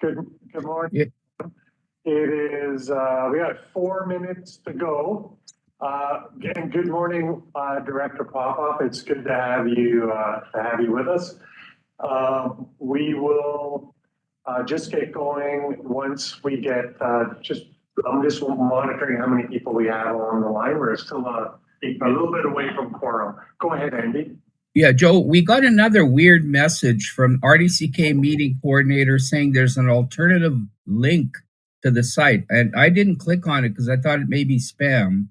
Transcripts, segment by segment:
Good morning. Yeah. It is, we got 4 minutes to go. Again, good morning, Director Popoff. It's good to have you with us. We will just get going once we get, I'm just monitoring how many people we have on the line. We're still a little bit away from quorum. Go ahead, Andy. Yeah, Joe, we got another weird message from RDCK meeting coordinator saying there's an alternative link to the site. And I didn't click on it because I thought it may be spam.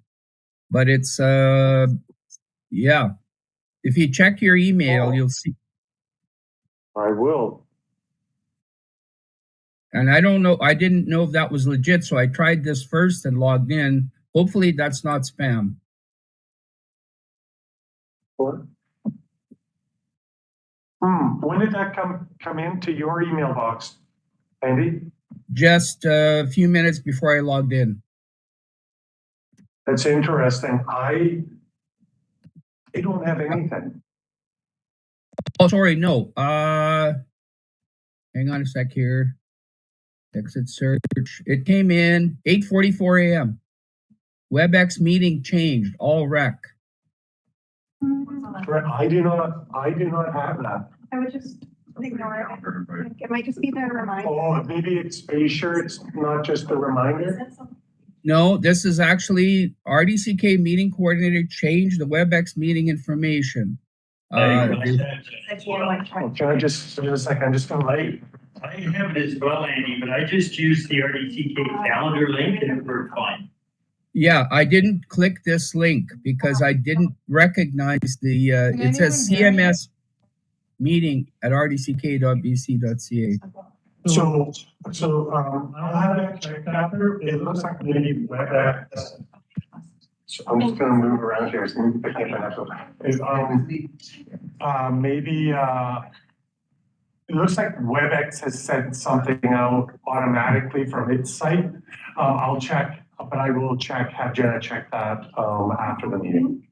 But it's, yeah. If you check your email, you'll see. I will. And I don't know, I didn't know if that was legit. So I tried this first and logged in. Hopefully that's not spam. What? When did that come into your email box, Andy? Just a few minutes before I logged in. That's interesting. I don't have anything. Oh, sorry, no. Hang on a sec here. Exit search. It came in 8:44 a.m. WebEx meeting changed. All rec. I do not have that. I would just ignore it. It might just be the reminder. Oh, maybe are you sure it's not just a reminder? No, this is actually RDCK meeting coordinator changed the WebEx meeting information. Can I just a second? I'm just gonna wait. I have it as well, Andy, but I just used the RDCK calendar link and it worked fine. Yeah, I didn't click this link because I didn't recognize the, it says CMS meeting at rdck.bc.ca. So, I'll have it checked after. It looks like maybe WebEx. So I'm just gonna move around here. So I can't maybe, it looks like WebEx has sent something out automatically from its site. I'll check, but I will have Jenna check that after the meeting.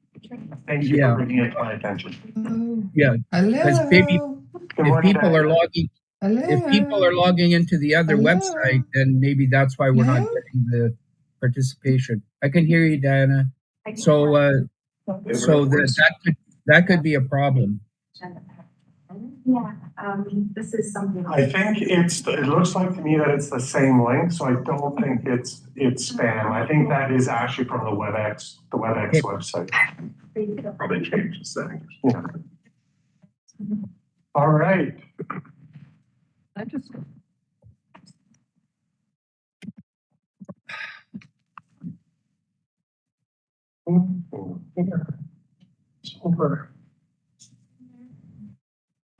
Thank you for bringing it to my attention. Yeah, because maybe if people are logging into the other website, then maybe that's why we're not getting the participation. I can hear you, Diana. So, that could be a problem. Yeah, this is something. I think it looks like to me that it's the same link, so I don't think it's spam. I think that is actually from the WebEx website. Probably change the settings. Yeah. All right. I just. Super.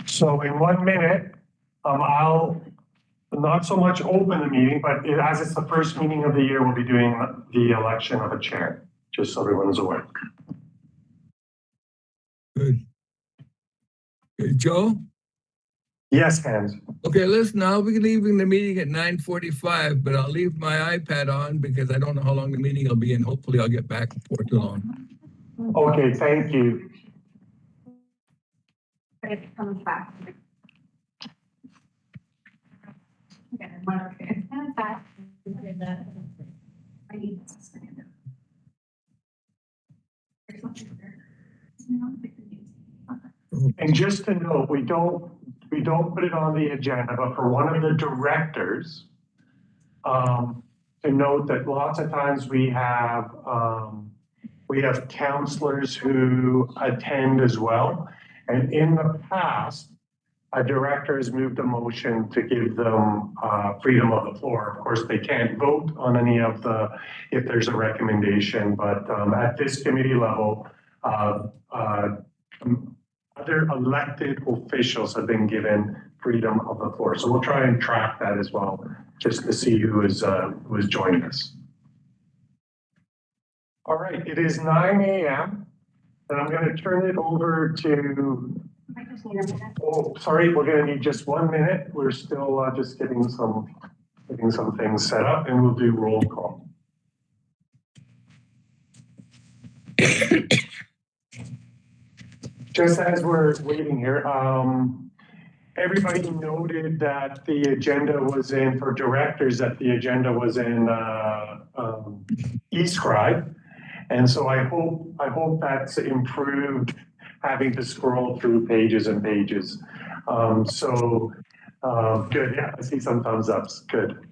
So in 1 minute, I'll not so much open the meeting, but as it's the first meeting of the year, we'll be doing the election of a chair, just so everyone's aware. Good. Okay, Joe? Yes, Hans. Okay, listen, I'll be leaving the meeting at 9:45, but I'll leave my iPad on because I don't know how long the meeting will be, and hopefully I'll get back before too long. Okay, thank you. It comes back. And just to note, we don't put it on the agenda, but for one of the directors, to note that lots of times we have counselors who attend as well. And in the past, a director has moved a motion to give them freedom of the floor. Of course, they can't vote on any of if there's a recommendation, but at this committee level, other elected officials have been given freedom of the floor. So we'll try and track that as well, just to see who is joining us. All right, it is 9 a.m. and I'm going to turn it over to. Oh, sorry, we're going to need just 1 minute. We're still just getting some things set up, and we'll do roll call. Just as we're waiting here, everybody noted that the agenda was in, for directors, that the agenda was in, eScribe. And so I hope that's improved, having to scroll through pages and pages. Good, yeah, I see some thumbs ups, good.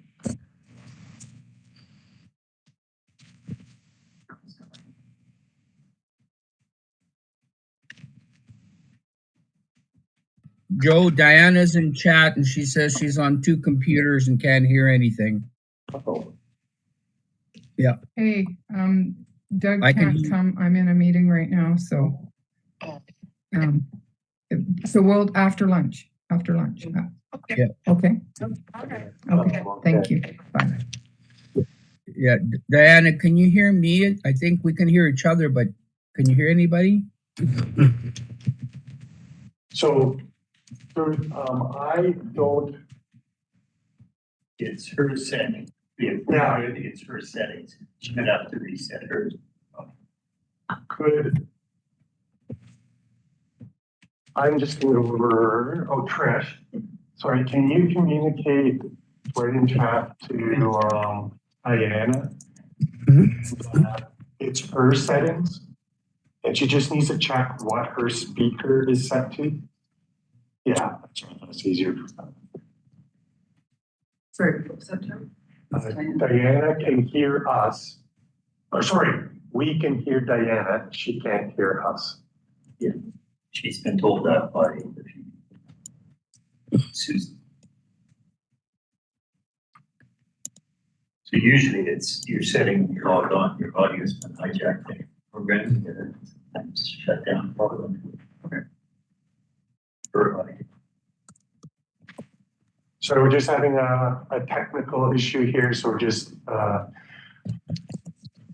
Joe, Diana's in chat and she says she's on 2 computers and can't hear anything. Uh-oh. Hey, Doug I can can't hear- come. I'm in a meeting right now, so. So we'll, after lunch. Yeah. Okay, Okay. okay, thank you. Bye. Yeah, Diana, can you hear me? I think we can hear each other, but can you hear anybody? So, I don't, It's her setting. Yeah. It's her settings. She would have to reset hers. could. I'm just gonna go over, Trish, sorry, can you communicate right in chat to, Diana? that It's her settings, and she just needs to check what her speaker is set to. Yeah, that's easier. Sorry, what's that term? Diana can hear us. Oh, sorry, we can hear Diana, she can't hear us. She's been told that by Susan. So usually it's, you're setting, you're logged on, your audio's been hijacked, the programming it, sometimes shut down part of them. Her audio. So we're just having a technical issue here, so we're just,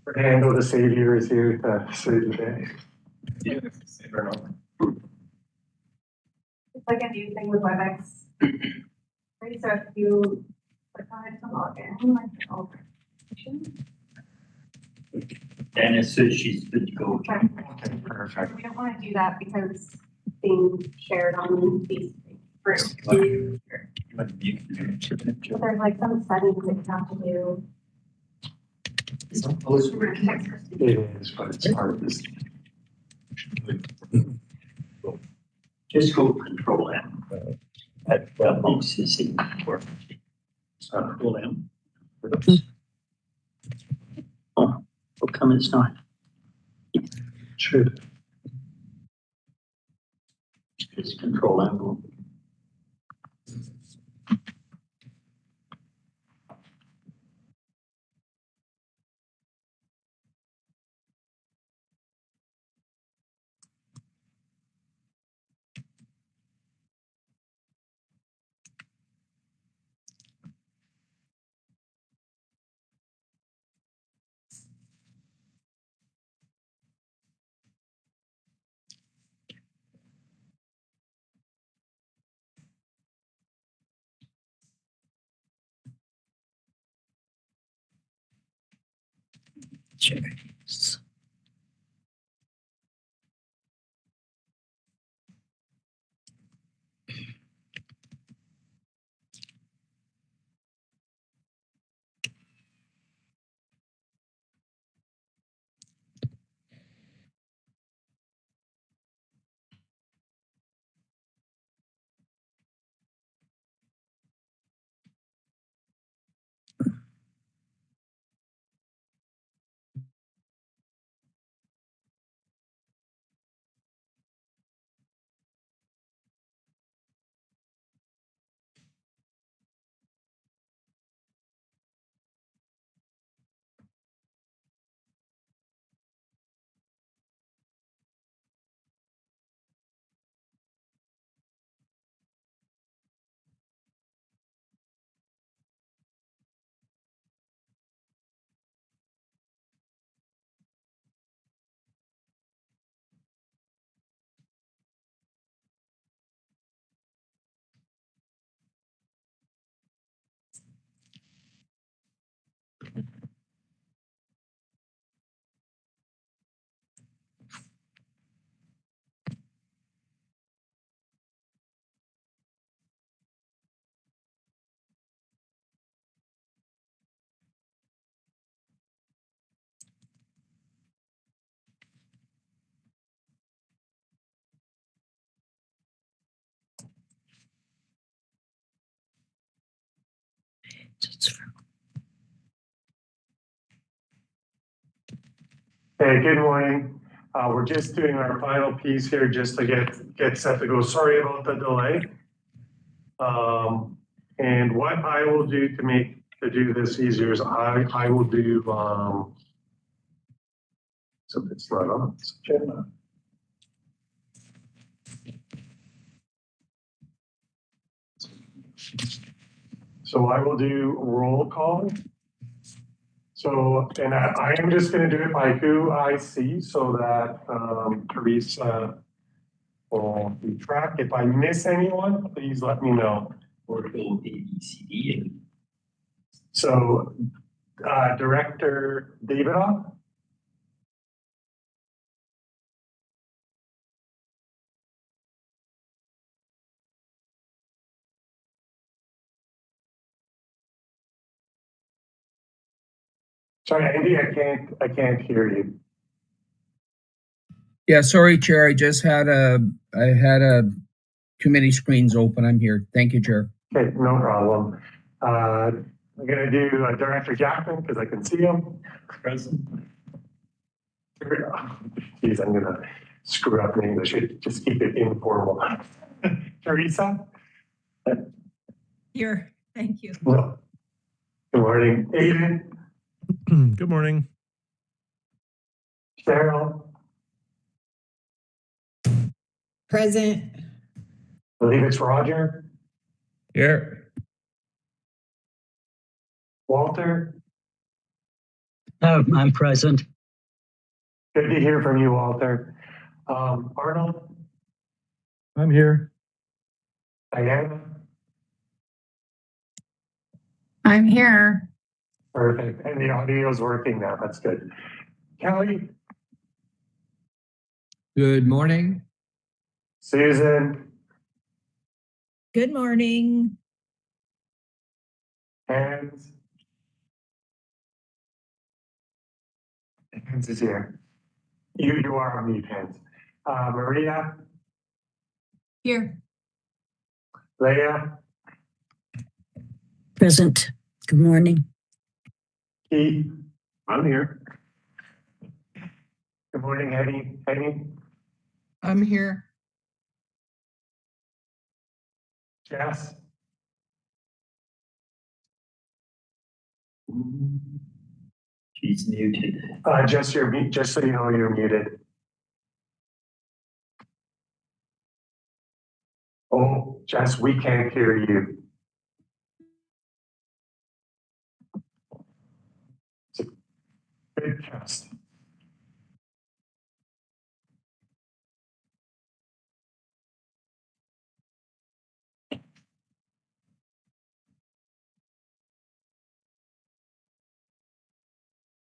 Fernando the Savior is here to save the day. It's like a new thing with WebEx. Right, so if you click on it to log in, like, oh. Dennis says she's good to go. Okay. Okay, perfect. We don't want to do that because it's being shared on these groups. But there's like some settings that you have to do. It is, but it's hard to see. Just go control M. That makes this even more. Control M. Oh, how come it's not? Should. It's control M. Jeez. Hey, good morning. We're just doing our final piece here just to get set to go. Sorry about the delay. And what I will do to do this easier is I will do, so it's not on this agenda. So I will do roll call. So, and I am just gonna do it by who I see so that Teresa will be tracked. If I miss anyone, please let me know. Or go A, B, C, D. So, Director Davidoff, sorry, Andy, I can't hear you. Yeah, sorry, Chair. I had too many screens open. I'm here. Thank you, Chair. Okay, no problem. I'm gonna do Director Jackman because I can see him. Present. Geez, I'm gonna screw up in English. Just keep it informal. Teresa? Here, thank you. No. Good morning. Aiden? Good morning. Cheryl? Present. I believe it's Roger. Here. Walter? I'm present. Good to hear from you, Walter. Arnold? I'm here. Diana? I'm here. Perfect. And the audio is working now. That's good. Kelly? Good morning. Susan? Good morning. Hans? Hans is here. You are on mute, Hans. Maria? Here. Leah? Present. Good morning. Keith? I'm here. Good morning, Eddie. Eddie? I'm here. Jess? She's muted. Jess, just so you know, you're muted. Oh, Jess, we can't hear you. It's a big test.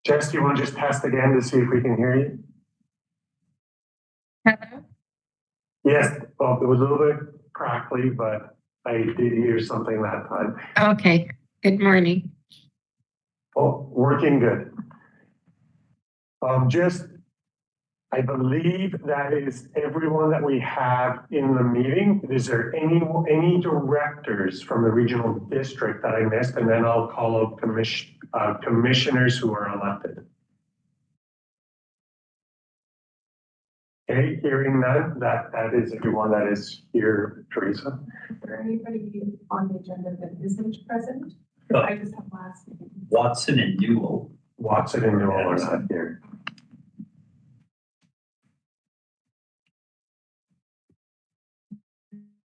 Jess, do you want to just test again to see if we can hear you? Hello? Yes, well, it was a little bit crackly, but I did hear something that time. Okay, good morning. Oh, working good. I believe that is everyone that we have in the meeting. Is there any directors from the regional district that I missed? And then I'll call out commissioners who are elected. Okay, hearing none, that is everyone that is here, Teresa. Is there anybody on the agenda that isn't present? No. I just have last name. Watson and Newell. Watson and Newell are not here.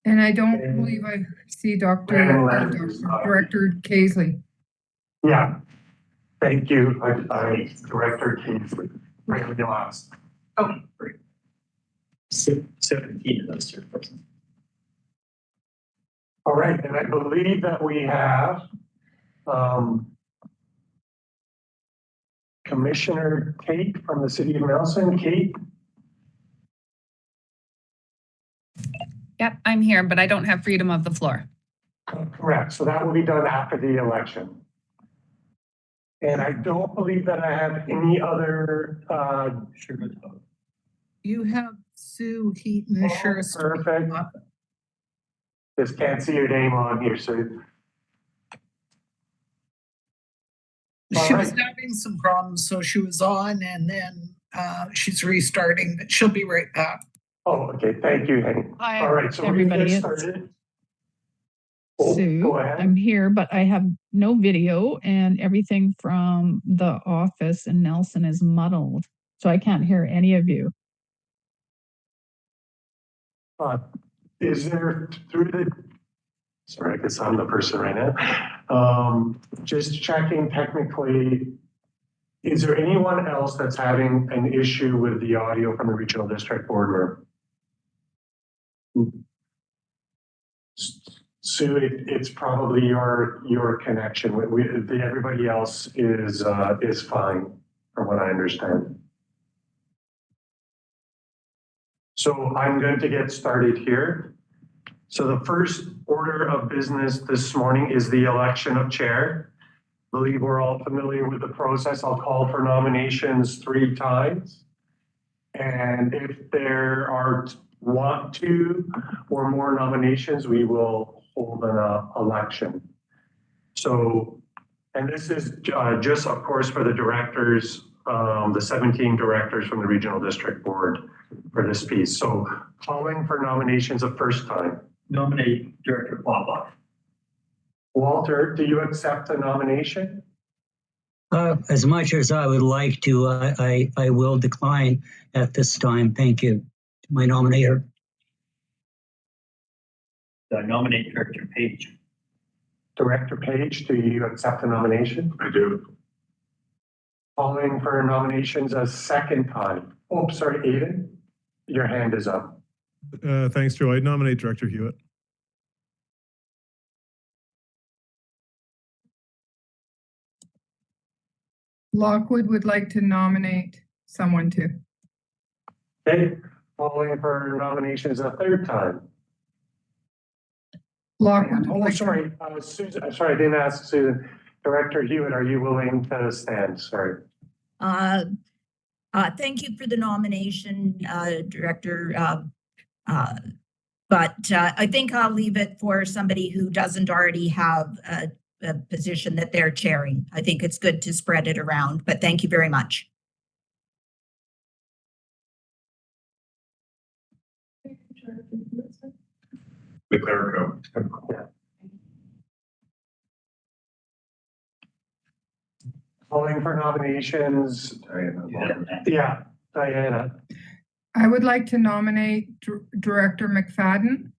And I don't believe I see Director Kaisley. Yeah, thank you, Director Kingsley. Right, the last. Oh, great. 17 of us are present. All right, and I believe that we have Commissioner Kate from the City of Nelson. Kate? Yep, I'm here, but I don't have freedom of the floor. Correct, so that will be done after the election. And I don't believe that I have any other, You have Sue Heaton, the sheriff's. perfect. Just can't see your name on here, so. She was Alright. having some problems, so she was on and then she's restarting, but she'll be right back. Oh, okay, thank you, Henny. Hi, All right, so we're gonna everybody. get It's started. Oh, Sue. go ahead. I'm here, but I have no video and everything from the office in Nelson is muddled. So I can't hear any of you. Is there through the, sorry, I guess I'm the person right now. Just checking technically, is there anyone else that's having an issue with the audio from the regional district boardroom? Sue, it's probably your connection. Everybody else is fine, from what I understand. So I'm going to get started here. So the first order of business this morning is the election of chair. I believe we're all familiar with the process. I'll call for nominations 3 times. And if there are 2 or more nominations, we will hold an election. So, and this is just, of course, for the directors, the 17 directors from the Regional District Board for this piece. So calling for nominations a first time. Nominate Director Popoff. Walter, do you accept the nomination? As much as I would like to, I will decline at this time. Thank you to my nominator. Nominate Director Page. Director Page, do you accept the nomination? I do. Calling for nominations a second time. Oh, sorry, Aiden, your hand is up. Thanks, Joe. I nominate Director Hewitt. Lockwood would like to nominate someone too. Okay, calling for nominations a third time. Lockwood would Oh, like to- sorry, Susan, I'm sorry, I didn't ask Susan. Director Hewitt, are you willing to stand? Sorry. Thank you for the nomination, Director. But I think I'll leave it for somebody who doesn't already have a position that they're chairing. I think it's good to spread it around, but thank you very much. The clerico. Calling for nominations. Yeah, Diana. I would like to nominate Director McFadden.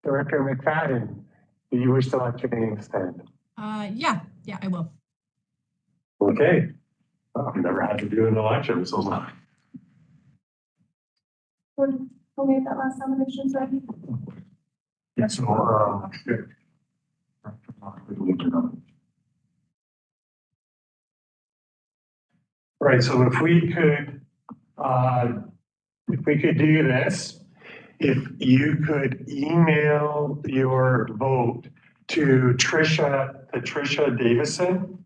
Director McFadden, do you wish to let your name stand? Yeah, I will. Okay. I've never had to do an election, so long. Who made that last nomination, sorry? Yeah, so, right, so if we could do this, if you could email your vote to Tricia Davison.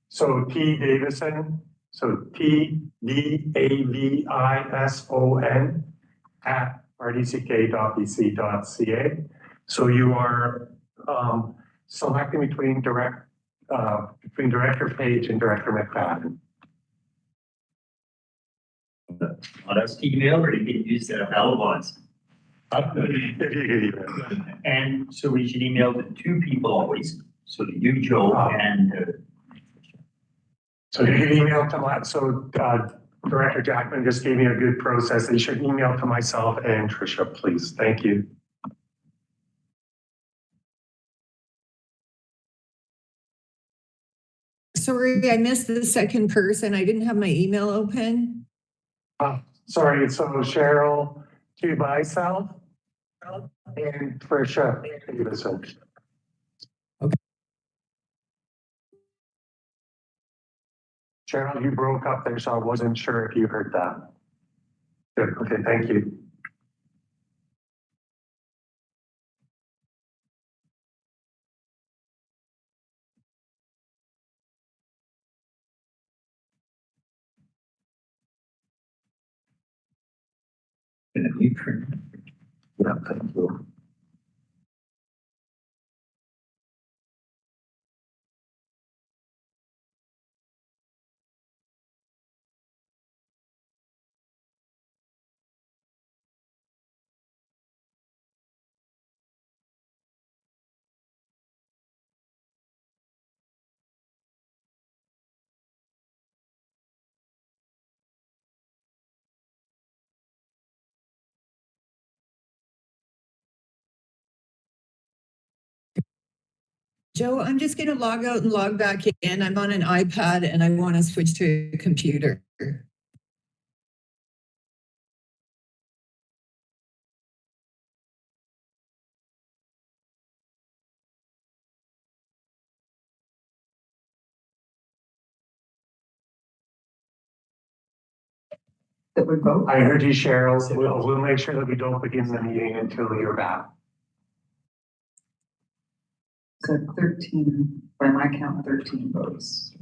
So T Davison, so TDAVISON at rdck.bc.ca. So you are selecting between Director Page and Director McFadden. Want us to email or you can use the ballot bonds? If you could email. And so we should email the 2 people always. So to you, Joe, and So you can email to Director Jackman just gave me a good process. You should email to myself and Tricia, please. Thank you. Sorry, I missed the second person. I didn't have my email open. Sorry, so Cheryl to myself and Tricia Davison. Okay. Cheryl, you broke up there, so I wasn't sure if you heard that. Good, okay, thank you. Yeah, thank you. Joe, I'm just gonna log out and log back in. I'm on an iPad and I want to switch to a computer. That would vote? I heard you, Cheryl. We'll make sure that we don't begin the meeting until you're back. So 13, by my count, 13 votes.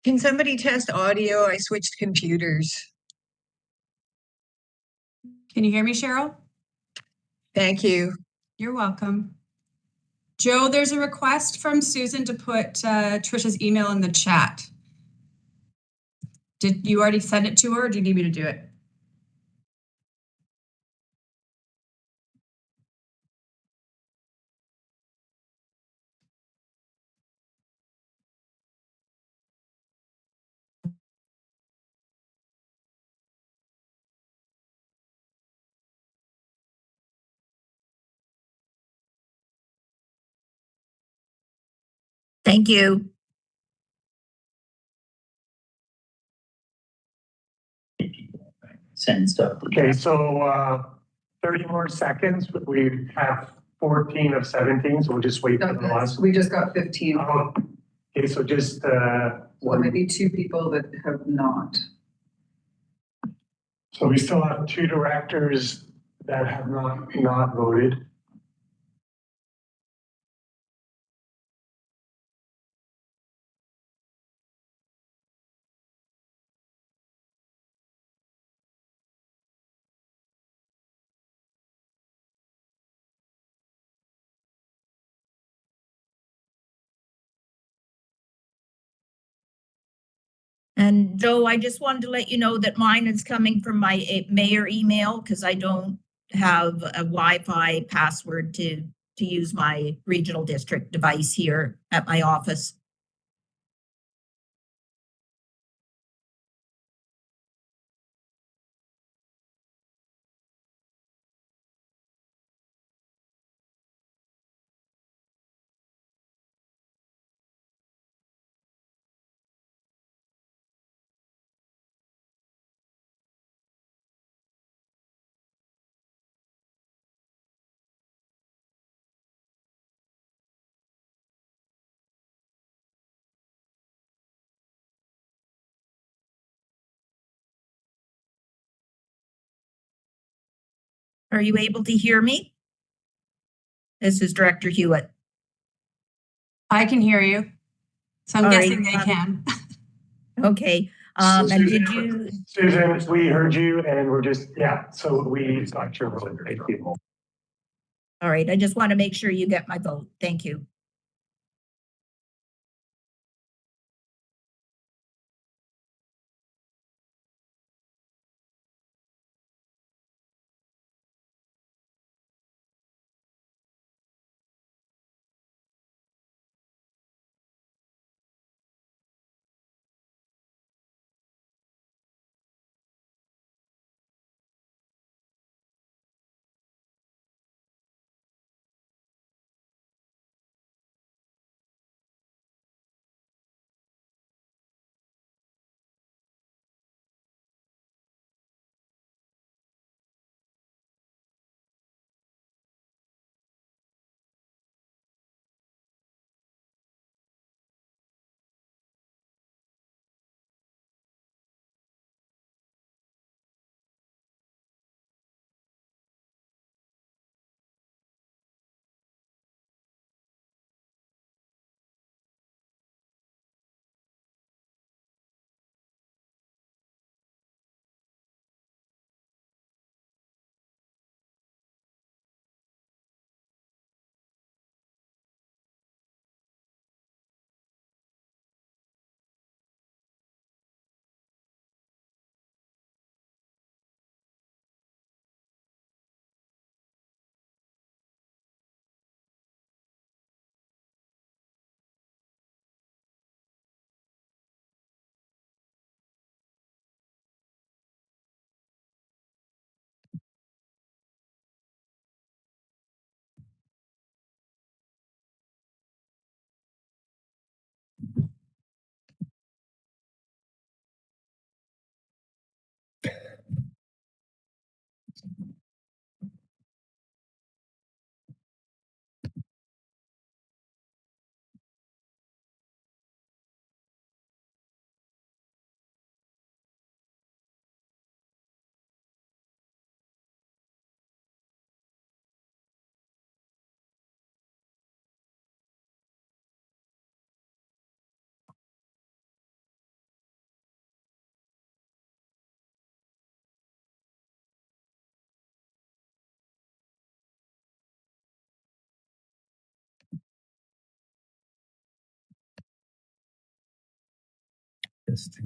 Can somebody test audio? I switched computers. Can you hear me, Cheryl? Thank you. You're welcome. Joe, there's a request from Susan to put Trisha's email in the chat. Did you already send it to her or do you need me to do it? Thank you. Send stuff. Okay, so 30 more seconds. We have 14 of 17, so we'll just wait for the last. We just got 15. Oh, okay, so just So maybe 2 people that have not. so we still have 2 directors that have not voted. And Joe, I just wanted to let you know that mine is coming from my mayor email because I don't have a Wi-Fi password to use my regional district device here at my office. Are you able to hear me? This is Director Hewitt. I can hear you. So I'm All right, guessing they can. Okay, and did you, Susan, we heard you and we're just, yeah, so we thought you're really great people. all right, I just want to make sure you get my vote. Thank you. Just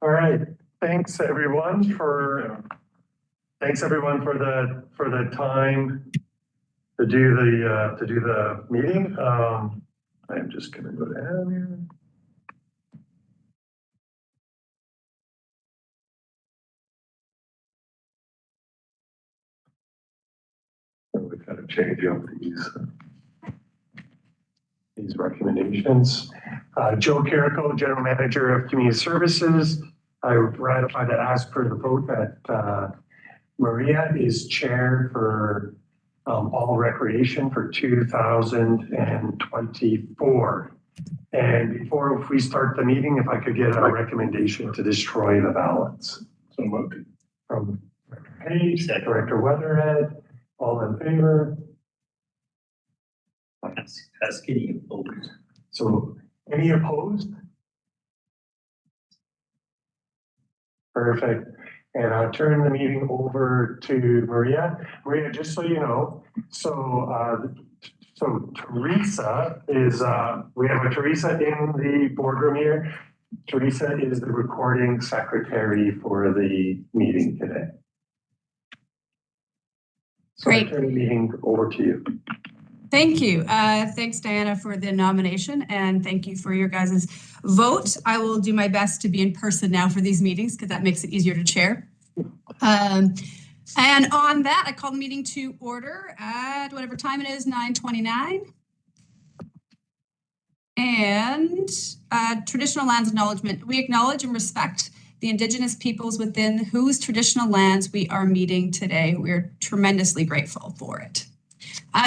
All right, thanks everyone for the time to do the meeting. I'm just gonna go down here. We gotta change up these recommendations. Joe Carrico, General Manager of Community Services. I ratify to ask for the vote that Maria is chair for all recreation for 2024. And before we start the meeting, if I could get a recommendation to destroy the ballots. So moved. From Director Page, Director Weatherhead, all in favor? Ask any opposed. So any opposed? Perfect. And I'll turn the meeting over to Maria. Maria, just so you know, so Teresa is, we have a Teresa in the boardroom here. Teresa is the recording secretary for the meeting today. So I Great. turn the meeting over to you. Thank you. Thanks, Diana, for the nomination, and thank you for your guys' vote. I will do my best to be in person now for these meetings because that makes it easier to chair. And on that, I call the meeting to order at whatever time it is, 9:29. And traditional lands acknowledgement. We acknowledge and respect the Indigenous peoples within whose traditional lands we are meeting today. We're tremendously grateful for it.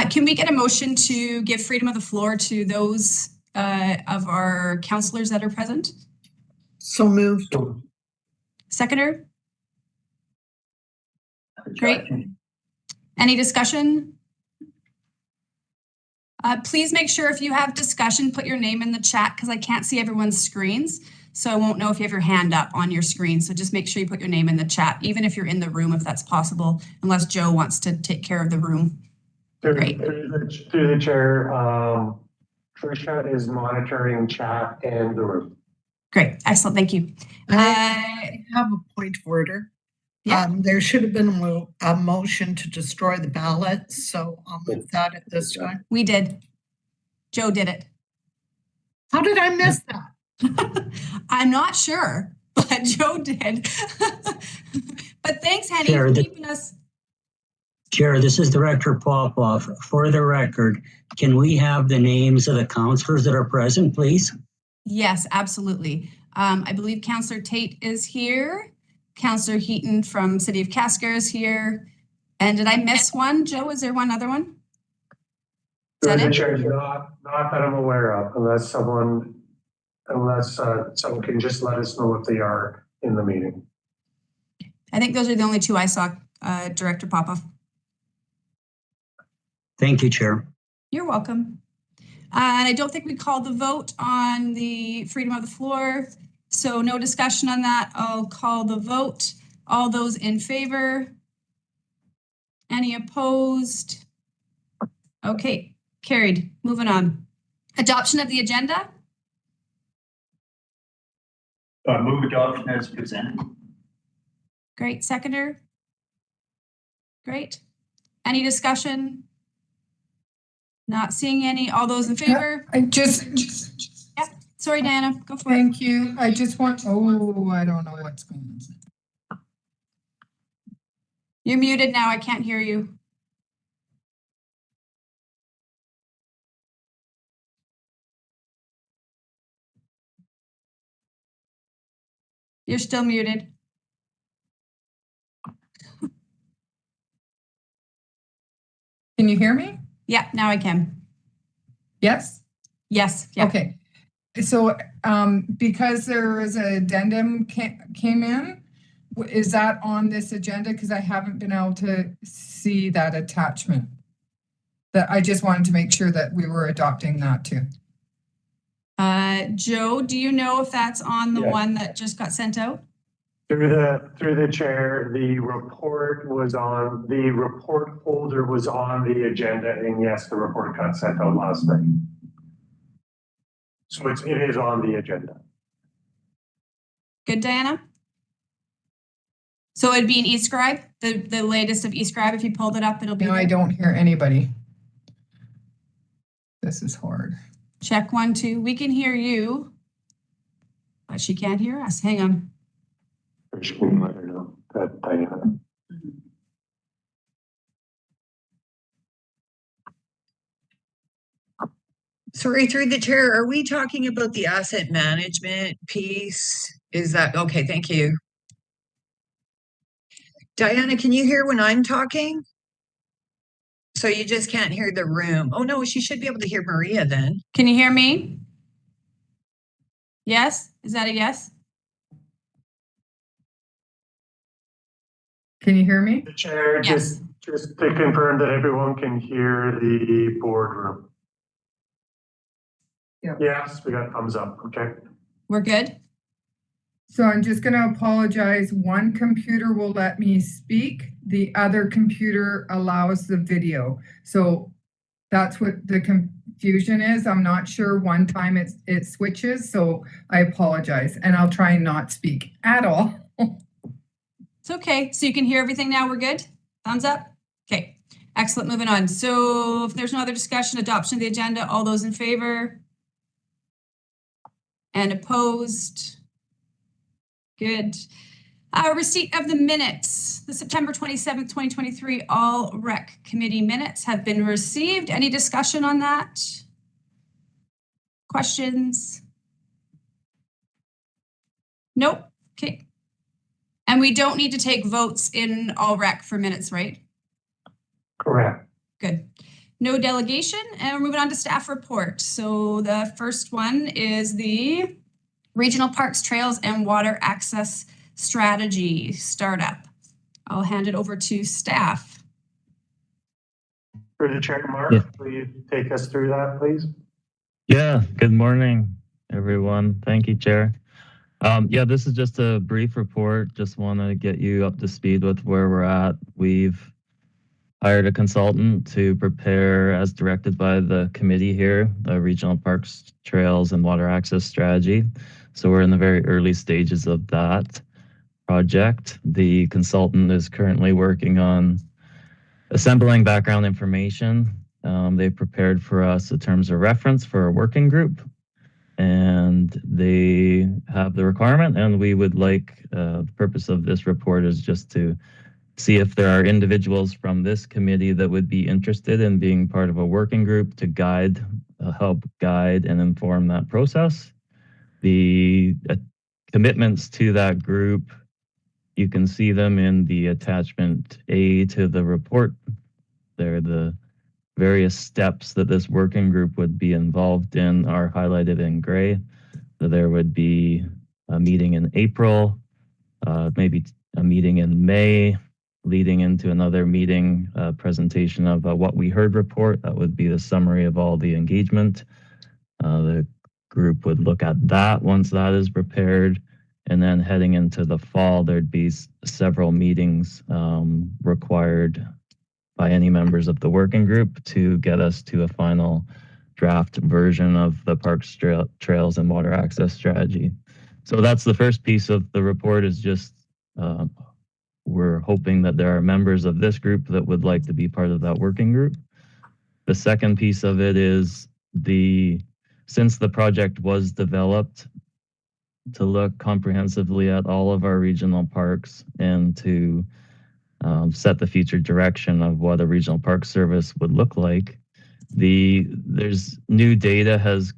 Can we get a motion to give freedom of the floor to those of our councillors that are present? So moved. Seconder? Great. Any discussion? Please make sure if you have discussion, put your name in the chat because I can't see everyone's screens. So I won't know if you have your hand up on your screen. So just make sure you put your name in the chat, even if you're in the room, if that's possible, unless Joe wants to take care of the room. Great. Through the chair, Tricia is monitoring chat and the room. Great, excellent, thank you. I have a point of order. Yeah. There should have been a motion to destroy the ballot, so I'll move that at this time. We did. Joe did it. How did I miss that? I'm not sure, but Joe did. But thanks, Henny, Chair, for keeping us. Chair, this is Director Popoff. For the record, can we have the names of the councillors that are present, please? Yes, absolutely. I believe Councillor Tate is here. Councillor Heaton from City of Cascar is here. And did I miss one? Joe, is there one other one? Is that it? Chair, not that I'm aware of, unless someone can just let us know if they are in the meeting. I think those are the only two I saw, Director Popoff. Thank you, Chair. You're welcome. And I don't think we called the vote on the freedom of the floor. So no discussion on that. I'll call the vote. All those in favor? Any opposed? Okay, carried. Moving on. Adoption of the agenda? Move adoption as presented. Great. Seconder? Great. Any discussion? Not seeing any. All those in favor? I just, Yeah. Sorry, Diana. Go for it. thank you. I just want, I don't know what's going on. You're muted now. I can't hear you. You're still muted. Can you hear me? Yeah, now I can. Yes? Yes, yeah. Okay. So, because there was an addendum came in, is that on this agenda? Because I haven't been able to see that attachment. That I just wanted to make sure that we were adopting that too. Joe, do you know if that's on the Yes. one that just got sent out? Through the chair, the report folder was on the agenda, and yes, the report got sent out last night. So it is on the agenda. Good, Diana? So it'd be an eScribe, the latest of eScribe. If you pulled it up, it'll be No, I there. don't hear anybody. This is hard. Check 1, 2. We can hear you, but she can't hear us. Hang on. Just can let her know that Diana. Sorry, through the chair, are we talking about the asset management piece? Is that, okay, thank you. Diana, can you hear when I'm talking? So you just can't hear the room. Oh no, she should be able to hear Maria then. Can you hear me? Yes? Is that a yes? Can you hear me? The chair, Yes. just to confirm that everyone can hear the boardroom. Yeah. Yes, we got thumbs up, okay. We're good? So I'm just going to apologize. One computer will let me speak. The other computer allows the video. So that's what the confusion is. I'm not sure. One time it switches, so I apologize. And I'll try and not speak at all. It's okay. So you can hear everything now. We're good? Thumbs up? Okay. Excellent. Moving on. So if there's no other discussion, adoption of the agenda, all those in favor? And opposed? Good. Receipt of the minutes. The September 27th, 2023 All Rec Committee minutes have been received. Any discussion on that? Questions? Nope. Okay. And we don't need to take votes in All Rec for minutes, right? Correct. Good. No delegation, and we're moving on to staff report. So the first one is the Regional Parks, Trails, and Water Access Strategy Startup. I'll hand it over to staff. Through the chair, Mark, Yeah. will you take us through that, please? Yeah, good morning, everyone. Thank you, Chair. Yeah, this is just a brief report. Just want to get you up to speed with where we're at. We've hired a consultant to prepare, as directed by the committee here, the Regional Parks, Trails, and Water Access Strategy. So we're in the very early stages of that project. The consultant is currently working on assembling background information. They've prepared for us the terms of reference for a working group, and they have the requirement, and we would like, the purpose of this report is just to see if there are individuals from this committee that would be interested in being part of a working group to guide, help guide and inform that process. The commitments to that group, you can see them in the attachment A to the report. They're the various steps that this working group would be involved in are highlighted in gray. So there would be a meeting in April, maybe a meeting in May, leading into another meeting, presentation of a What We Heard report. That would be the summary of all the engagement. The group would look at that once that is prepared. And then heading into the fall, there'd be several meetings required by any members of the working group to get us to a final draft version of the Parks, Trails, and Water Access Strategy. So that's the first piece of the report, is just we're hoping that there are members of this group that would like to be part of that working group. The second piece of it is since the project was developed, to look comprehensively at all of our regional parks and to set the future direction of what a regional park service would look like. There's new data has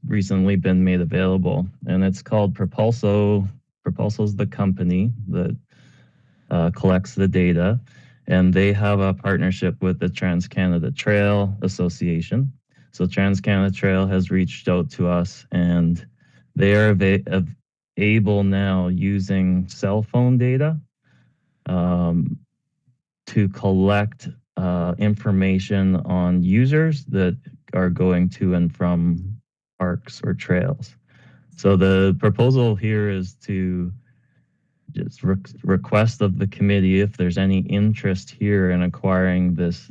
recently been made available, and it's called Propulso Propulso is the company that collects the data, and they have a partnership with the Trans-Canada Trail Association. So Trans-Canada Trail has reached out to us, and they are able now, using cell phone data, to collect information on users that are going to and from parks or trails. So the proposal here is to just request of the committee if there's any interest here in acquiring this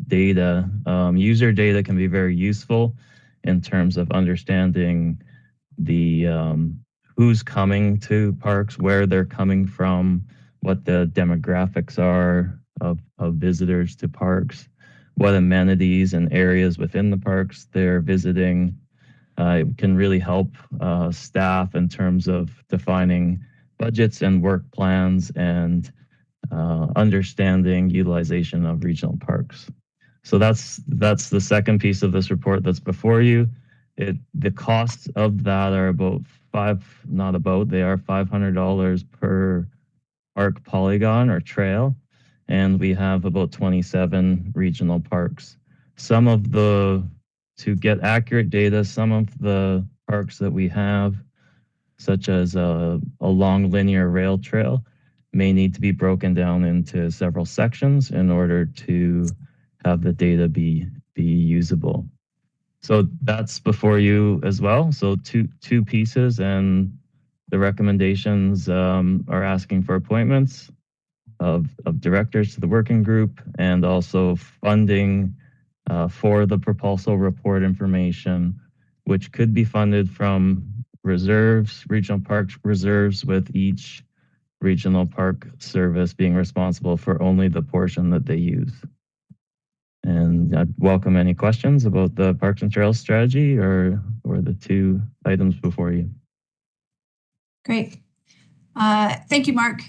data. User data can be very useful in terms of understanding the who's coming to parks, where they're coming from, what the demographics are of visitors to parks, what amenities and areas within the parks they're visiting. It can really help staff in terms of defining budgets and work plans and understanding utilization of regional parks. So that's the second piece of this report that's before you. The costs of that are they are $500 per park polygon or trail, and we have about 27 regional parks. To get accurate data, some of the parks that we have, such as a long linear rail trail, may need to be broken down into several sections in order to have the data be usable. So that's before you as well. So two pieces, and the recommendations are asking for appointments of directors to the working group, and also funding for the Propulso report information, which could be funded from reserves, regional park reserves, with each regional park service being responsible for only the portion that they use. And I'd welcome any questions about the Parks and Trails strategy or the two items before you. Great. Thank you, Mark.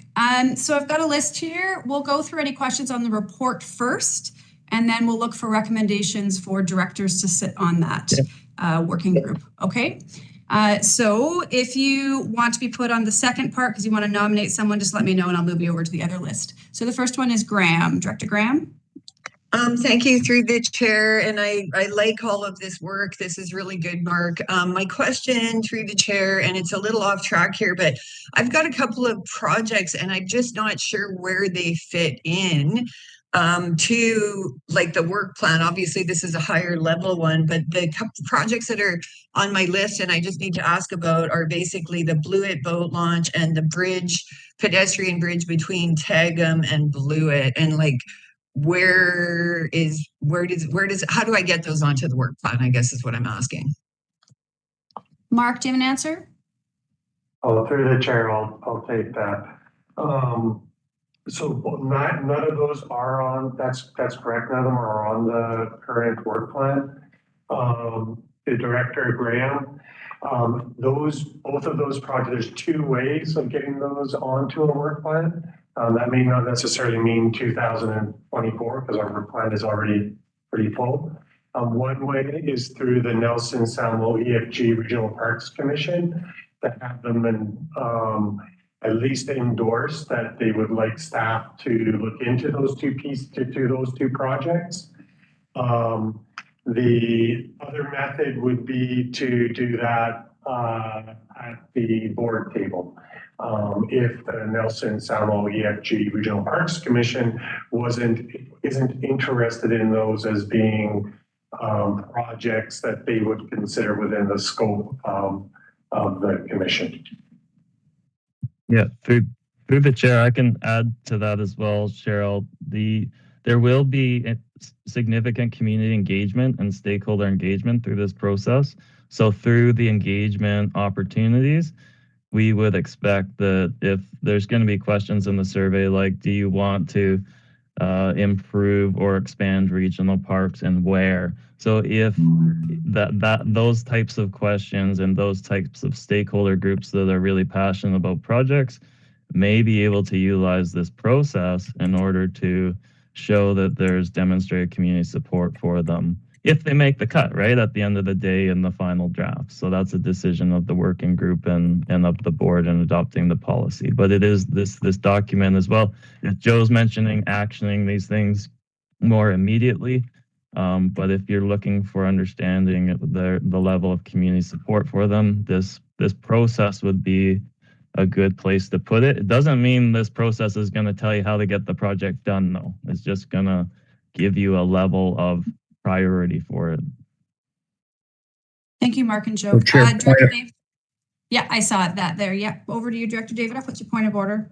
So I've got a list here. We'll go through any questions on the report first, and then we'll look for recommendations for directors to sit on that working group. Okay. So if you want to be put on the second part because you want to nominate someone, just let me know and I'll move you over to the other list. So the first one is Graham. Director Graham. Thank you, through the chair, and I like all of this work. This is really good, Mark. My question, through the chair, and it's a little off track here, but I've got a couple of projects and I'm just not sure where they fit in to like the work plan. Obviously, this is a higher level one, but the couple projects that are on my list and I just need to ask about are basically the Blewett boat launch and the bridge, pedestrian bridge between Tagum and Blewett, and like, how do I get those onto the work plan, I guess is what I'm asking. Mark, do you have an answer? Oh, through the chair, I'll take that. So none of those are on, that's correct, none of them are on the current work plan. The Director Graham, both of those projects, there's two ways of getting those onto a work plan. That may not necessarily mean 2024 because our work plan is already pretty full. One way is through the Nelson Samuel EFG Regional Parks Commission, to have them at least endorse that they would like staff to look into those two projects. The other method would be to do that at the board table. If the Nelson Samuel EFG Regional Parks Commission isn't interested in those as being projects that they would consider within the scope of the commission. Yeah, through the chair, I can add to that as well, Cheryl. There will be significant community engagement and stakeholder engagement through this process. So through the engagement opportunities, we would expect that if there's going to be questions in the survey, like, do you want to improve or expand regional parks and where? So if those types of questions and those types of stakeholder groups that are really passionate about projects may be able to utilize this process in order to show that there's demonstrated community support for them if they make the cut, right, at the end of the day in the final draft. So that's a decision of the working group and of the board in adopting the policy. But it is this document as well. If Joe's mentioning actioning these things more immediately, but if you're looking for understanding the level of community support for them, this process would be a good place to put it. It doesn't mean this process is going to tell you how to get the project done, though. It's just going to give you a level of priority for it. Thank you, Mark and Joe. So, Chair, Director Dave. Yeah, I saw that there. Yeah, over to you, Director Davidoff. What's your point of order?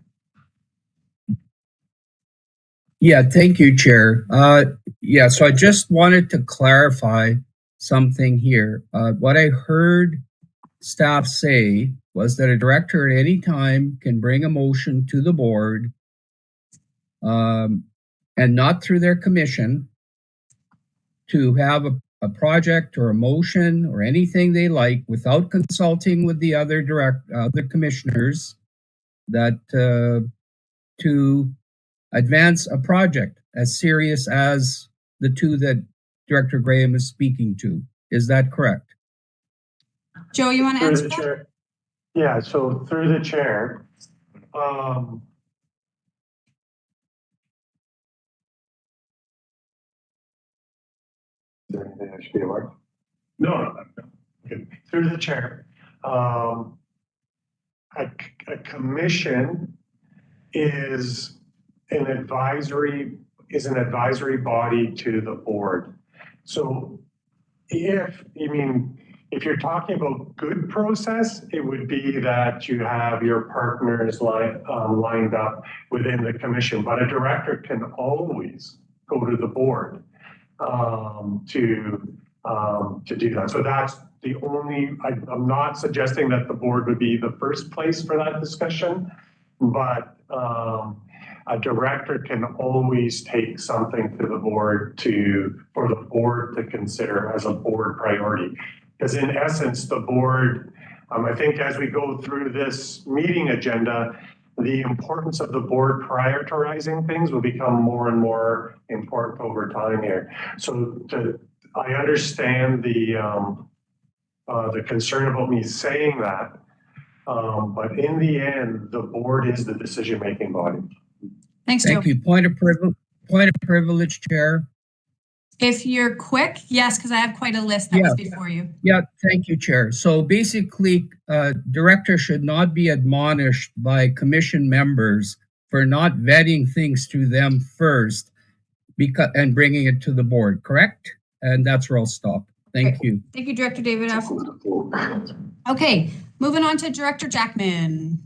Yeah, thank you, Chair. Yeah, so I just wanted to clarify something here. What I heard staff say was that a director at any time can bring a motion to the board and not through their commission to have a project or a motion or anything they like without consulting with the other commissioners that to advance a project as serious as the two that Director Graham is speaking to. Is that correct? Joe, you want to Through answer the that? chair. Yeah, so through the chair, is there anything I should be aware of? No. Okay. Through the chair, a commission is an advisory body to the board. So if you're talking about good process, it would be that you have your partners lined up within the commission, but a director can always go to the board to do that. So that's the only, I'm not suggesting that the board would be the first place for that discussion, but a director can always take something to the board for the board to consider as a board priority. Because in essence, the board, I think as we go through this meeting agenda, the importance of the board prioritizing things will become more and more important over time here. So I understand the concern about me saying that, but in the end, the board is the decision-making body. Thanks, Joe. Thank you. Point of privilege, Chair. If you're quick, yes, because I have quite a list that was before you. Yeah, thank you, Chair. So basically, director should not be admonished by commission members for not vetting things through them first and bringing it to the board, correct? And that's where I'll stop. Thank you. Thank you, Director Davidoff. Okay, moving on to Director Jackman.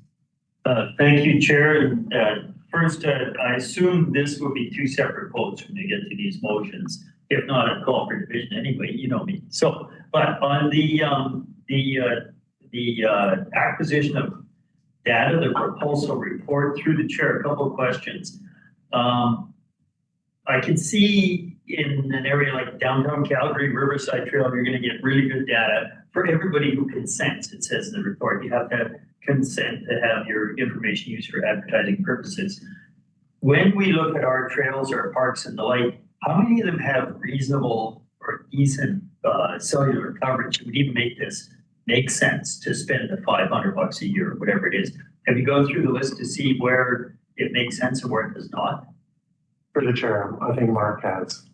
Thank you, Chair. First, I assume this will be two separate votes when you get to these motions. If not, I'd call for division anyway, you know me. So, but on the acquisition of data, the proposal report through the chair, a couple of questions. I can see in an area like downtown Calgary, Riverside Trail, you're going to get really good data for everybody who consents. It says in the report, you have to have consent to have your information used for advertising purposes. When we look at our trails, our parks and the like, how many of them have reasonable or decent cellular coverage? Would even make sense to spend the $500 a year or whatever it is? Have you gone through the list to see where it makes sense and where it does not? For the chair, I think Mark has.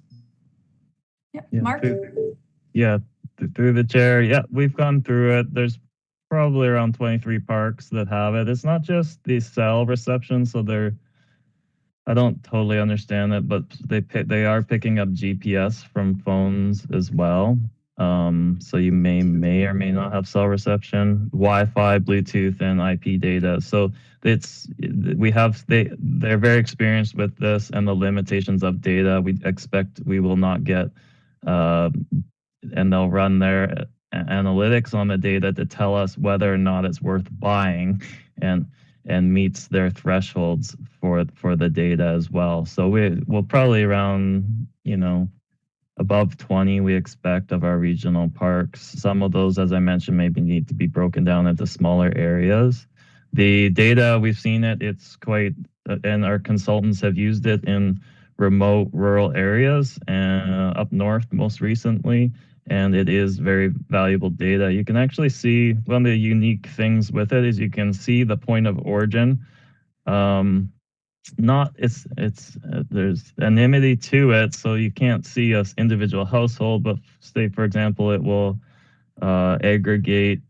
Yeah, Mark? Through the chair. Yeah, we've gone through it. There's probably around 23 parks that have it. It's not just the cell reception, so I don't totally understand it, but they are picking up GPS from phones as well. So you may or may not have cell reception, Wi-Fi, Bluetooth, and IP data. So they're very experienced with this and the limitations of data. We expect we will not get, and they'll run their analytics on the data to tell us whether or not it's worth buying and meets their thresholds for the data as well. So we'll probably around, above 20 we expect of our regional parks. Some of those, as I mentioned, maybe need to be broken down into smaller areas. The data, we've seen it's quite, and our consultants have used it in remote rural areas and up north most recently. And it is very valuable data. You can actually see one of the unique things with it is you can see the point of origin. There's anonymity to it, so you can't see a individual household, but say for example, it will aggregate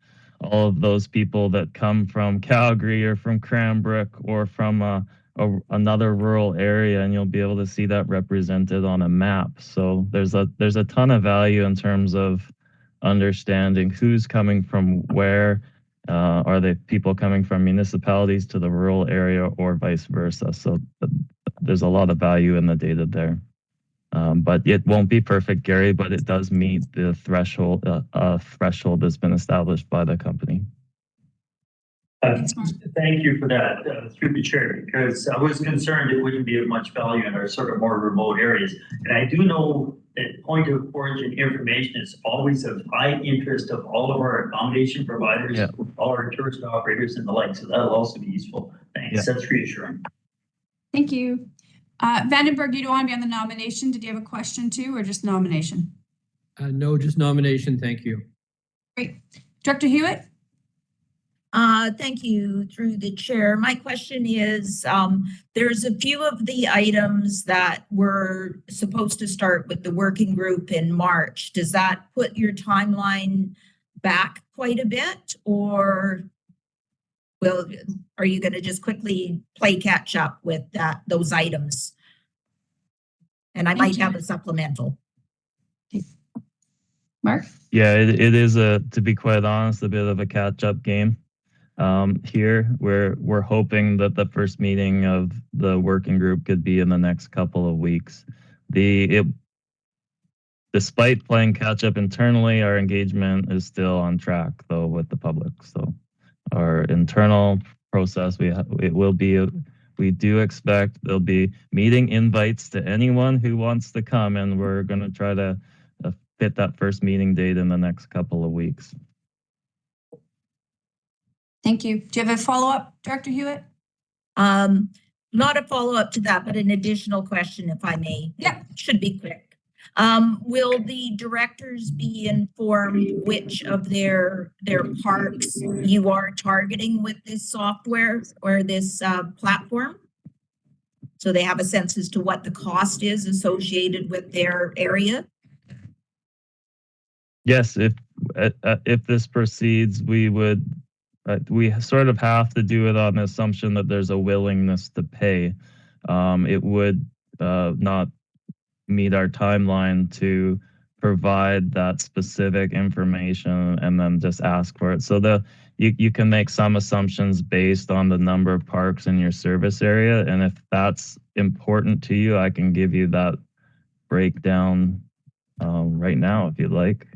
all of those people that come from Calgary or from Cranbrook or from another rural area, and you'll be able to see that represented on a map. So there's a ton of value in terms of understanding who's coming from where. Are they people coming from municipalities to the rural area or vice versa? So there's a lot of value in the data there. But it won't be perfect, Gary, but it does meet the threshold that's been established by the company. Thank you for that, through the chair, because I was concerned it wouldn't be of much value in our sort of more remote areas. And I do know that point of origin information is always of high interest of all of our accommodation providers, all our tourist operators and the like. So that'll also be useful. Thanks, that's reassuring. Thank you. Vandenberg, you don't want to be on the nomination. Did you have a question too, or just nomination? No, just nomination. Thank you. Great. Director Hewitt? Thank you, through the chair. My question is, there's a few of the items that were supposed to start with the working group in March. Does that put your timeline back quite a bit, or are you going to just quickly play catch up with those items? And I might have a supplemental. Mark? Yeah, it is to be quite honest, a bit of a catch-up game. Here, we're hoping that the first meeting of the working group could be in the next couple of weeks. Despite playing catch-up internally, our engagement is still on track, though, with the public. So our internal process, we do expect there'll be meeting invites to anyone who wants to come, and we're going to try to fit that first meeting date in the next couple of weeks. Thank you. Do you have a follow-up, Director Hewitt? Not a follow-up to that, but an additional question, if I may. Yeah. It should be quick. Will the directors be informed which of their parks you are targeting with this software or this platform? So they have a sense as to what the cost is associated with their area? Yes, if this proceeds, we sort of have to do it on the assumption that there's a willingness to pay. It would not meet our timeline to provide that specific information and then just ask for it. So you can make some assumptions based on the number of parks in your service area, and if that's important to you, I can give you that breakdown right now if you'd like.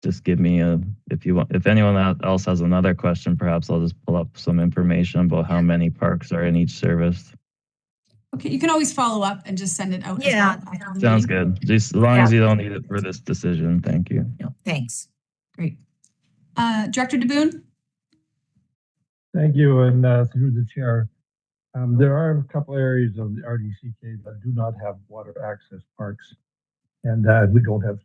Just give me if anyone else has another question, perhaps I'll just pull up some information about how many parks are in each service. Okay, you can always follow up and just send it out. Yeah. Sounds good. Just as long as you don't need it for this decision. Thank you. No, thanks. Great. Director DeBoon? Thank you, and through the chair. There are a couple areas of the RDCK that do not have water access parks, and we don't have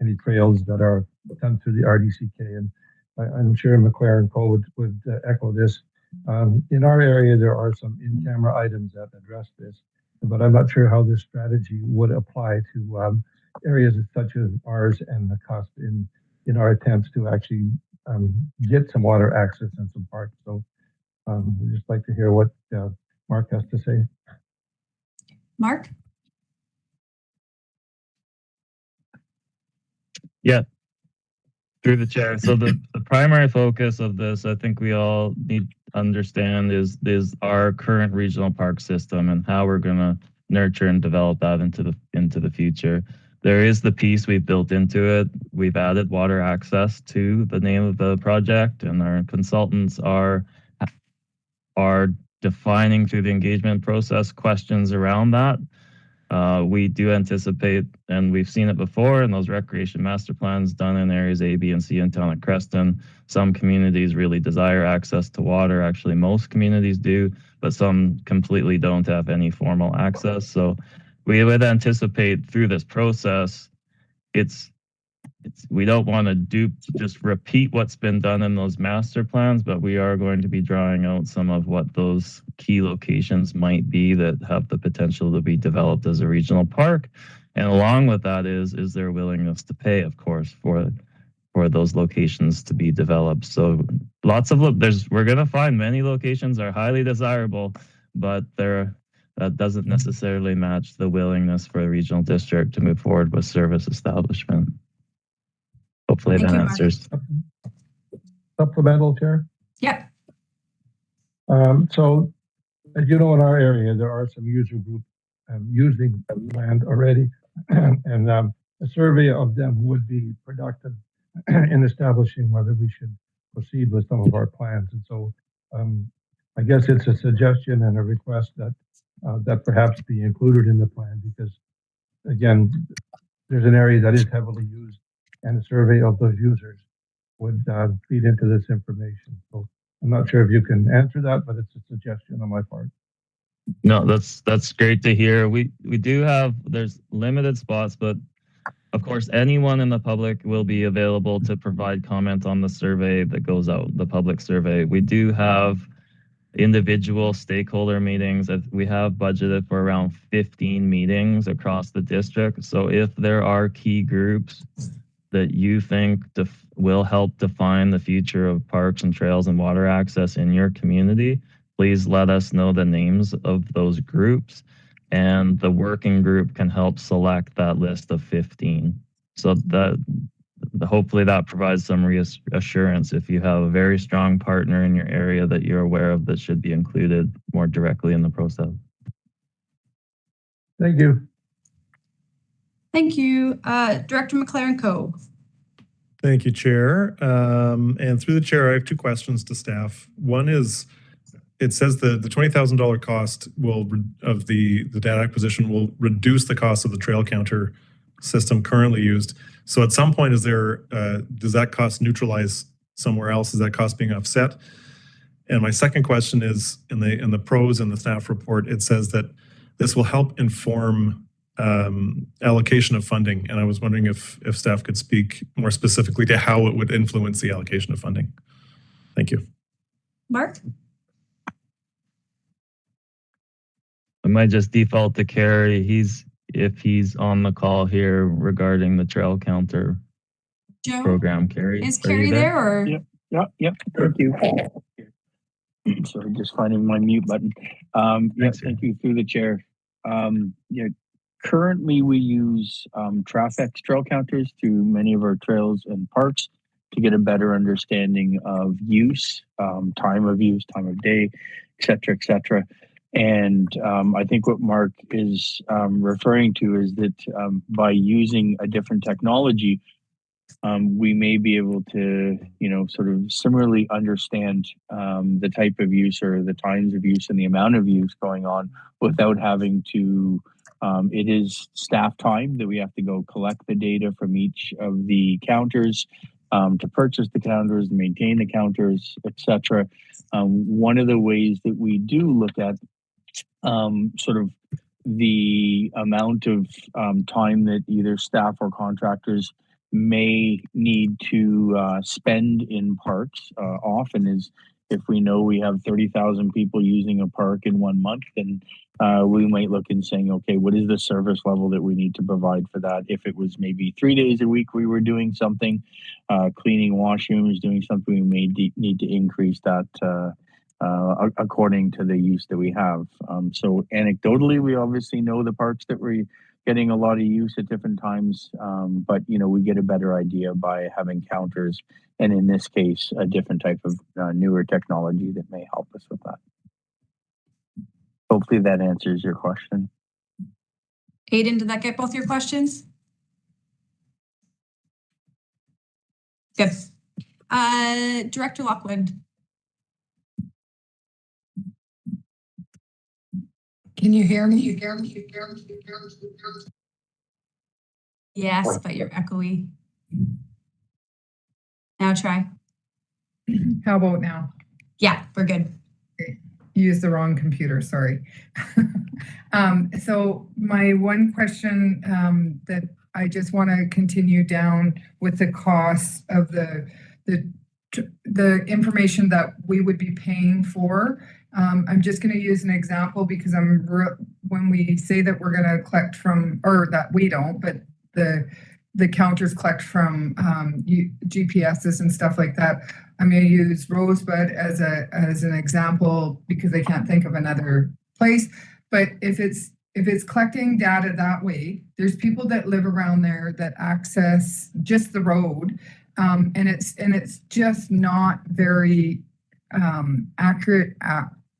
any trails that are done through the RDCK, and I'm sure McLaren Co would echo this. In our area, there are some in-camera items that address this, but I'm not sure how this strategy would apply to areas such as ours and the cost in our attempts to actually get some water access in some parks. So we'd just like to hear what Mark has to say. Mark? Yeah, through the chair. So the primary focus of this, I think we all need to understand, is our current regional park system and how we're going to nurture and develop that into the future. There is the piece we've built into it. We've added water access to the name of the project, and our consultants are defining through the engagement process questions around that. We do anticipate, and we've seen it before in those recreation master plans done in areas A, B, and C in town of Creston. Some communities really desire access to water. Actually, most communities do, but some completely don't have any formal access. So we would anticipate through this process, we don't want to just repeat what's been done in those master plans, but we are going to be drawing out some of what those key locations might be that have the potential to be developed as a regional park. And along with that is their willingness to pay, of course, for those locations to be developed. So we're going to find many locations are highly desirable, but that doesn't necessarily match the willingness for a regional district to move forward with service establishment. Hopefully Thank that you, Mark. answers. Supplemental, Chair. Yep. So, as you know, in our area, there are some user groups using the land already, and a survey of them would be productive in establishing whether we should proceed with some of our plans. And so, I guess it's a suggestion and a request that perhaps be included in the plan, because, again, there's an area that is heavily used, and a survey of those users would feed into this information. So I'm not sure if you can answer that, but it's a suggestion on my part. No, that's great to hear. We do there's limited spots, but of course, anyone in the public will be available to provide comment on the survey that goes out, the public survey. We do have individual stakeholder meetings. We have budgeted for around 15 meetings across the district. So if there are key groups that you think will help define the future of parks and trails and water access in your community, please let us know the names of those groups, and the working group can help select that list of 15. So hopefully that provides some reassurance if you have a very strong partner in your area that you're aware of that should be included more directly in the process. Thank you. Thank you. Director McLaren-Co. Thank you, Chair. And through the chair, I have two questions to staff. One is, it says the $20,000 cost of the data acquisition will reduce the cost of the trail counter system currently used. So at some point, does that cost neutralize somewhere else? Is that cost being offset? And my second question is, in the pros in the staff report, it says that this will help inform allocation of funding. And I was wondering if staff could speak more specifically to how it would influence the allocation of funding. Thank you. Mark? I might just default to Carrie. If he's on the call here regarding the trail counter Joe? program. Carrie, Is Carrie there or? Yep. Thank you. Sorry, just finding my mute button. Thank you through the chair. Currently we use Trafex trail counters to many of our trails and parks to get a better understanding of use, time of use, time of day, et cetera. And I think what Mark is referring to is that by using a different technology, we may be able to, sort of similarly understand the type of use or the times of use and the amount of use going on without having to, it is staff time that we have to go collect the data from each of the counters to purchase the counters, maintain the counters, etc. One of the ways that we do look at sort of the amount of time that either staff or contractors may need to spend in parks often is if we know we have 30,000 people using a park in 1 month, then we might look and saying, okay, what is the service level that we need to provide for that? If it was maybe 3 days a week we were doing something, cleaning washrooms, doing something, we may need to increase that according to the use that we have. So anecdotally, we obviously know the parks that we're getting a lot of use at different times, but we get a better idea by having counters, and in this case, a different type of newer technology that may help us with that. Hopefully that answers your question. Aiden, did that get both your questions? Good. Director Lockwood. Can you hear me? Yes, but you're echoey. Now try. How about now? Yeah, we're good. Use the wrong computer, sorry. So my one question that I just want to continue down with the cost of the information that we would be paying for. I'm just going to use an example because when we say that we're going to collect from, or that we don't, but the counters collect from GPSs and stuff like that. I'm going to use Rosebud as an example because I can't think of another place. But if it's collecting data that way, there's people that live around there that access just the road, and it's just not very accurate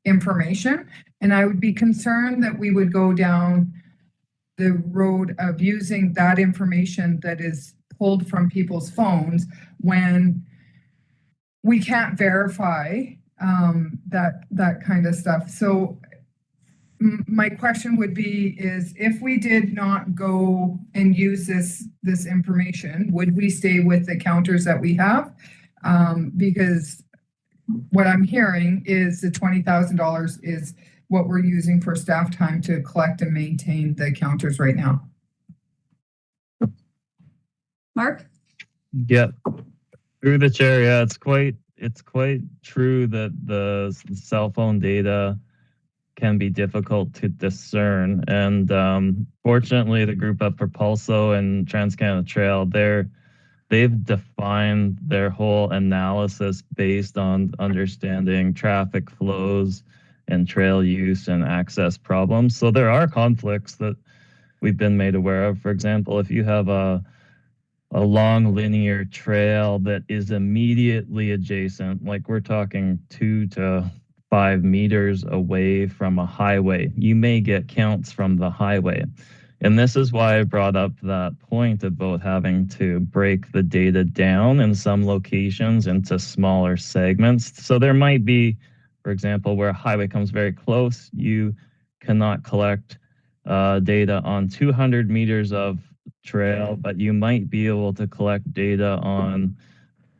information. And I would be concerned that we would go down the road of using that information that is pulled from people's phones when we can't verify that kind of stuff. So my question would be is if we did not go and use this information, would we stay with the counters that we have? Because what I'm hearing is the $20,000 is what we're using for staff time to collect and maintain the counters right now. Mark? Yeah. Through the chair, yeah, it's quite true that the cell phone data can be difficult to discern. And fortunately, the group at Propulso and TransCanada Trail, they've defined their whole analysis based on understanding traffic flows and trail use and access problems. So there are conflicts that we've been made aware of. For example, if you have a long linear trail that is immediately adjacent, like we're talking 2 to 5 meters away from a highway, you may get counts from the highway. And this is why I brought up that point about having to break the data down in some locations into smaller segments. So there might be, for example, where a highway comes very close, you cannot collect data on 200 meters of trail, but you might be able to collect data on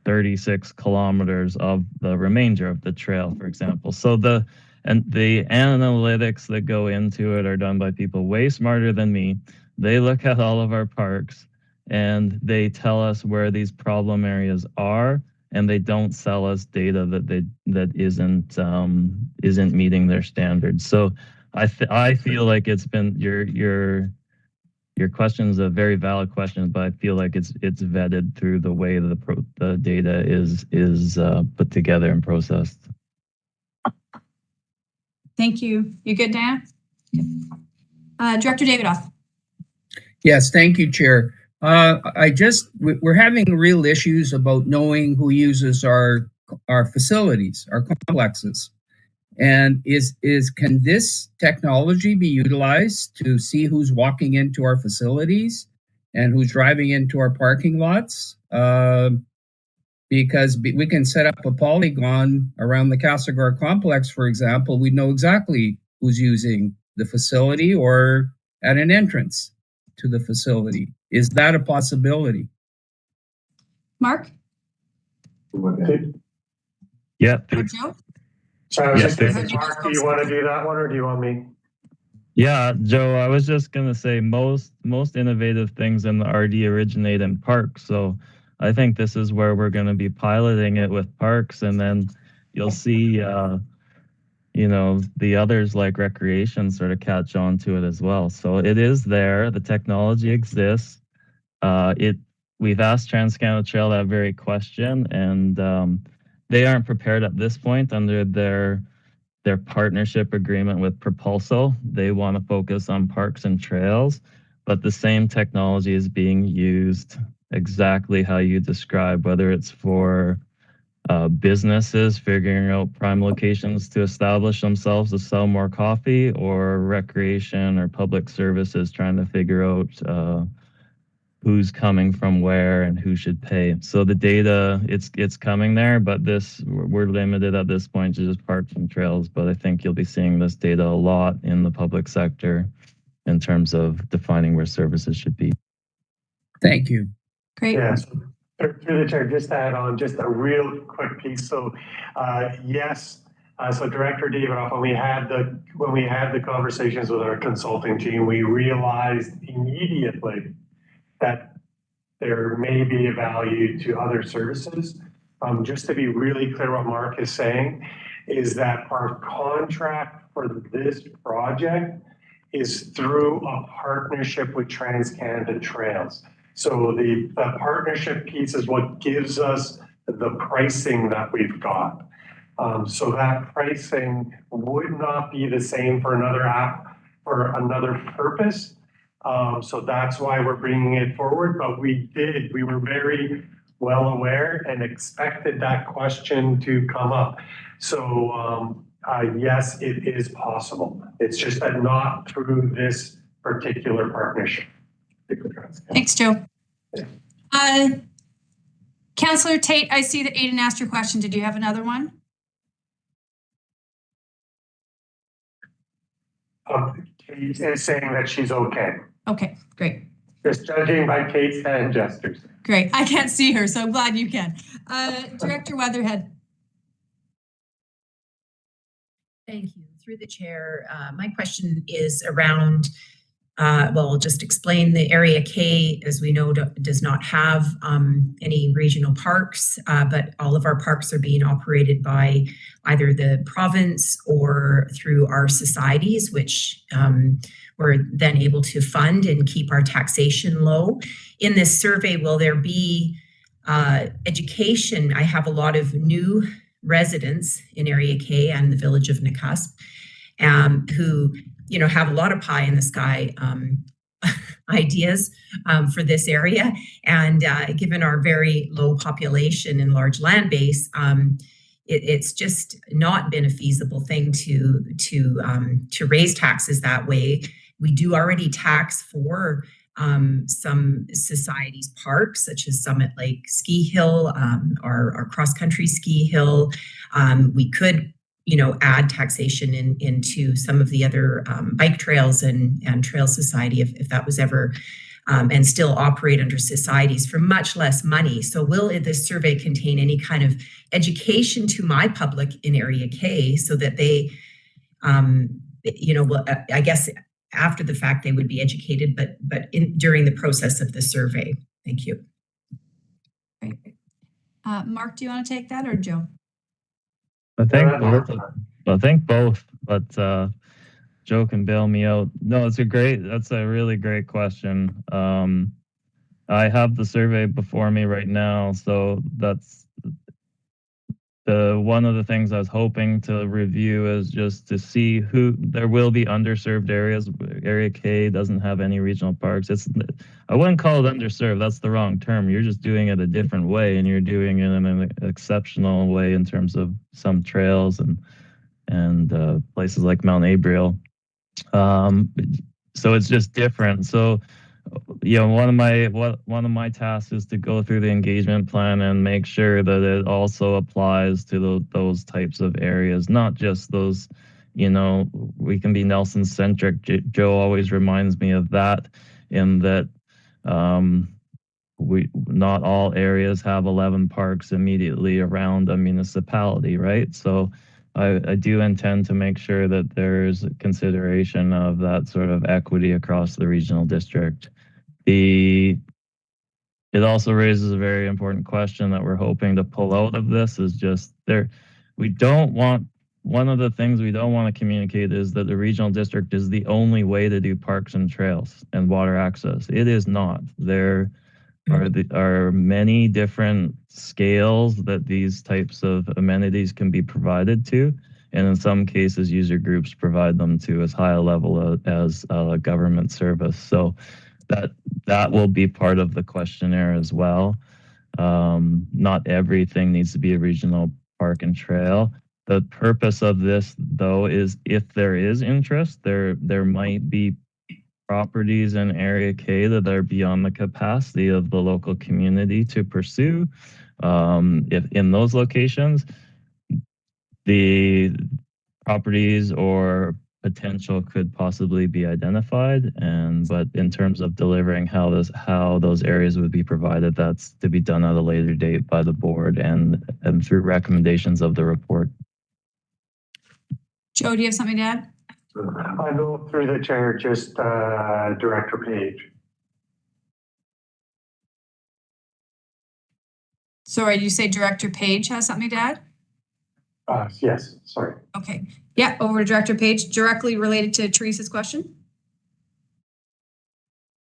36 kilometers of the remainder of the trail, for example. So the analytics that go into it are done by people way smarter than me. They look at all of our parks and they tell us where these problem areas are, and they don't sell us data that isn't meeting their standards. So I feel like it's been your question is a very valid question, but I feel like it's vetted through the way the data is put together and processed. Thank you. You good, Diana? Director Davidoff. Yes, thank you, Chair. We're having real issues about knowing who uses our facilities, our complexes. And can this technology be utilized to see who's walking into our facilities and who's driving into our parking lots? Because we can set up a polygon around the Castlegar complex, for example. We know exactly who's using the facility or at an entrance to the facility. Is that a possibility? Mark? Yeah. Or Joe? So I was just thinking, Mark, do you want to do that one or do you want me? Yeah, Joe, I was just going to say most innovative things in the RD originate in parks. So I think this is where we're going to be piloting it with parks, and then you'll see, the others like recreation sort of catch on to it as well. So it is there. The technology exists. We've asked TransCanada Trail that very question, and they aren't prepared at this point under their partnership agreement with Propulso. They want to focus on parks and trails, but the same technology is being used exactly how you describe, whether it's for businesses figuring out prime locations to establish themselves to sell more coffee, or recreation or public services trying to figure out who's coming from where and who should pay. So the data, it's coming there, but we're limited at this point to just parks and trails. But I think you'll be seeing this data a lot in the public sector in terms of defining where services should be. Thank you. Great. Yeah, so through the chair, just to add on just a real quick piece. So yes, so Director Davidoff, when we had the conversations with our consulting team, we realized immediately that there may be a value to other services. Just to be really clear, what Mark is saying is that our contract for this project is through a partnership with TransCanada Trails. So the partnership piece is what gives us the pricing that we've got. So that pricing would not be the same for another app for another purpose. So that's why we're bringing it forward. But we were very well aware and expected that question to come up. So yes, it is possible. It's just that not through this particular partnership. Thanks, Joe. Councillor Tate, I see that Aiden asked your question. Did you have another one? Kate is saying that she's okay. Okay, great. Just judging by Kate's hand gestures. Great. I can't see her, so I'm glad you can. Director Weatherhead. Thank you. Through the chair, my question is around, well, just explain the Area K, as we know, does not have any regional parks, but all of our parks are being operated by either the province or through our societies, which we're then able to fund and keep our taxation low. In this survey, will there be education? I have a lot of new residents in Area K and the village of Nakusp who, you know, have a lot of pie in the sky ideas for this area. And given our very low population and large land base, it's just not been a feasible thing to raise taxes that way. We do already tax for some societies' parks, such as Summit Lake Ski Hill, our cross-country ski hill. We could, you know, add taxation into some of the other bike trails and trail society if that was ever, and still operate under societies for much less money. So will this survey contain any kind of education to my public in Area K so that they, you know, well, I guess after the fact they would be educated, but during the process of the survey? Thank you. Great. Mark, do you want to take that, or Joe? I think both, but Joe can bail me out. No, that's a really great question. I have the survey before me right now, so that's one of the things I was hoping to review is just to see who there will be underserved areas. Area K doesn't have any regional parks. I wouldn't call it underserved. That's the wrong term. You're just doing it a different way, and you're doing it in an exceptional way in terms of some trails and places like Mount Abriel. So it's just different. So, you know, one of my tasks is to go through the engagement plan and make sure that it also applies to those types of areas, not just those, you know, we can be Nelson centric. Joe always reminds me of that, in that not all areas have 11 parks immediately around a municipality, right? So I do intend to make sure that there's consideration of that sort of equity across the regional district. It also raises a very important question that we're hoping to pull out of this is just one of the things we don't want to communicate is that the regional district is the only way to do parks and trails and water access. It is not. There are many different scales that these types of amenities can be provided to, and in some cases user groups provide them to as high a level as a government service. So that will be part of the questionnaire as well. Not everything needs to be a regional park and trail. The purpose of this, though, is if there is interest, there might be properties in Area K that are beyond the capacity of the local community to pursue. If in those locations, the properties or potential could possibly be identified, but in terms of delivering how those areas would be provided, that's to be done at a later date by the board and through recommendations of the report. Joe, do you have something to add? I know through the chair, just Director Page. Sorry, did you say Director Page has something to add? Yes, sorry. Okay. Yeah, over to Director Page, directly related to Teresa's question.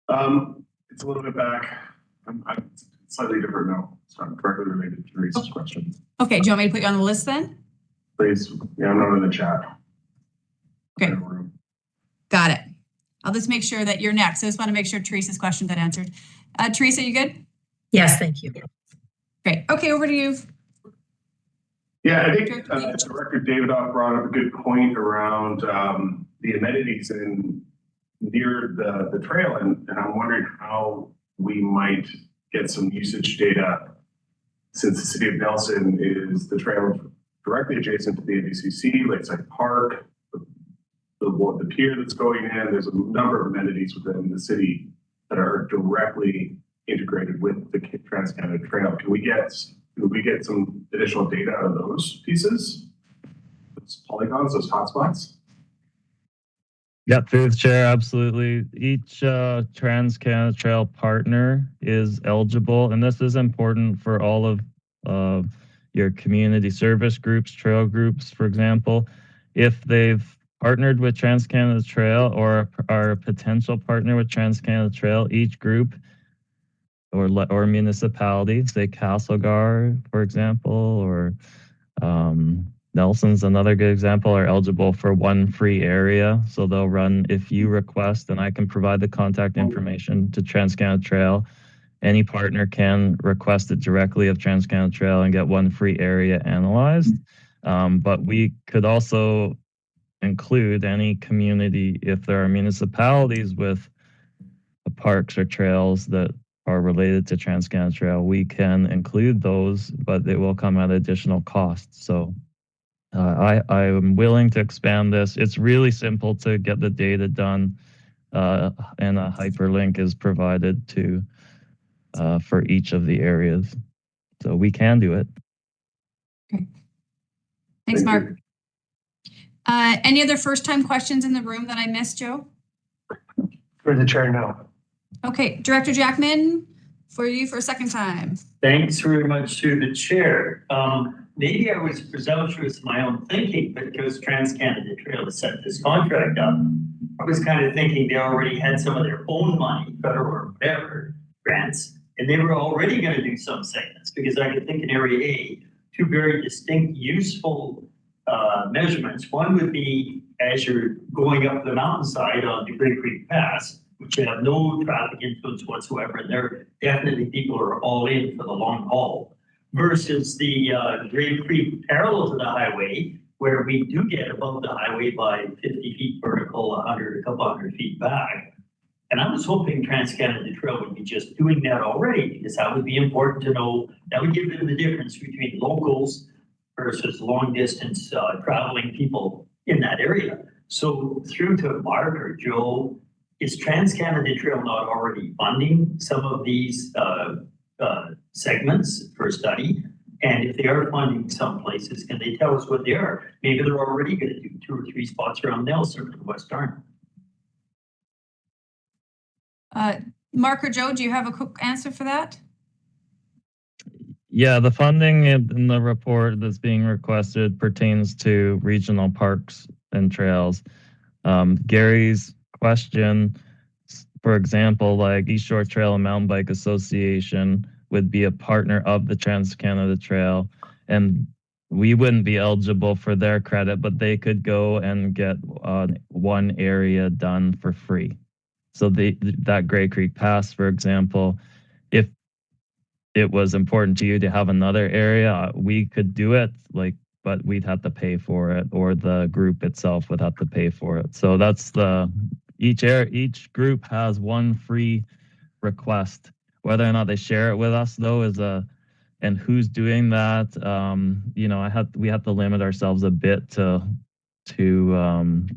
It's a little bit back. I'm slightly different now. It's not directly related to Teresa's question. Okay, do you want me to put you on the list then? Please, yeah, I'm not in the chat. Okay. Got it. I'll just make sure that you're next. I just want to make sure Teresa's question got answered. Teresa, you good? Yes, thank you. Great. Okay, over to you. Yeah, I think Director Davidoff brought up a good point around the amenities near the trail, and I'm wondering how we might get some usage data, since the city of Nelson is the trail directly adjacent to the NDCC, Lakeside Park, the pier that's going in. There's a number of amenities within the city that are directly integrated with the Trans-Canada Trail. Can we get some additional data out of those pieces? Those polygons, those hotspots? Yeah, through the chair, absolutely. Each Trans-Canada Trail partner is eligible, and this is important for all of your community service groups, trail groups, for example. If they've partnered with Trans-Canada Trail or are a potential partner with Trans-Canada Trail, each group or municipality, say Castlegar, for example, or Nelson's another good example, are eligible for one free area. So they'll run, if you request, and I can provide the contact information to Trans-Canada Trail, any partner can request it directly of Trans-Canada Trail and get one free area analyzed. But we could also include any community, if there are municipalities with parks or trails that are related to Trans-Canada Trail, we can include those, but it will come at additional cost. So I am willing to expand this. It's really simple to get the data done, and a hyperlink is provided to for each of the areas. So we can do it. Okay. Thanks, Mark. Any other first-time questions in the room that I missed, Joe? For the chair, no. Okay, Director Jackman, for you for a second time. Thanks very much to the chair. Maybe I was presumptuous in my own thinking, but because Trans-Canada Trail has set this contract up, I was kind of thinking they already had some of their own money, federal or whatever, grants, and they were already going to do some segments, because I could think in Area A, two very distinct, useful measurements. One would be as you're going up the mountainside on the Great Creek Pass, which have no traffic influence whatsoever, and there definitely people are all in for the long haul, versus the Great Creek parallel to the highway, where we do get above the highway by 50 feet vertical, a couple hundred feet back. And I was hoping Trans-Canada Trail would be just doing that already, because that would be important to know. That would give them the difference between locals versus long distance traveling people in that area. So through to Mark or Joe, is Trans-Canada Trail not already funding some of these segments for study? And if they are funding some places, can they tell us what they are? Maybe they're already going to do 2 or 3 spots around Nelson and West Arm. Mark or Joe, do you have a quick answer for that? Yeah, the funding in the report that's being requested pertains to regional parks and trails. Gary's question, for example, like East Shore Trail and Mountain Bike Association would be a partner of the Trans-Canada Trail, and we wouldn't be eligible for their credit, but they could go and get one area done for free. So that Great Creek Pass, for example, if it was important to you to have another area, we could do it, but we'd have to pay for it, or the group itself would have to pay for it. So that's the each group has one free request. Whether or not they share it with us though is and who's doing that. You know, we have to limit ourselves a bit to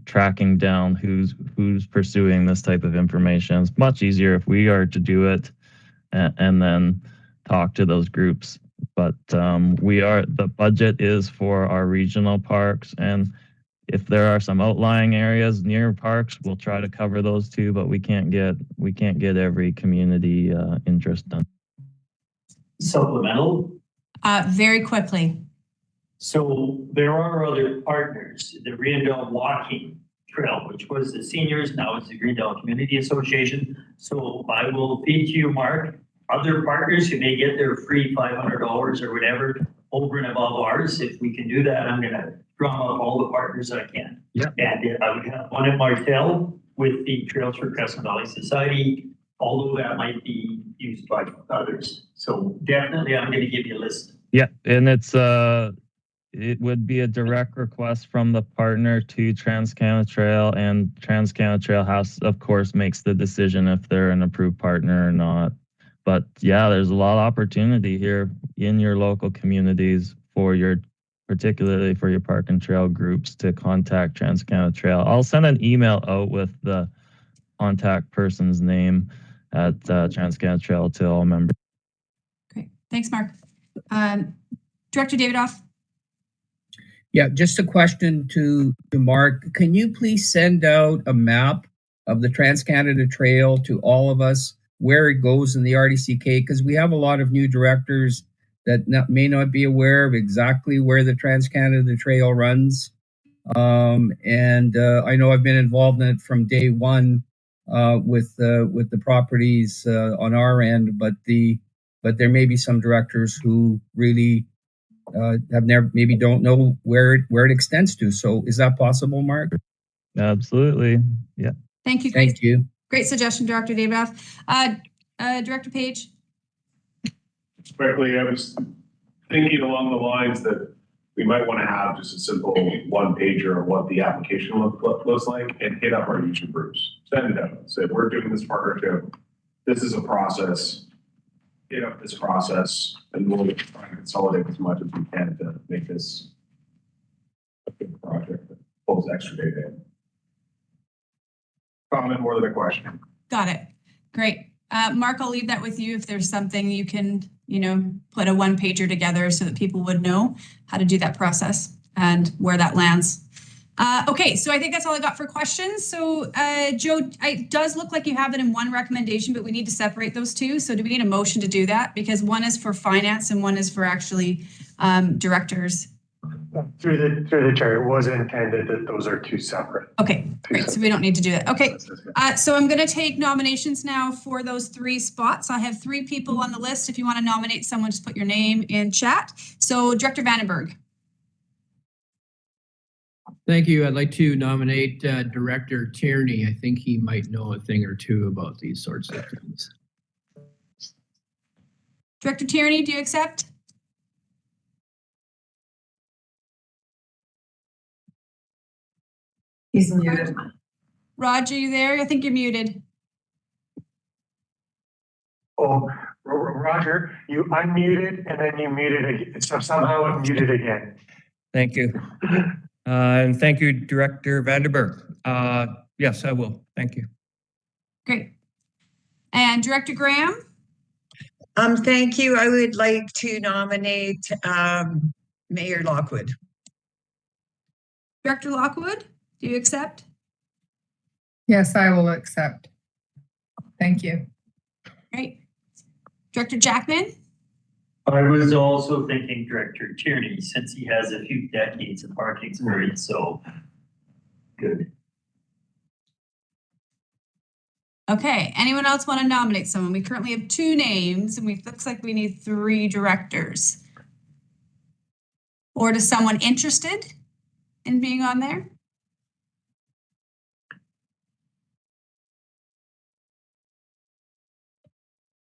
tracking down who's pursuing this type of information. It's much easier if we are to do it and then talk to those groups. But the budget is for our regional parks, and if there are some outlying areas near parks, we'll try to cover those too, but we can't get every community interest done. Supplemental. Very quickly. So there are other partners, the Greendale Walking Trail, which was the seniors, now it's the Greendale Community Association. So I will feed to you, Mark, other partners who may get their free $500 or whatever over and above ours. If we can do that, I'm gonna drum up all the partners I can. Yeah. And I would have one at Martel with the Trails for Crescent Valley Society, although that might be used by others. So definitely I'm gonna give you a list. Yeah, and it would be a direct request from the partner to Trans-Canada Trail, and Trans-Canada Trail House, of course, makes the decision if they're an approved partner or not. But yeah, there's a lot of opportunity here in your local communities particularly for your park and trail groups to contact Trans-Canada Trail. I'll send an email out with the contact person's name at Trans-Canada Trail to all members. Great. Thanks, Mark. Director Davidoff. Yeah, just a question to Mark. Can you please send out a map of the Trans-Canada Trail to all of us, where it goes in the RDCK? Because we have a lot of new directors that may not be aware of exactly where the Trans-Canada Trail runs. And I know I've been involved in it from day one with the properties on our end, but there may be some directors who really maybe don't know where it extends to. So is that possible, Mark? Absolutely. Yeah. Thank you. Thank you. Great suggestion, Director Davidoff. Director Page. Quickly, I was thinking along the lines that we might want to have just a simple one pager of what the application looks like, and hit up our YouTube groups. Send it out. Say, we're doing this partnership. This is a process. Hit up this process, and we'll try and consolidate as much as we can to make this a good project that pulls extra data in. Comment more than a question. Got it. Great. Mark, I'll leave that with you. If there's something you can, put a one pager together so that people would know how to do that process and where that lands. Okay, so I think that's all I got for questions. So Joe, it does look like you have it in one recommendation, but we need to separate those two. So do we need a motion to do that? Because one is for finance and one is for actually directors. Through the chair, it was intended that those are two separate. Okay, great. So we don't need to do that. Okay, so I'm going to take nominations now for those three spots. I have three people on the list. If you want to nominate someone, just put your name in chat. So Director Vandenberg. Thank you. I'd like to nominate Director Tierney. I think he might know a thing or two about these sorts of things. Director Tierney, do you accept? He's muted. Roger, you there? I think you're muted. Oh, Roger, you unmuted and then you muted again. So somehow it muted again. Thank you. And thank you, Director Vandenberg. Yes, I will. Thank you. Great. And Director Graham? Thank you. I would like to nominate Mayor Lockwood. Director Lockwood, do you accept? Yes, I will accept. Thank you. Great. Director Jackman? I was also thinking Director Tierney, since he has a few decades of park experience, so good. Okay, anyone else want to nominate someone? We currently have two names and looks like we need three directors. Or to someone interested in being on there?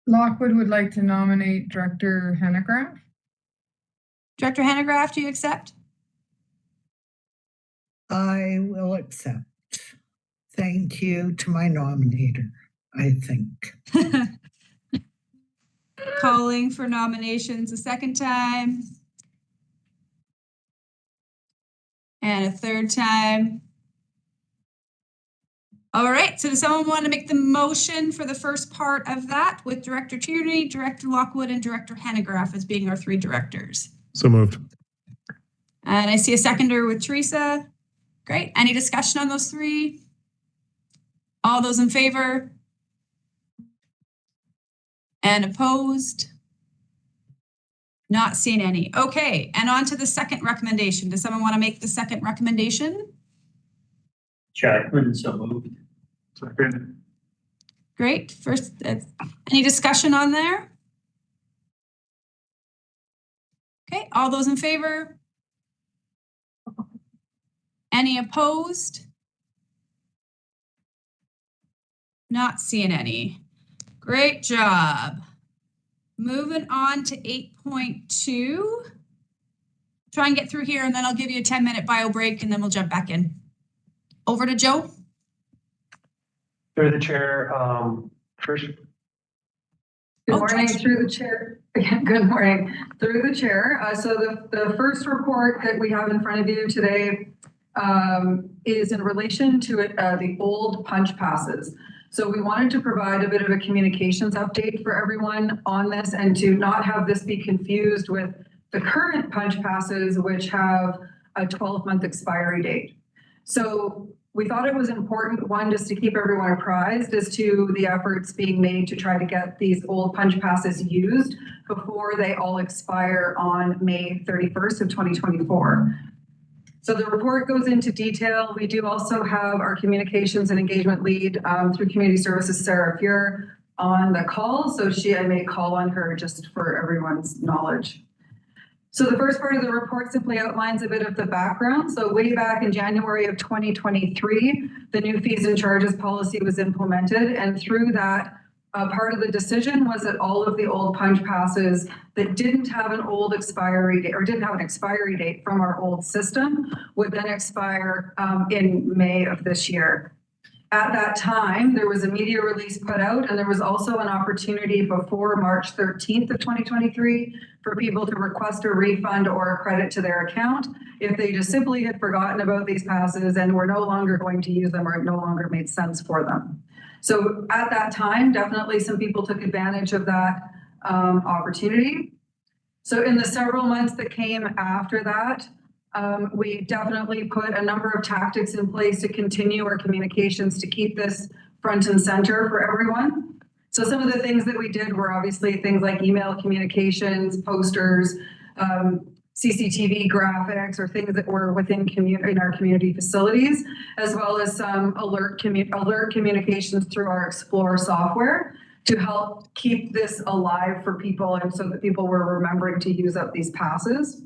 Lockwood would like to nominate Director Hanegraaff. Director Hanegraaff, do you accept? I will accept. Thank you to my nominator, I think. Calling for nominations a second time. And a third time. All right, so does someone want to make the motion for the first part of that with Director Tierney, Director Lockwood, and Director Hanegraaff as being our 3 directors? So moved. And I see a seconder with Teresa. Great. Any discussion on those 3? All those in favor? And opposed? Not seeing any. Okay, and on to the second recommendation. Does someone want to make the second recommendation? Jackman, so moved. Second. Great. First, any discussion on there? Okay, all those in favor? Any opposed? Not seeing any. Great job. Moving on to 8.2. Try and get through here and then I'll give you a 10-minute bio break and then we'll jump back in. Over to Joe. Through the chair, Trish. Good morning, through the chair. Good morning, through the chair. So the first report that we have in front of you today is in relation to the old punch passes. So we wanted to provide a bit of a communications update for everyone on this and to not have this be confused with the current punch passes, which have a 12-month expiry date. So we thought it was important, one, just to keep everyone apprised as to the efforts being made to try to get these old punch passes used before they all expire on May 31st of 2024. So the report goes into detail. We do also have our communications and engagement lead through Community Services, Sarah Fuhr, on the call. So I may call on her just for everyone's knowledge. So the first part of the report simply outlines a bit of the background. So way back in January of 2023, the new fees and charges policy was implemented. And through that, part of the decision was that all of the old punch passes that didn't have an old expiry date or didn't have an expiry date from our old system would then expire in May of this year. At that time, there was a media release put out, and there was also an opportunity before March 13th of 2023 for people to request a refund or a credit to their account if they just simply had forgotten about these passes and were no longer going to use them or it no longer made sense for them. So at that time, definitely some people took advantage of that opportunity. So in the several months that came after that, we definitely put a number of tactics in place to continue our communications to keep this front and center for everyone. So some of the things that we did were obviously things like email communications, posters, CCTV graphics, or things that were within in our community facilities, as well as some alert communications through our Explore software to help keep this alive for people and so that people were remembering to use up these passes.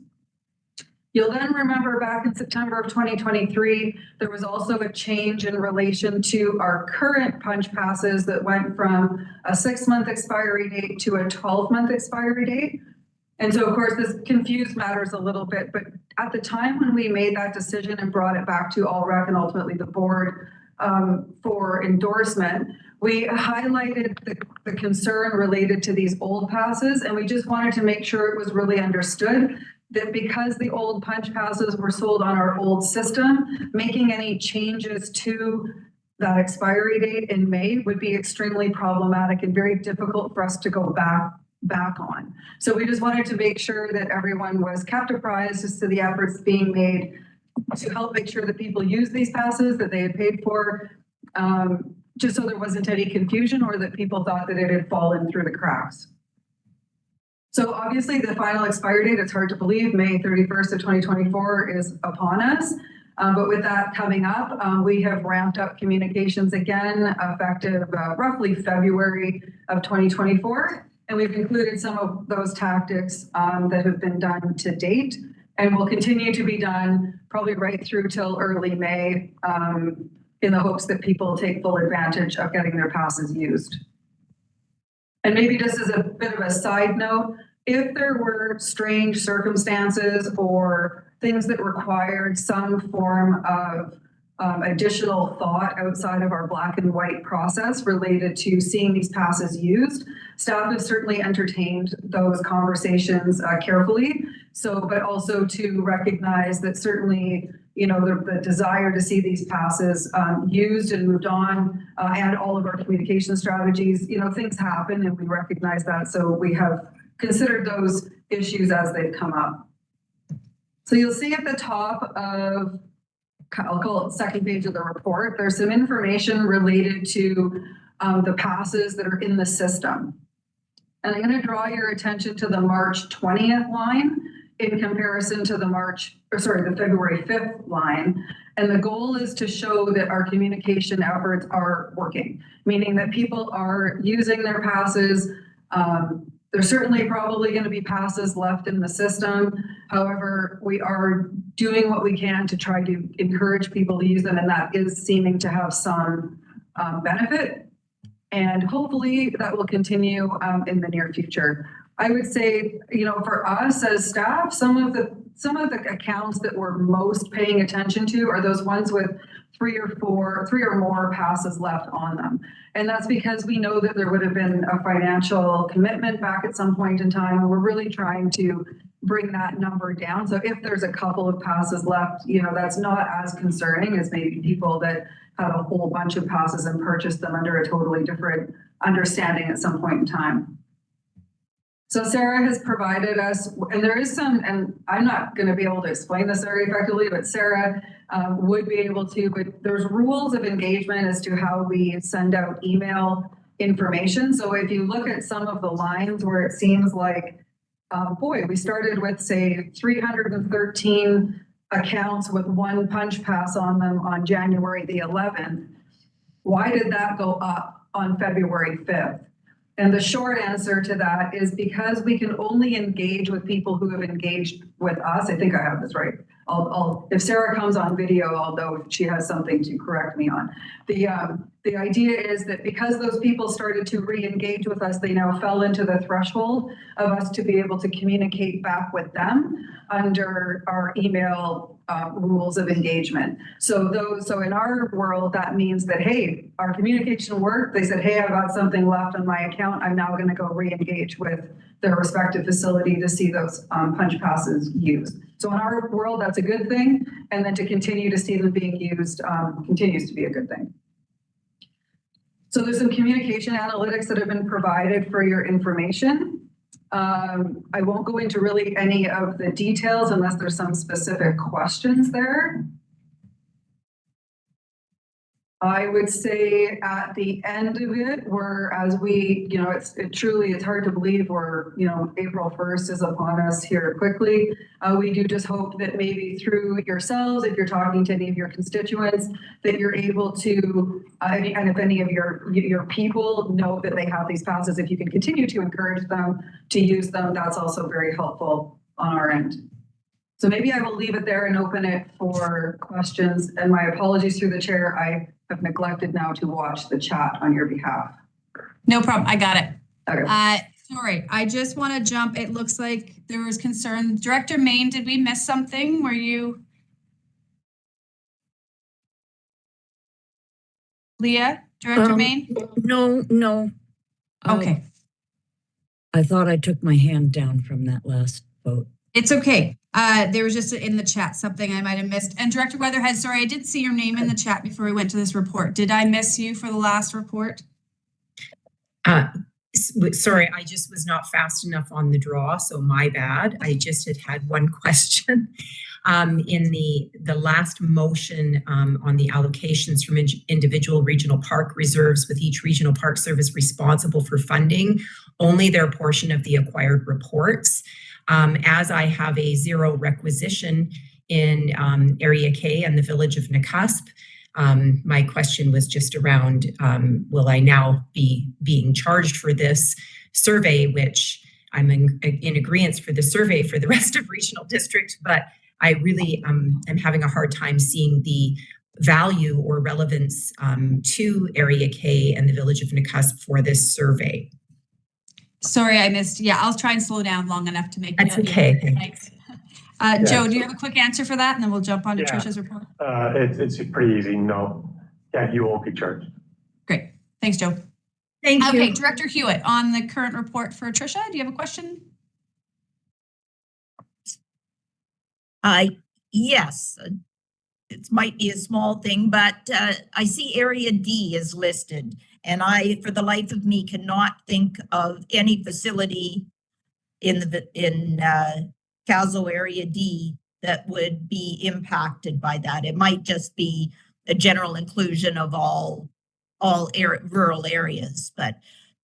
You'll then remember back in September of 2023, there was also a change in relation to our current punch passes that went from a 6-month expiry date to a 12-month expiry date. And so, of course, this confused matters a little bit, but at the time when we made that decision and brought it back to ALREC and ultimately the board for endorsement, we highlighted the concern related to these old passes, and we just wanted to make sure it was really understood that because the old punch passes were sold on our old system, making any changes to that expiry date in May would be extremely problematic and very difficult for us to go back on. So we just wanted to make sure that everyone was kept apprised as to the efforts being made to help make sure that people use these passes that they had paid for, just so there wasn't any confusion or that people thought that it had fallen through the cracks. So obviously the final expiry date, it's hard to believe, May 31st of 2024 is upon us. But with that coming up, we have ramped up communications again, effective roughly February of 2024. And we've included some of those tactics that have been done to date and will continue to be done probably right through till early May in the hopes that people take full advantage of getting their passes used. And maybe just as a bit of a side note, if there were strange circumstances or things that required some form of additional thought outside of our black and white process related to seeing these passes used. Staff has certainly entertained those conversations carefully. So, but also to recognize that certainly, you know, the desire to see these passes used and moved on, and all of our communication strategies, you know, things happen and we recognize that. So we have considered those issues as they've come up. So you'll see at the top of, I'll call it second page of the report, there's some information related to the passes that are in the system. And I'm going to draw your attention to the March 20th line in comparison to the the February 5th line. And the goal is to show that our communication efforts are working, meaning that people are using their passes. There's certainly probably going to be passes left in the system. However, we are doing what we can to try to encourage people to use them, and that is seeming to have some benefit. And hopefully that will continue in the near future. I would say, you know, for us as staff, some of the accounts that we're most paying attention to are those ones with three or more passes left on them. And that's because we know that there would have been a financial commitment back at some point in time, and we're really trying to bring that number down. So if there's a couple of passes left, you know, that's not as concerning as maybe people that had a whole bunch of passes and purchased them under a totally different understanding at some point in time. So Sarah has provided us, and there is some, and I'm not going to be able to explain this very effectively, but Sarah would be able to, but there's rules of engagement as to how we send out email information. So if you look at some of the lines where it seems like, boy, we started with, say, 313 accounts with one punch pass on them on January the 11th. Why did that go up on February 5th? And the short answer to that is because we can only engage with people who have engaged with us. I think I have this right. If Sarah comes on video, I'll know if she has something to correct me on. The idea is that because those people started to re-engage with us, they now fell into the threshold of us to be able to communicate back with them under our email rules of engagement. So in our world, that means that, hey, our communication worked. They said, hey, I've got something left on my account. I'm now going to go re-engage with their respective facility to see those punch passes used. So in our world, that's a good thing. And then to continue to see them being used continues to be a good thing. So there's some communication analytics that have been provided for your information. I won't go into really any of the details unless there's some specific questions there. I would say at the end of it, as we, you know, it's hard to believe we're, you know, April 1st is upon us here quickly. We do just hope that maybe through yourselves, if you're talking to any of your constituents, that you're able to, and if any of your people know that they have these passes, if you can continue to encourage them to use them, that's also very helpful on our end. So maybe I will leave it there and open it for questions. And my apologies through the chair. I have neglected now to watch the chat on your behalf. No problem. I got it. Okay. Sorry, I just want to jump. It looks like there was concern. Director Main, did we miss something? Were you? Leah, Director Main? No. Okay. I thought I took my hand down from that last vote. It's okay. There was just in the chat something I might have missed. And Director Weatherhead, sorry, I did see your name in the chat before we went to this report. Did I miss you for the last report? Sorry, I just was not fast enough on the draw, so my bad. I just had one question. In the last motion on the allocations from individual regional park reserves, with each regional park service responsible for funding only their portion of the acquired reports. As I have a zero requisition in Area K and the village of Nakusp, my question was just around, will I now be being charged for this survey, which I'm in agreement for the survey for the rest of regional district, but I really am having a hard time seeing the value or relevance to Area K and the village of Nakusp for this survey. Sorry, I missed. Yeah, I'll try and slow down long enough to make That's okay. Joe, do you have a quick answer for that? And then we'll jump on to Yeah. Trisha's report. It's pretty easy. No. Yeah, you won't be charged. Great. Thanks, Joe. Thank you. Okay, Director Hewitt, on the current report for Trisha, do you have a question? Yes, it might be a small thing, but I see Area D is listed, and I, for the life of me, cannot think of any facility in Castle Area D that would be impacted by that. It might just be a general inclusion of all rural areas, but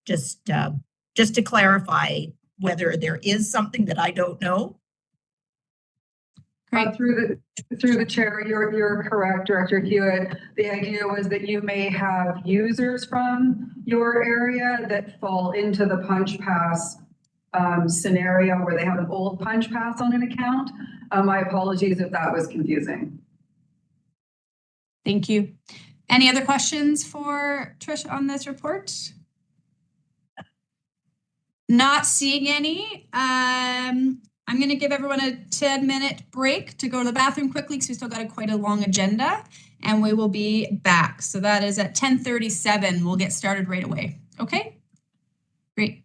just to clarify whether there is something that I don't know. Through the chair, you're correct, Director Hewitt. The idea was that you may have users from your area that fall into the punch pass scenario where they have an old punch pass on an account. My apologies if that was confusing. Thank you. Any other questions for Trish on this report? Not seeing any. I'm going to give everyone a 10-minute break to go to the bathroom quickly because we still got quite a long agenda, and we will be back. So that is at 10:37. We'll get started right away. Okay? Great.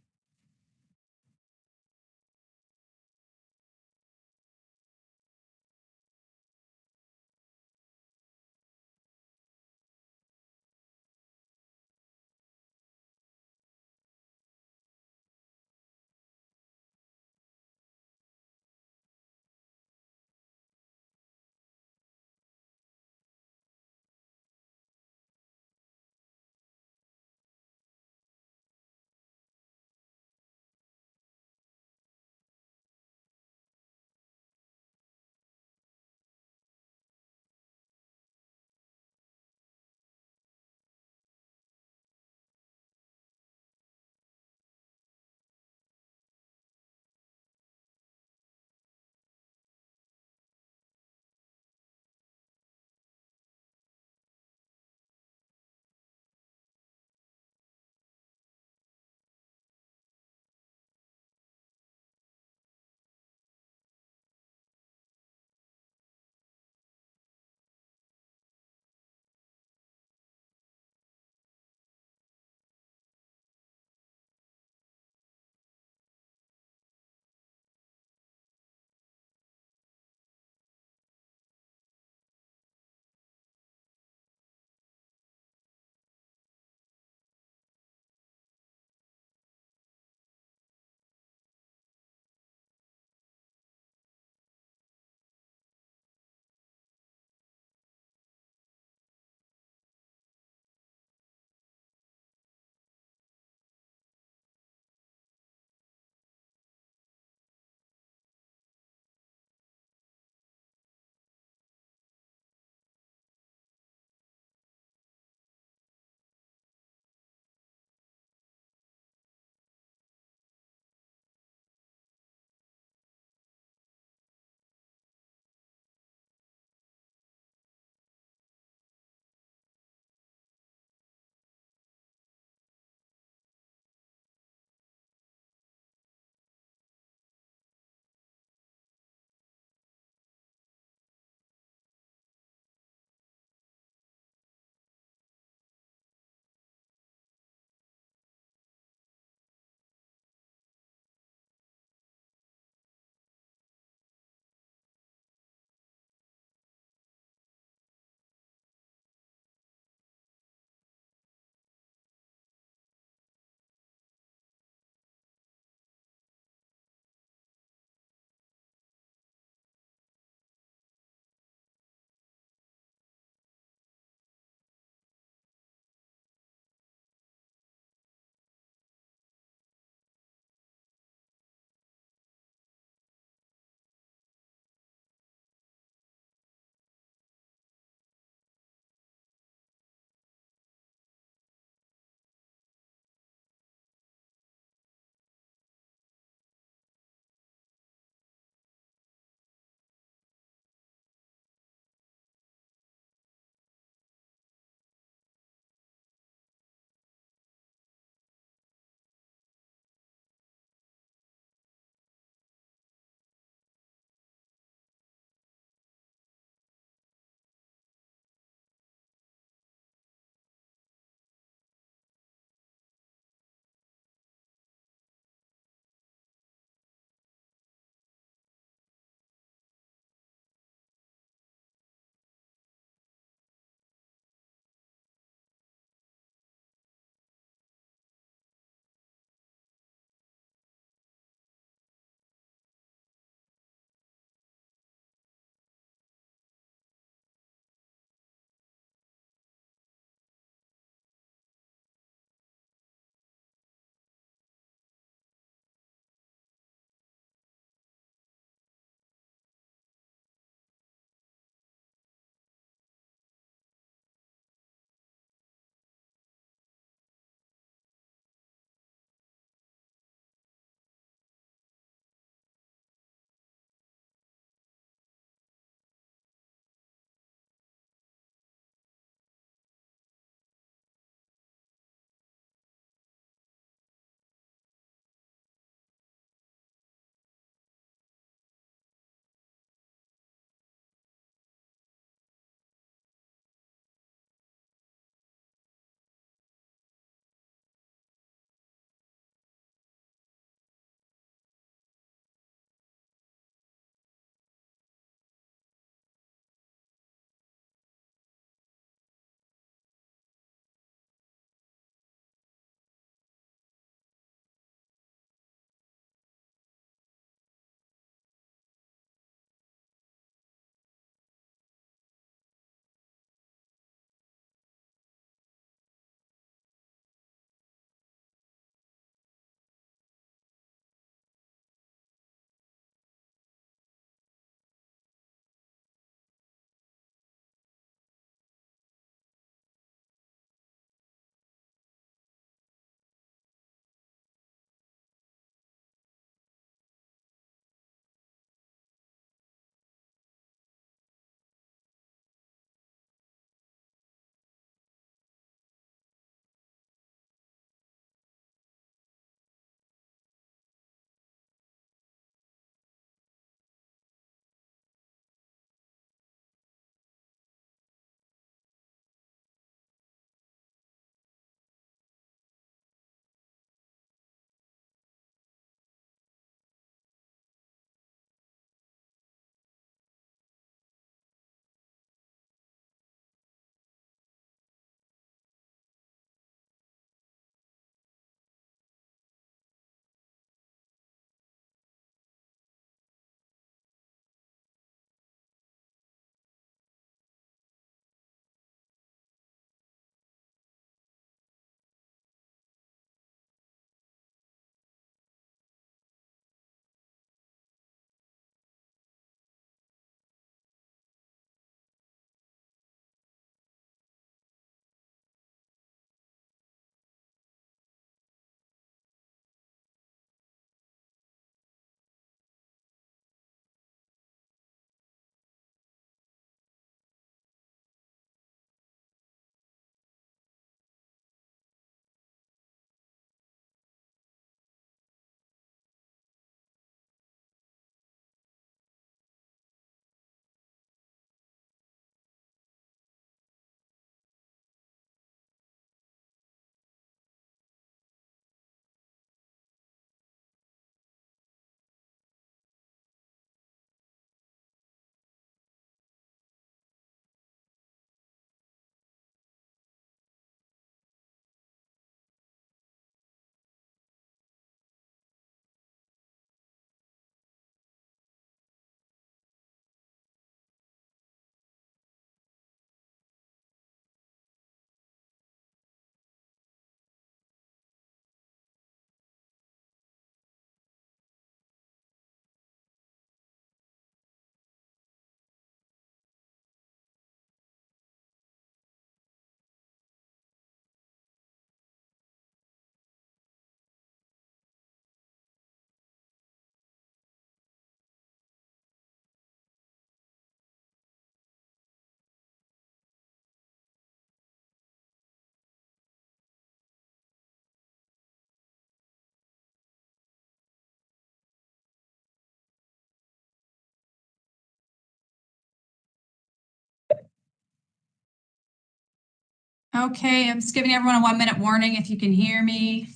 Okay, I'm just giving everyone a 1 minute warning if you can hear me.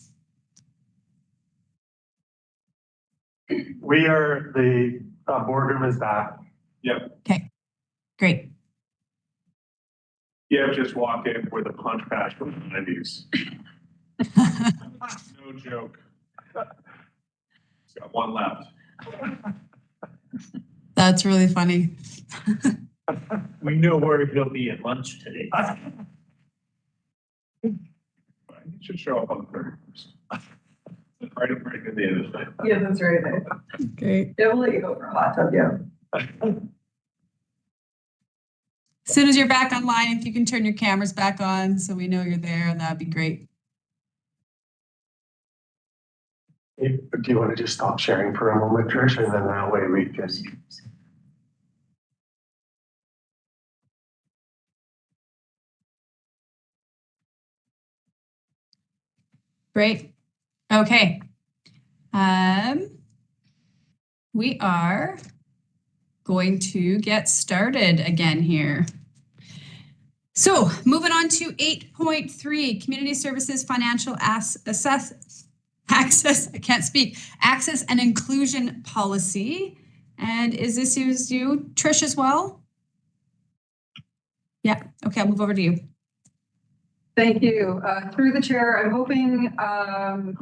We are, the boardroom is back. Yep. Okay, great. Yeah, just walk in with a punch patch from the 90s. No joke. It's got one left. That's really funny. We know where he'll be at lunch today. You should show up on the 31st. Right at the end of the day. Yeah, that's right. Great. Yeah, we'll let you go for a hot tub, yeah. As soon as you're back online, if you can turn your cameras back on so we know you're there, that'd be great. Do you want to just stop sharing for a moment, Trish, and then that way we can. Great. Okay. We are going to get started again here. So moving on to 8.3, Community Services Financial Access, I can't speak, Access and Inclusion Policy. And is this you, Trish, as well? Yeah, okay, I'll move over to you. Thank you. Through the chair, I'm hoping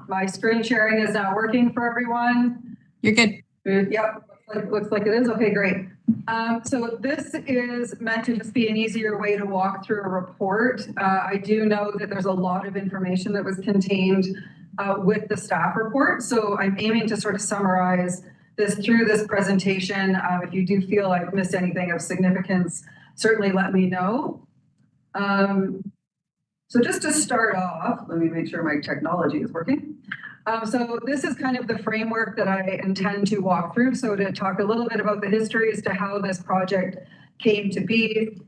my screen sharing is now working for everyone. You're good. Yep, looks like it is. Okay, great. So this is meant to just be an easier way to walk through a report. I do know that there's a lot of information that was contained with the staff report. So I'm aiming to sort of summarize this through this presentation. If you do feel I've missed anything of significance, certainly let me know. So just to start off, let me make sure my technology is working. So this is kind of the framework that I intend to walk through. So to talk a little bit about the history as to how this project came to be,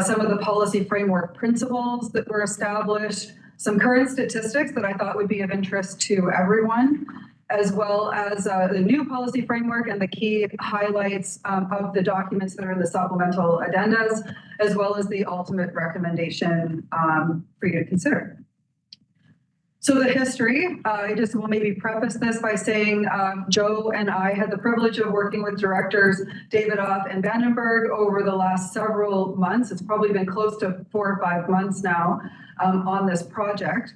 some of the policy framework principles that were established, some current statistics that I thought would be of interest to everyone, as well as the new policy framework and the key highlights of the documents that are in the supplemental addendas, as well as the ultimate recommendation for you to consider. So the history, I just will maybe preface this by saying Joe and I had the privilege of working with directors Davidoff and Vandenberg over the last several months. It's probably been close to 4 or 5 months now on this project.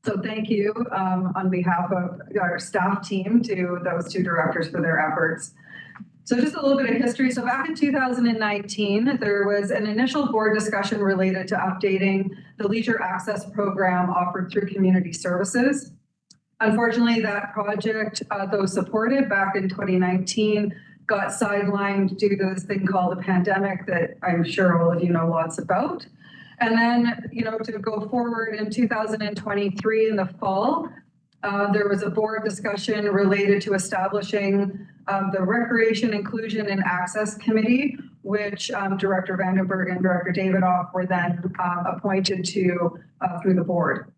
So thank you on behalf of our staff team to those two directors for their efforts. So just a little bit of history. So back in 2019, there was an initial board discussion related to updating the leisure access program offered through community services. Unfortunately, that project, though supported back in 2019, got sidelined due to this thing called the pandemic that I'm sure all of you know lots about. And then, to go forward in 2023 in the fall, there was a board discussion related to establishing the Recreation, Inclusion, and Access Committee, which Director Vandenberg and Director Davidoff were then appointed to through the board.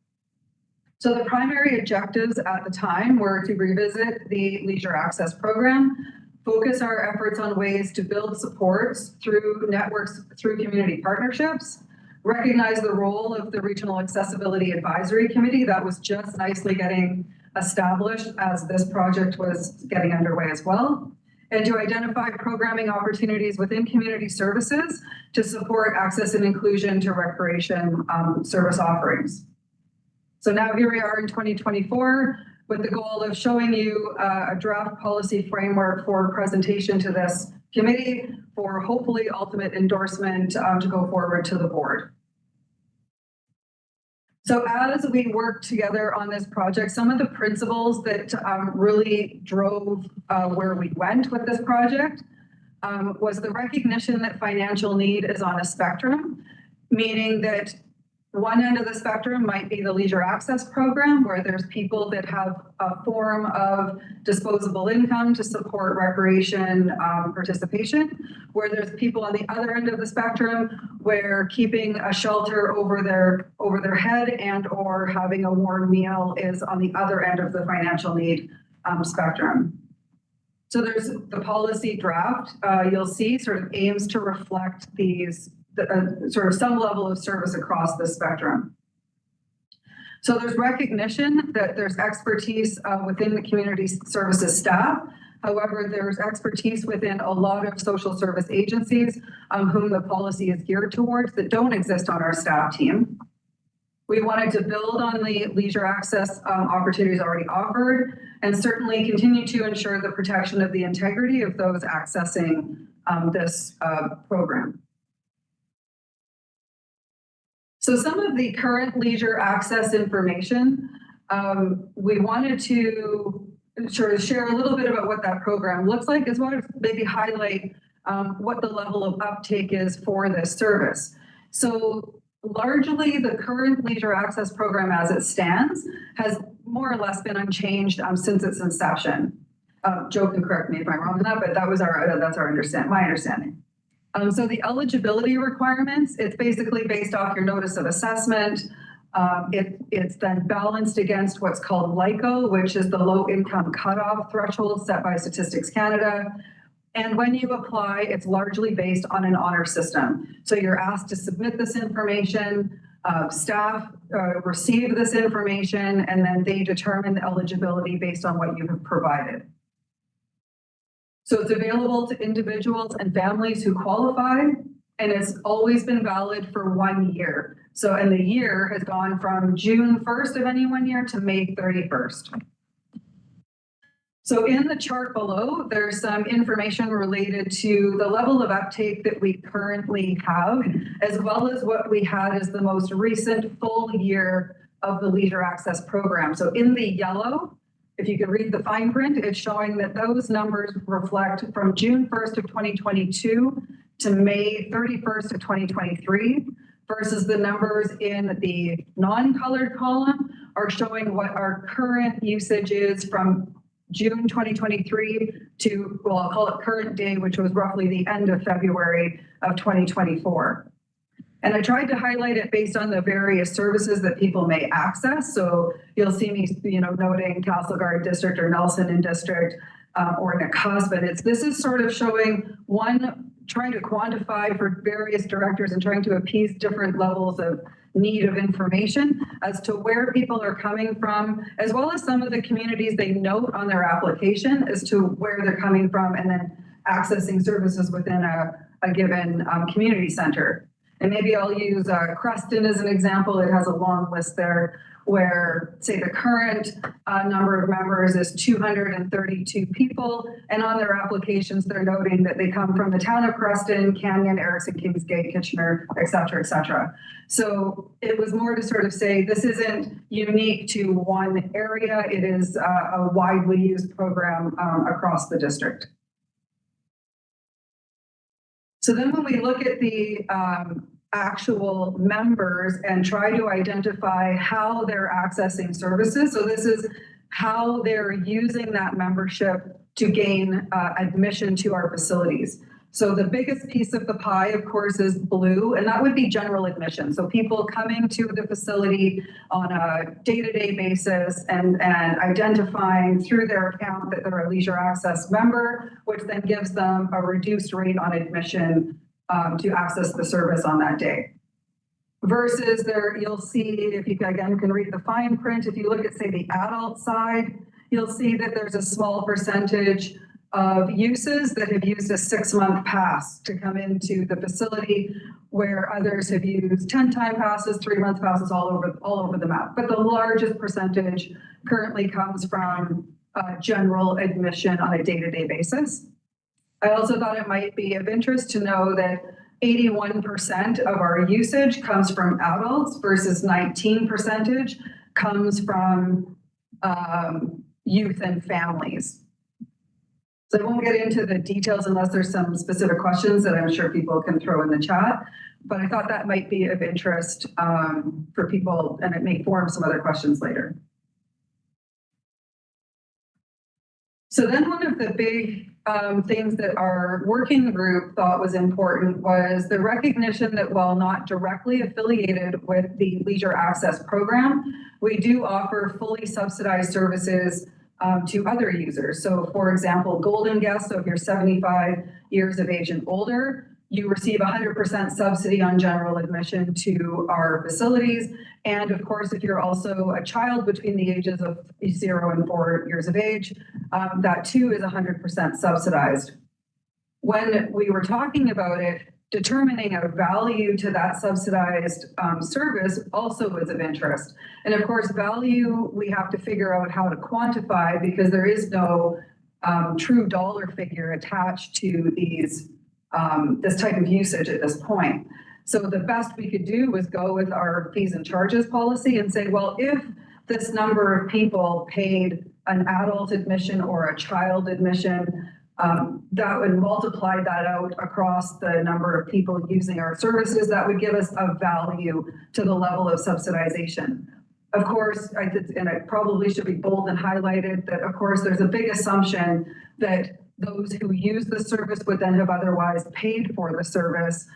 So the primary objectives at the time were to revisit the Leisure Access Program, focus our efforts on ways to build supports through networks, through community partnerships, recognize the role of the Regional Accessibility Advisory Committee that was just nicely getting established as this project was getting underway as well, and to identify programming opportunities within community services to support access and inclusion to recreation service offerings. So now here we are in 2024 with the goal of showing you a draft policy framework for presentation to this committee for hopefully ultimate endorsement to go forward to the board. So as we work together on this project, some of the principles that really drove where we went with this project was the recognition that financial need is on a spectrum, meaning that one end of the spectrum might be the leisure access program, where there's people that have a form of disposable income to support recreation participation, where there's people on the other end of the spectrum where keeping a shelter over their head and or having a warm meal is on the other end of the financial need spectrum. So there's the policy draft, you'll see sort of aims to reflect these sort of some level of service across the spectrum. So there's recognition that there's expertise within the community services staff. However, there's expertise within a lot of social service agencies whom the policy is geared towards that don't exist on our staff team. We wanted to build on the leisure access opportunities already offered and certainly continue to ensure the protection of the integrity of those accessing this program. So some of the current leisure access information, we wanted to sort of share a little bit about what that program looks like, as well as maybe highlight what the level of uptake is for this service. So largely the current leisure access program as it stands has more or less been unchanged since its inception. Joe can correct me if I'm wrong on that, but that's my understanding. So the eligibility requirements, it's basically based off your notice of assessment. It's then balanced against what's called LICO, which is the low income cutoff threshold set by Statistics Canada. And when you apply, it's largely based on an honor system. So you're asked to submit this information, staff receive this information, and then they determine the eligibility based on what you have provided. So it's available to individuals and families who qualify, and it's always been valid for 1 year. So, and the year has gone from June 1st of any 1 year to May 31st. So in the chart below, there's some information related to the level of uptake that we currently have, as well as what we had as the most recent full year of the Leisure Access Program. So in the yellow, if you can read the fine print, it's showing that those numbers reflect from June 1st of 2022 to May 31st of 2023, versus the numbers in the non-colored column are showing what our current usage is from June 2023 to, well, I'll call it current day, which was roughly the end of February of 2024. And I tried to highlight it based on the various services that people may access. So you'll see me, noting Castlegar District or Nelson District or Nakusp, but this is sort of showing trying to quantify for various directors and trying to appease different levels of need of information as to where people are coming from, as well as some of the communities they note on their application as to where they're coming from, and then accessing services within a given community center. And maybe I'll use Creston as an example. It has a long list there where, say, the current number of members is 232 people. And on their applications, they're noting that they come from the town of Creston, Canyon, Erickson, Kingsgate, Kitchener, et cetera, et cetera. So it was more to sort of say this isn't unique to one area. It is a widely used program across the district. So then when we look at the actual members and try to identify how they're accessing services, so this is how they're using that membership to gain admission to our facilities. So the biggest piece of the pie, of course, is blue, and that would be general admission. So people coming to the facility on a day-to-day basis and identifying through their account that they're a Leisure Access member, which then gives them a reduced rate on admission to access the service on that day. Versus there, you'll see, if you again can read the fine print, if you look at, say, the adult side, you'll see that there's a small percentage of uses that have used a 6-month pass to come into the facility, where others have used 10-time passes, 3-month passes, all over the map. But the largest percentage currently comes from general admission on a day-to-day basis. I also thought it might be of interest to know that 81% of our usage comes from adults versus 19% comes from youth and families. So I won't get into the details unless there's some specific questions that I'm sure people can throw in the chat, but I thought that might be of interest for people, and it may form some other questions later. So then one of the big things that our working group thought was important was the recognition that while not directly affiliated with the Leisure Access Program, we do offer fully subsidized services to other users. So for example, Golden Guest, so if you're 75 years of age and older, you receive 100% subsidy on general admission to our facilities. And of course, if you're also a child between the ages of 0 and 4 years of age, that too is 100% subsidized. When we were talking about it, determining a value to that subsidized service also is of interest. And of course, value, we have to figure out how to quantify because there is no true dollar figure attached to these this type of usage at this point. So the best we could do was go with our fees and charges policy and say, well, if this number of people paid an adult admission or a child admission, that would multiply that out across the number of people using our services. That would give us a value to the level of subsidization. Of course, and it probably should be bold and highlighted that, of course, there's a big assumption that those who use the service would then have otherwise paid for the service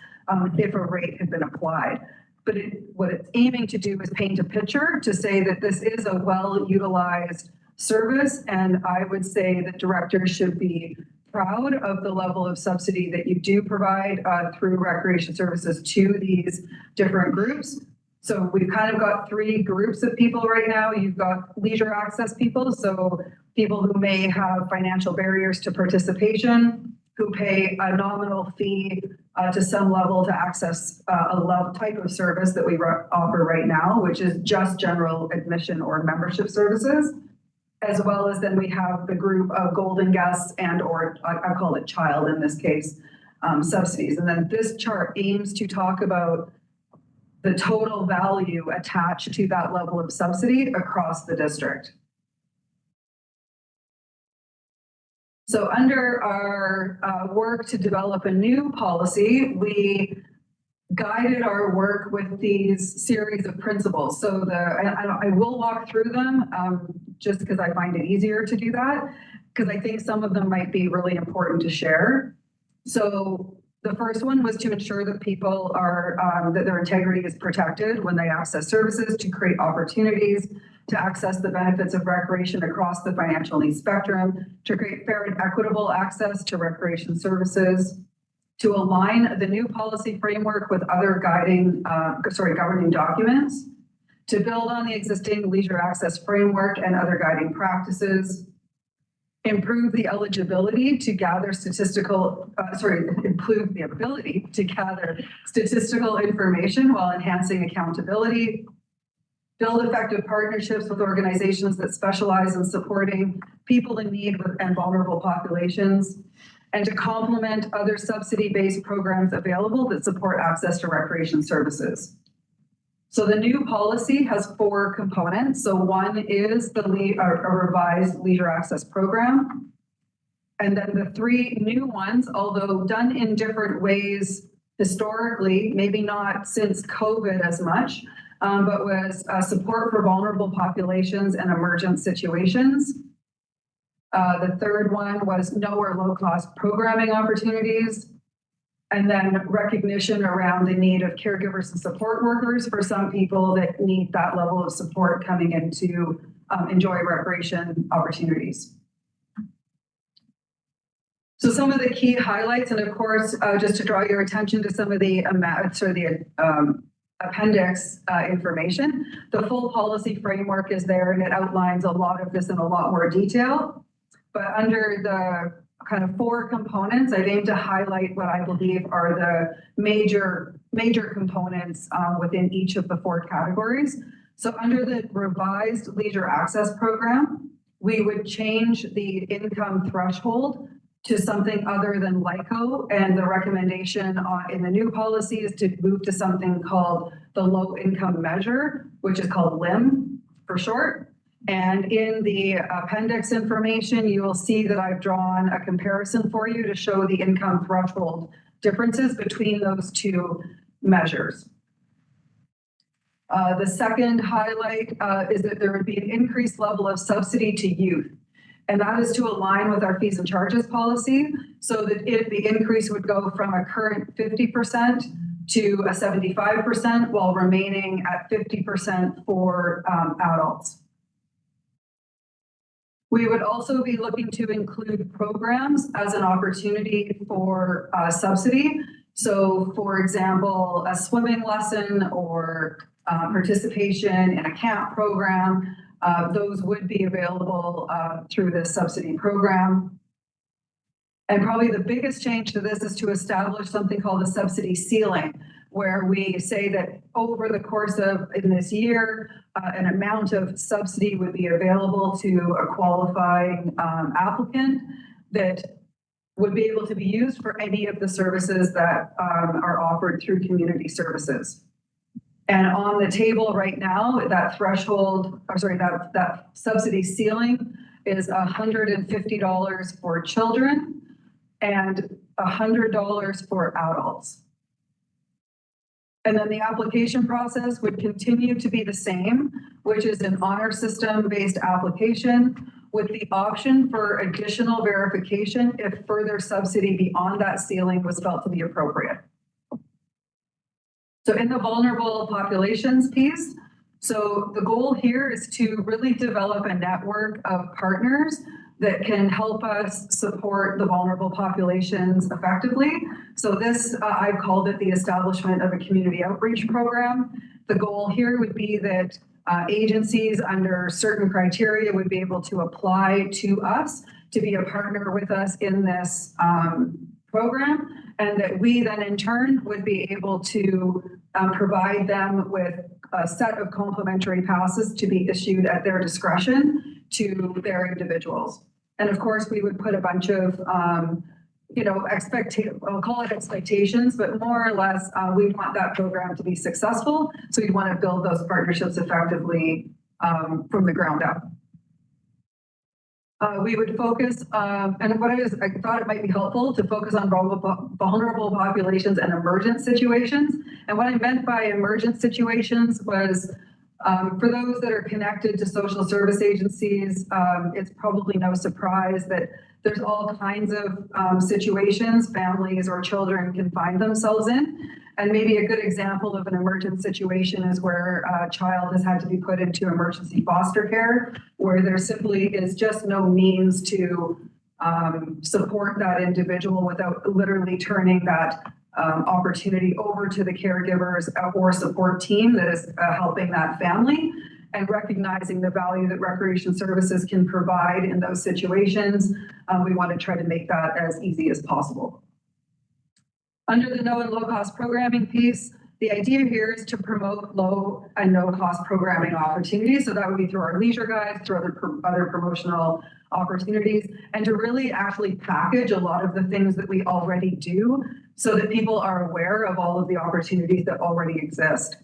if a rate had been applied. But what it's aiming to do is paint a picture to say that this is a well-utilized service, and I would say that directors should be proud of the level of subsidy that you do provide through recreation services to these different groups. So we've kind of got 3 groups of people right now. You've got leisure access people, so people who may have financial barriers to participation, who pay a nominal fee to some level to access a type of service that we offer right now, which is just general admission or membership services. As well as then we have the group of golden guests and or I call it child in this case, subsidies. And then this chart aims to talk about the total value attached to that level of subsidy across the district. So under our work to develop a new policy, we guided our work with these series of principles. So I will walk through them just because I find it easier to do that, because I think some of them might be really important to share. So the first one was to ensure that people are, that their integrity is protected when they access services, to create opportunities to access the benefits of recreation across the financial needs spectrum, to create fair and equitable access to recreation services, to align the new policy framework with other governing documents, to build on the existing leisure access framework and other guiding practices, improve the eligibility to gather improve the ability to gather statistical information while enhancing accountability, build effective partnerships with organizations that specialize in supporting people in need and vulnerable populations, and to complement other subsidy-based programs available that support access to recreation services. So the new policy has 4 components. So one is a revised leisure access program. And then the 3 new ones, although done in different ways historically, maybe not since COVID as much, but was support for vulnerable populations and emergent situations. The 3rd one was no or low cost programming opportunities. And then recognition around the need of caregivers and support workers for some people that need that level of support coming in to enjoy recreation opportunities. So some of the key highlights, and of course, just to draw your attention to some of the appendix information, the full policy framework is there and it outlines a lot of this in a lot more detail. But under the kind of 4 components, I've aimed to highlight what I believe are the major components within each of the 4 categories. So under the revised leisure access program, we would change the income threshold to something other than LICO, and the recommendation in the new policy is to move to something called the low income measure, which is called LIM for short. And in the appendix information, you will see that I've drawn a comparison for you to show the income threshold differences between those 2 measures. The second highlight is that there would be an increased level of subsidy to youth. And that is to align with our fees and charges policy, so that the increase would go from a current 50% to a 75% while remaining at 50% for adults. We would also be looking to include programs as an opportunity for subsidy. So for example, a swimming lesson or participation in a camp program, those would be available through this subsidy program. And probably the biggest change to this is to establish something called a subsidy ceiling, where we say that over the course of in this year, an amount of subsidy would be available to a qualifying applicant that would be able to be used for any of the services that are offered through community services. And on the table right now, that threshold, or sorry, that subsidy ceiling is $150 for children and $100 for adults. And then the application process would continue to be the same, which is an honor system-based application with the option for additional verification if further subsidy beyond that ceiling was felt to be appropriate. So in the vulnerable populations piece, so the goal here is to really develop a network of partners that can help us support the vulnerable populations effectively. So this, I've called it the establishment of a community outreach program. The goal here would be that agencies under certain criteria would be able to apply to us to be a partner with us in this program, and that we then in turn would be able to provide them with a set of complimentary passes to be issued at their discretion to their individuals. And of course, we would put a bunch of, I'll call it expectations, but more or less, we want that program to be successful. So we want to build those partnerships effectively from the ground up. We would focus, and what I thought it might be helpful to focus on vulnerable populations and emergent situations. And what I meant by emergent situations was for those that are connected to social service agencies, it's probably no surprise that there's all kinds of situations families or children can find themselves in. And maybe a good example of an emergent situation is where a child has had to be put into emergency foster care, where there simply is just no means to support that individual without literally turning that opportunity over to the caregivers or support team that is helping that family, and recognizing the value that recreation services can provide in those situations. We want to try to make that as easy as possible. Under the no and low cost programming piece, the idea here is to promote low and no cost programming opportunities. So that would be through our leisure guides, through other promotional opportunities, and to really actually package a lot of the things that we already do so that people are aware of all of the opportunities that already exist.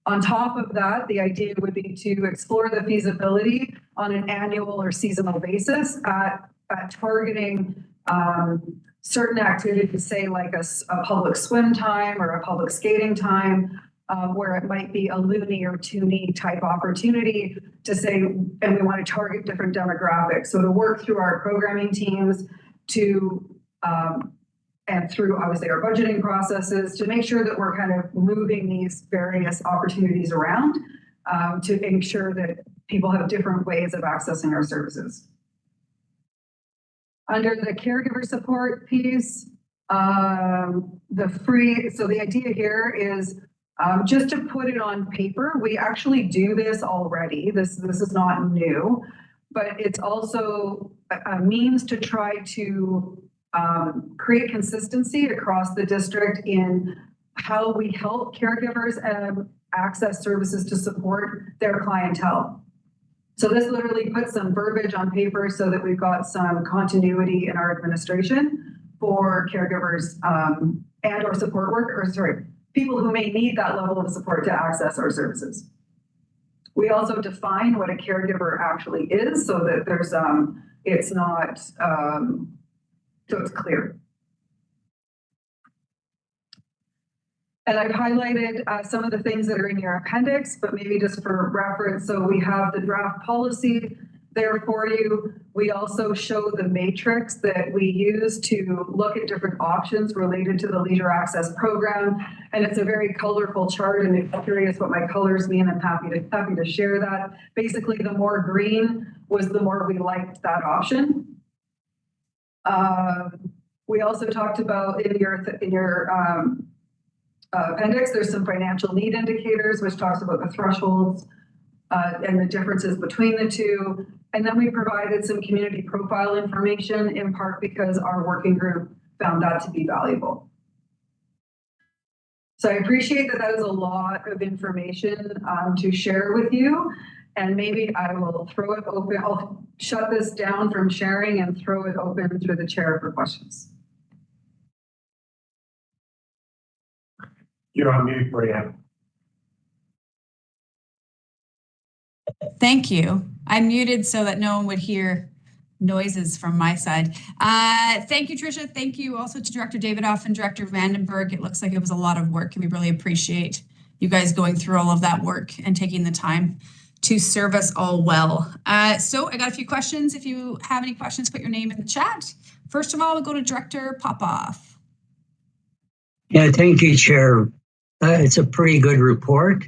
On top of that, the idea would be to explore the feasibility on an annual or seasonal basis at targeting certain activities, say like a public swim time or a public skating time, where it might be a loony or toony type opportunity to say, and we want to target different demographics. So to work through our programming teams to, and through obviously our budgeting processes to make sure that we're kind of moving these various opportunities around to ensure that people have different ways of accessing our services. Under the caregiver support piece, so the idea here is just to put it on paper. We actually do this already. This is not new, but it's also a means to try to create consistency across the district in how we help caregivers access services to support their clientele. So this literally puts some verbiage on paper so that we've got some continuity in our administration for caregivers and or support workers, people who may need that level of support to access our services. We also define what a caregiver actually is so that there's it's not so it's clear. And I've highlighted some of the things that are in your appendix, but maybe just for reference. So we have the draft policy there for you. We also show the matrix that we use to look at different options related to the Leisure Access Program. And it's a very colorful chart, and if you're curious what my colors mean, I'm happy to share that. Basically, the more green was the more we liked that option. We also talked about in your appendix, there's some financial need indicators, which talks about the thresholds and the differences between the two. And then we provided some community profile information, in part because our working group found that to be valuable. So I appreciate that that is a lot of information to share with you. And maybe I will throw it open. I'll shut this down from sharing and throw it open through the chair for questions. You're on mute, Brianne. Thank you. I muted so that no one would hear noises from my side. Thank you, Tricia. Thank you also to Director Davidoff and Director Vandenberg. It looks like it was a lot of work, and we really appreciate you guys going through all of that work and taking the time to serve us all well. So I got a few questions. If you have any questions, put your name in the chat. First of all, we'll go to Director Popoff. Yeah, thank you, Chair. It's a pretty good report.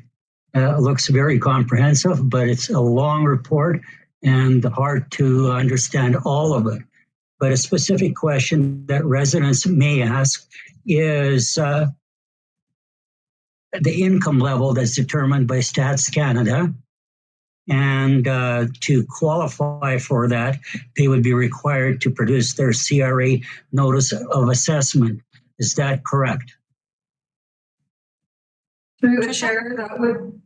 It looks very comprehensive, but it's a long report and hard to understand all of it. But a specific question that residents may ask is the income level that's determined by Stats Canada. And to qualify for that, they would be required to produce their CRA notice of assessment. Is that correct? Through the chair,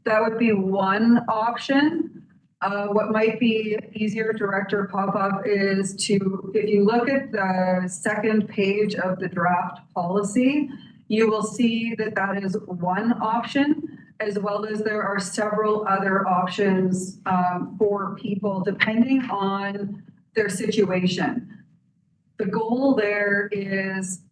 that would be one option. What might be easier, Director Popoff, is to, if you look at the second page of the draft policy, you will see that that is one option, as well as there are several other options for people depending on their situation. The goal there is,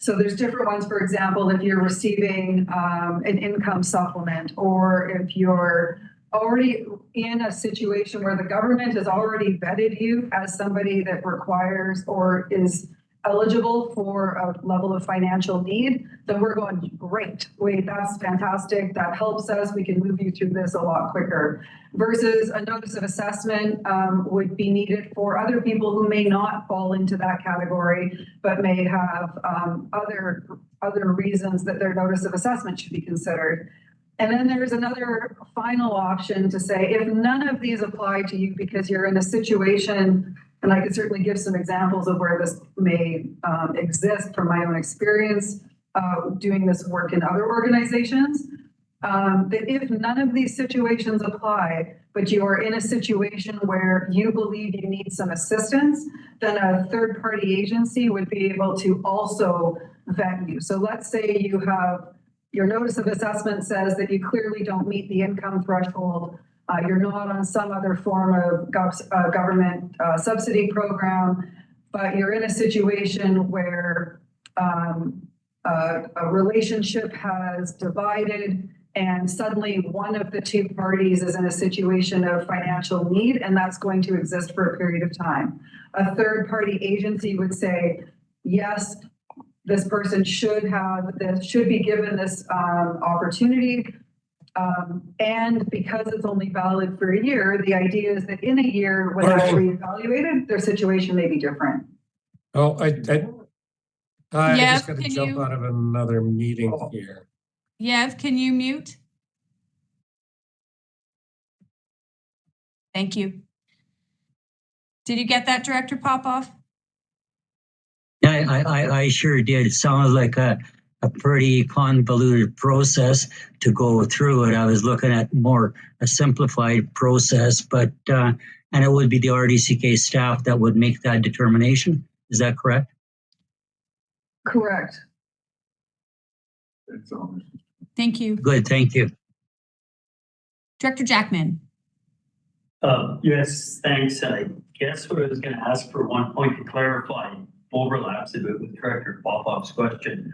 so there's different ones. For example, if you're receiving an income supplement, or if you're already in a situation where the government has already vetted you as somebody that requires or is eligible for a level of financial need, then we're going, great, wait, that's fantastic, that helps us, we can move you through this a lot quicker. Versus a notice of assessment would be needed for other people who may not fall into that category, but may have other reasons that their notice of assessment should be considered. And then there's another final option to say, if none of these apply to you because you're in a situation, and I could certainly give some examples of where this may exist from my own experience doing this work in other organizations, that if none of these situations apply, but you are in a situation where you believe you need some assistance, then a third-party agency would be able to also vet you. So let's say you have your notice of assessment says that you clearly don't meet the income threshold. You're not on some other form of government subsidy program, but you're in a situation where a relationship has divided and suddenly one of the two parties is in a situation of financial need, and that's going to exist for a period of time. A third party agency would say, yes, this person should be given this opportunity. And because it's only valid for a year, the idea is that in a year, when they're reevaluated, their situation may be different. Oh, I Yev, just got to jump out of another meeting here. Yev, can you mute? Thank you. Did you get that, Director Popoff? Yeah, I sure did. It sounded like a pretty convoluted process to go through it. I was looking at more a simplified process, but and it would be the RDCK staff that would make that determination. Is that correct? Correct. Thank you. Good, thank you. Director Jackman. Yes, thanks. I guess what I was going to ask for one point to clarify overlaps a bit with Director Popoff's question.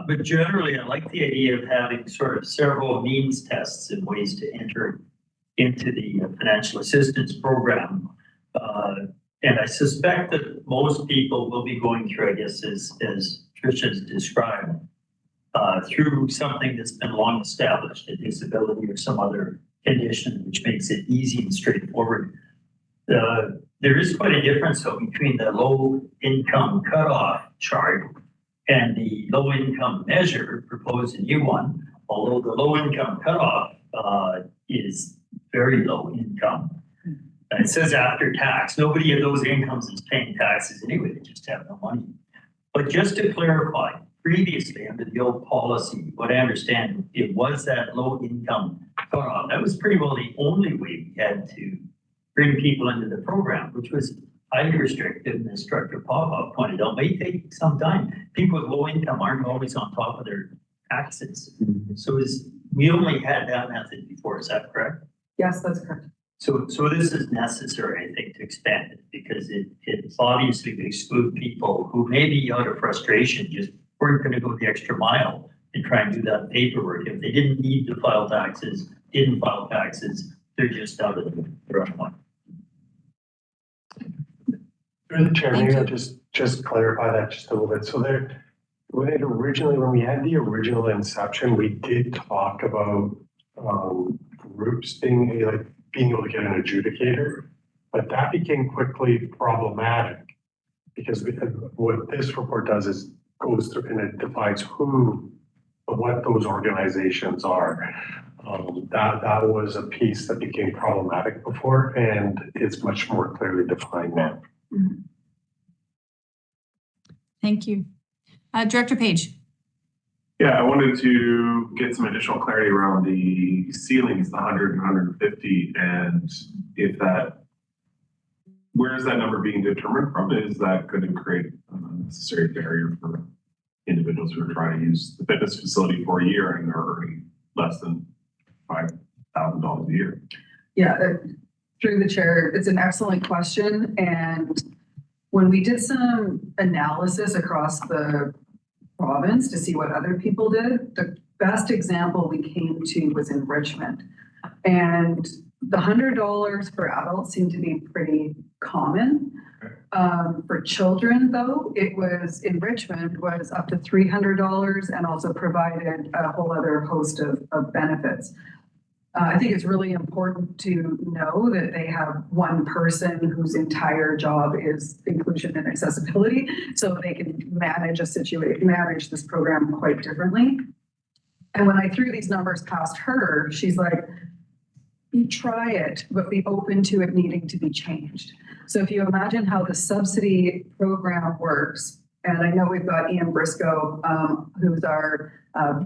But generally, I like the idea of having sort of several means tests and ways to enter into the financial assistance program. And I suspect that most people will be going through, I guess, as Tricia's described, through something that's been long established, a disability or some other condition, which makes it easy and straightforward. There is quite a difference though between the low income cutoff chart and the low income measure proposed in new one. Although the low income cutoff is very low income. And it says after tax, nobody of those incomes is paying taxes anyway, they just have no money. But just to clarify, previously under the old policy, what I understand, it was that low income cutoff. That was pretty well the only way we had to bring people into the program, which was highly restrictive, and as Director Popov pointed out, may take some time. People with low income aren't always on top of their taxes. So we only had that method before, is that correct? Yes, that's correct. So this is necessary, I think, to expand it because it obviously would exclude people who may be out of frustration, just weren't going to go the extra mile and try and do that paperwork. If they didn't need to file taxes, didn't file taxes, they're just out of the run. Through the chair, maybe I'll just clarify that just a little bit. So there, when we had the original inception, we did talk about groups being able to get an adjudicator, but that became quickly problematic because what this report does is goes through and it defines what those organizations are. That was a piece that became problematic before, and it's much more clearly defined now. Thank you. Director Page. Yeah, I wanted to get some additional clarity around the ceilings, the 100 and 150, and where is that number being determined from? Is that going to create a necessary barrier for individuals who are trying to use the fitness facility for a year and are earning less than $5,000 a year? Yeah, through the chair, it's an excellent question. And when we did some analysis across the province to see what other people did, the best example we came to was in Richmond. And the $100 for adults seemed to be pretty common. For children, though, it was in Richmond was up to $300 and also provided a whole other host of benefits. I think it's really important to know that they have one person whose entire job is inclusion and accessibility, so they can manage this program quite differently. And when I threw these numbers past her, she's like, you try it, but be open to it needing to be changed. So if you imagine how the subsidy program works, and I know we've got Ian Briscoe, who's our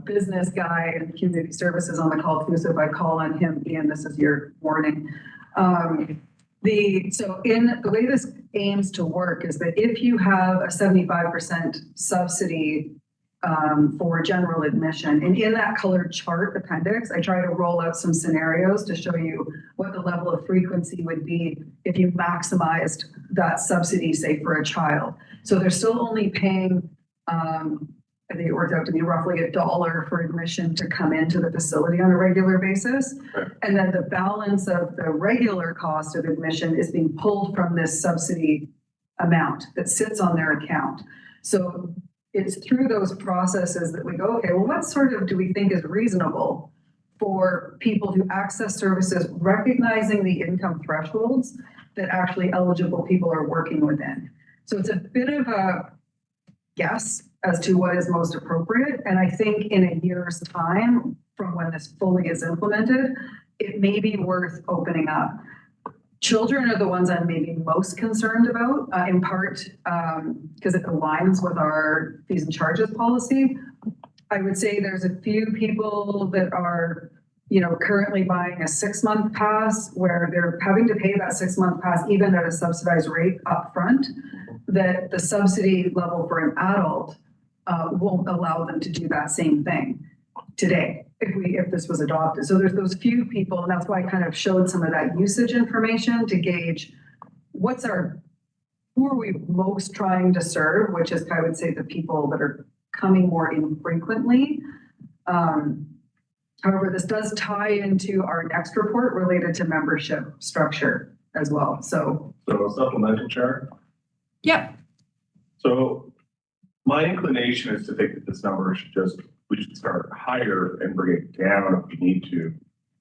business guy and community services on the call too. So if I call on him, Ian, this is your warning. So in the way this aims to work is that if you have a 75% subsidy for general admission, and in that colored chart appendix, I try to roll out some scenarios to show you what the level of frequency would be if you maximized that subsidy, say for a child. So they're still only paying, I think it worked out to be roughly $1 for admission to come into the facility on a regular basis. Right. And then the balance of the regular cost of admission is being pulled from this subsidy amount that sits on their account. So it's through those processes that we go, okay, well, what sort of do we think is reasonable for people to access services, recognizing the income thresholds that actually eligible people are working within. So it's a bit of a guess as to what is most appropriate. And I think in a year's time from when this fully is implemented, it may be worth opening up. Children are the ones I'm maybe most concerned about, in part because it aligns with our fees and charges policy. I would say there's a few people that are, currently buying a 6-month pass where they're having to pay that 6-month pass even at a subsidized rate up front, that the subsidy level for an adult won't allow them to do that same thing today if this was adopted. So there's those few people, and that's why I kind of showed some of that usage information to gauge who are we most trying to serve, which is, I would say, the people that are coming more infrequently. However, this does tie into our next report related to membership structure as well. So supplemental chart? Yep. So my inclination is to think that this number we should start higher and bring it down if we need to.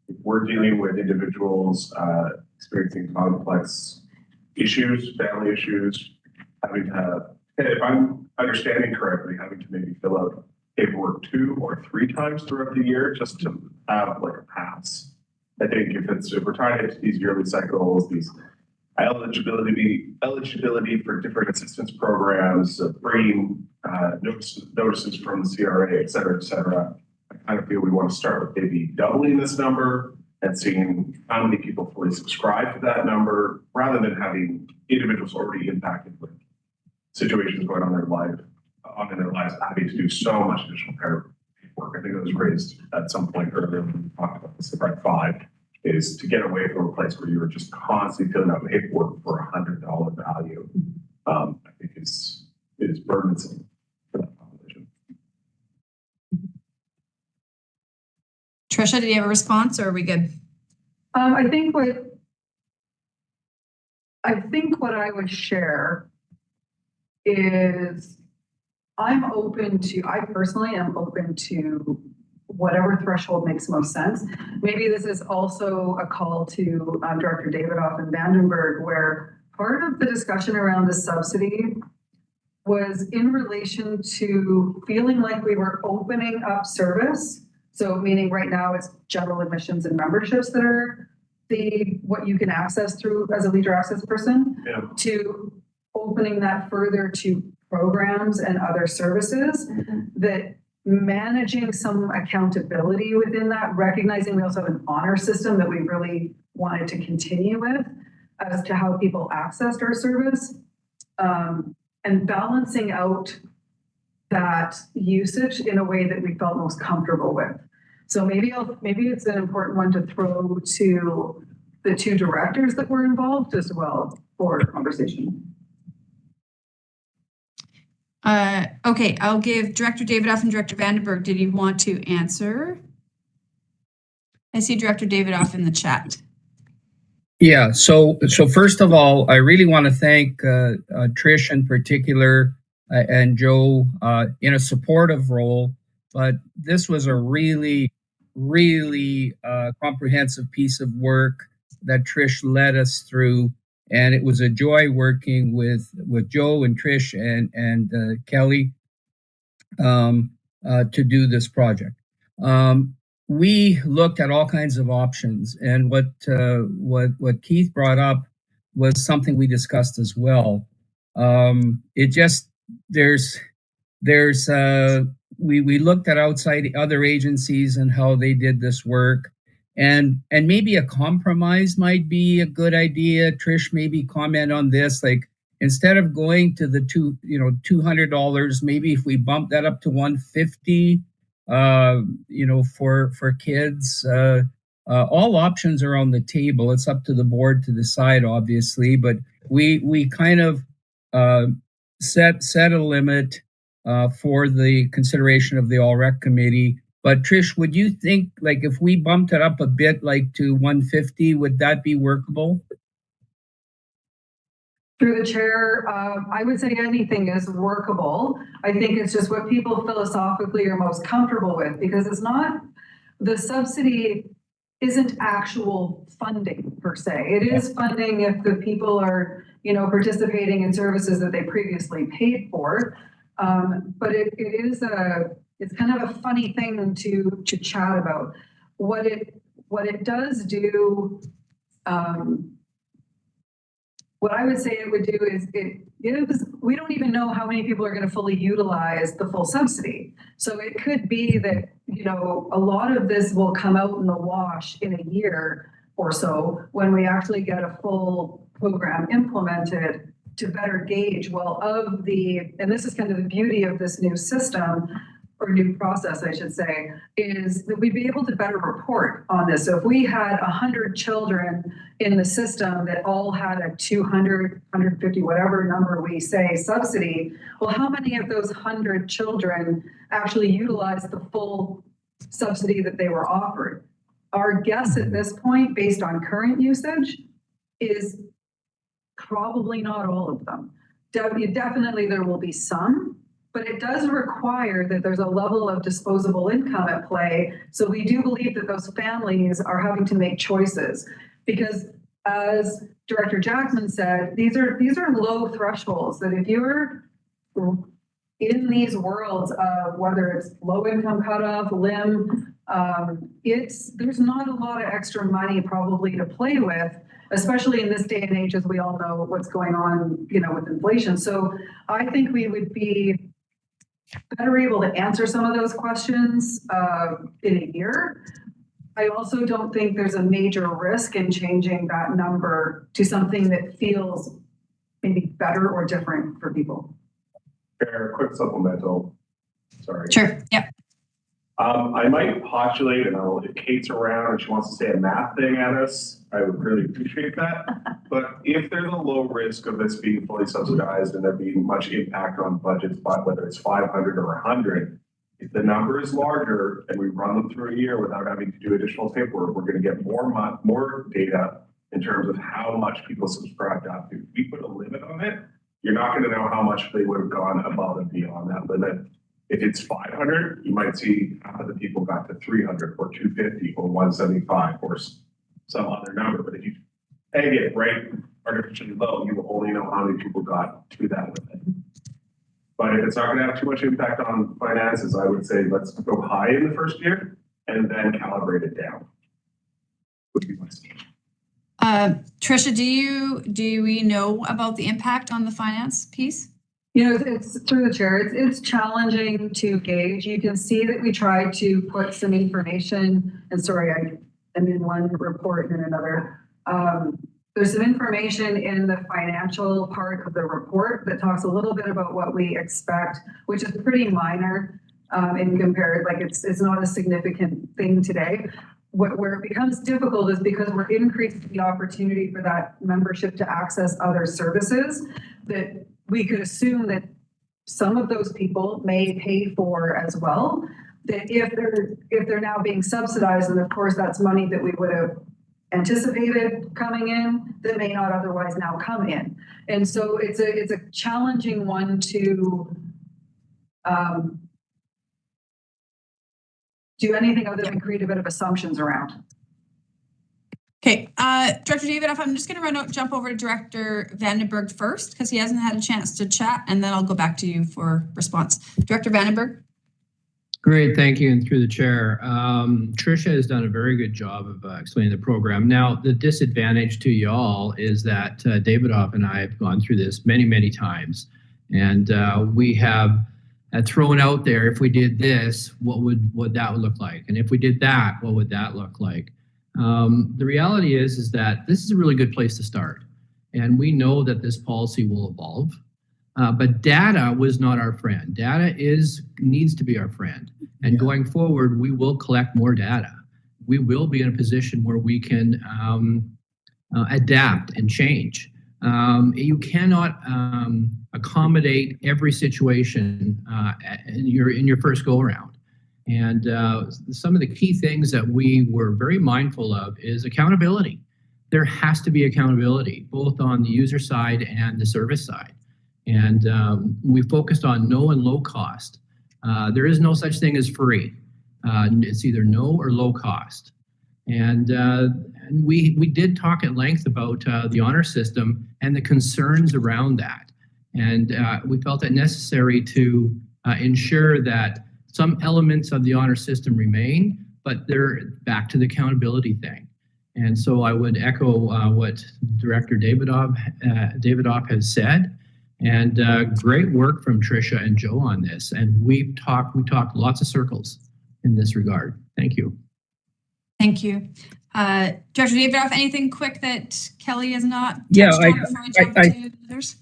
If we're dealing with individuals experiencing complex issues, family issues, having to, if I'm understanding correctly, having to maybe fill out paperwork 2 or 3 times throughout the year just to have like a pass. I think if we're trying to hit these yearly cycles, these eligibility for different assistance programs, bringing notices from the CRA, et cetera, I kind of feel we want to start with maybe doubling this number and seeing how many people fully subscribe to that number, rather than having individuals already impacted with situations going on in their lives, having to do so much additional paperwork. I think it was raised at some point earlier when we talked about this, right? 5 is to get away from a place where you were just constantly filling out paperwork for $100 value. I think is burdensome for that population. Trisha, do you have a response or are we good? I think what I would share is I personally am open to whatever threshold makes most sense. Maybe this is also a call to Director Davidoff and Vandenberg, where part of the discussion around the subsidy was in relation to feeling like we were opening up service. So meaning right now it's general admissions and memberships that are what you can access through as a leader access person, to opening that further to programs and other services, that managing some accountability within that, recognizing we also have an honor system that we really wanted to continue with as to how people accessed our service, and balancing out that usage in a way that we felt most comfortable with. So maybe it's an important one to throw to the 2 directors that were involved as well for conversation. Okay, I'll give Director Davidoff and Director Vandenberg. Did you want to answer? I see Director Davidoff in the chat. Yeah, so first of all, I really want to thank Trish in particular and Joe in a supportive role, but this was a really comprehensive piece of work that Trish led us through, and it was a joy working with Joe and Trish and Kelly to do this project. We looked at all kinds of options, and what Keith brought up was something we discussed as well. We looked at outside other agencies and how they did this work, and maybe a compromise might be a good idea. Trish, maybe comment on this, like instead of going to the $200, maybe if we bump that up to $150, for kids. All options are on the table. It's up to the board to decide, obviously, but we kind of set a limit for the consideration of the All Rec Committee. But Trish, would you think, like, if we bumped it up a bit, like to 150, would that be workable? Through the chair, I would say anything is workable. I think it's just what people philosophically are most comfortable with, because it's not, the subsidy isn't actual funding per se. It is funding if the people are, participating in services that they previously paid for. But it's kind of a funny thing to chat about. What it does do, what I would say it would do is we don't even know how many people are going to fully utilize the full subsidy. So it could be that, a lot of this will come out in the wash in a year or so when we actually get a full program implemented to better gauge, and this is kind of the beauty of this new system, or new process, I should say, is that we'd be able to better report on this. So if we had 100 children in the system that all had a 200, 150, whatever number we say subsidy, well, how many of those 100 children actually utilized the full subsidy that they were offered? Our guess at this point, based on current usage, is probably not all of them. Definitely there will be some, but it does require that there's a level of disposable income at play. So we do believe that those families are having to make choices, because as Director Jackman said, these are low thresholds that if you're in these worlds of whether it's low income cutoff, limb, there's not a lot of extra money probably to play with, especially in this day and age, as we all know what's going on, with inflation. So I think we would be better able to answer some of those questions in a year. I also don't think there's a major risk in changing that number to something that feels maybe better or different for people. Fair, quick supplemental. Sorry. Sure. Yeah. I might postulate, and if Kate's around and she wants to say a math thing at us, I would really appreciate that. But if there's a low risk of this being fully subsidized and there being much impact on budgets, but whether it's 500 or 100, if the number is larger and we run them through a year without having to do additional paperwork, we're going to get more data in terms of how much people subscribed up to. If we put a limit on it, you're not going to know how much they would have gone above and beyond that limit. If it's 500, you might see half of the people got to 300 or 250 or 175 or some other number. But if you peg it right artificially low, you will only know how many people got to that limit. But if it's not going to have too much impact on finances, I would say let's go high in the first year and then calibrate it down. Would be my suggestion. Tricia, do we know about the impact on the finance piece? It's through the chair. It's challenging to gauge. You can see that we tried to put some information, and sorry, I am in one report and another. There's some information in the financial part of the report that talks a little bit about what we expect, which is pretty minor in compared, like it's not a significant thing today. Where it becomes difficult is because we're increasing the opportunity for that membership to access other services that we could assume that some of those people may pay for as well. That if they're now being subsidized, and of course that's money that we would have anticipated coming in that may not otherwise now come in. And so it's a challenging one to do anything other than create a bit of assumptions around. Okay, Director Davidoff, I'm just going to jump over to Director Vandenberg first because he hasn't had a chance to chat, and then I'll go back to you for response. Director Vandenberg. Great, thank you, and through the chair. Tricia has done a very good job of explaining the program. Now, the disadvantage to y'all is that Davidoff and I have gone through this many, many times, and we have thrown out there, if we did this, what would that look like? And if we did that, what would that look like? The reality is that this is a really good place to start. And we know that this policy will evolve, but data was not our friend. Data needs to be our friend. And going forward, we will collect more data. We will be in a position where we can adapt and change. You cannot accommodate every situation in your first go around. And some of the key things that we were very mindful of is accountability. There has to be accountability, both on the user side and the service side. And we focused on no and low cost. There is no such thing as free. It's either no or low cost. And we did talk at length about the honor system and the concerns around that. And we felt it necessary to ensure that some elements of the honor system remain, but they're back to the accountability thing. And so I would echo what Director Davidoff has said. And great work from Tricia and Joe on this. And we talked lots of circles in this regard. Thank you. Thank you. Director Davidoff, anything quick that Kelly has not touched on before we jump to others?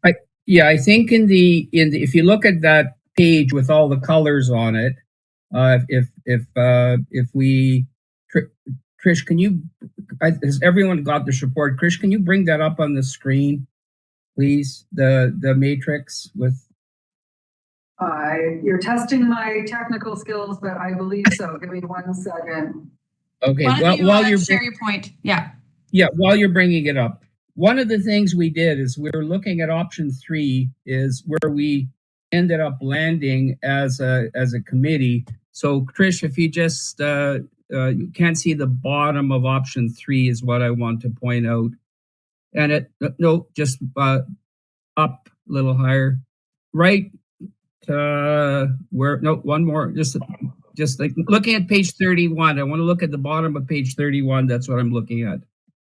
I think in the if you look at that page with all the colors on it, if we Trish, can you has everyone got this report? Trish, can you bring that up on the screen, please? The matrix with. You're testing my technical skills, but I believe so. Give me 1 second. Okay. While you share your point, yeah. Yeah, while you're bringing it up, one of the things we did is we were looking at option 3 is where we ended up landing as a committee. So Trish, if you just you can't see the bottom of option 3 is what I want to point out. And just up a little higher. Right, one more, just like looking at page 31. I want to look at the bottom of page 31. That's what I'm looking at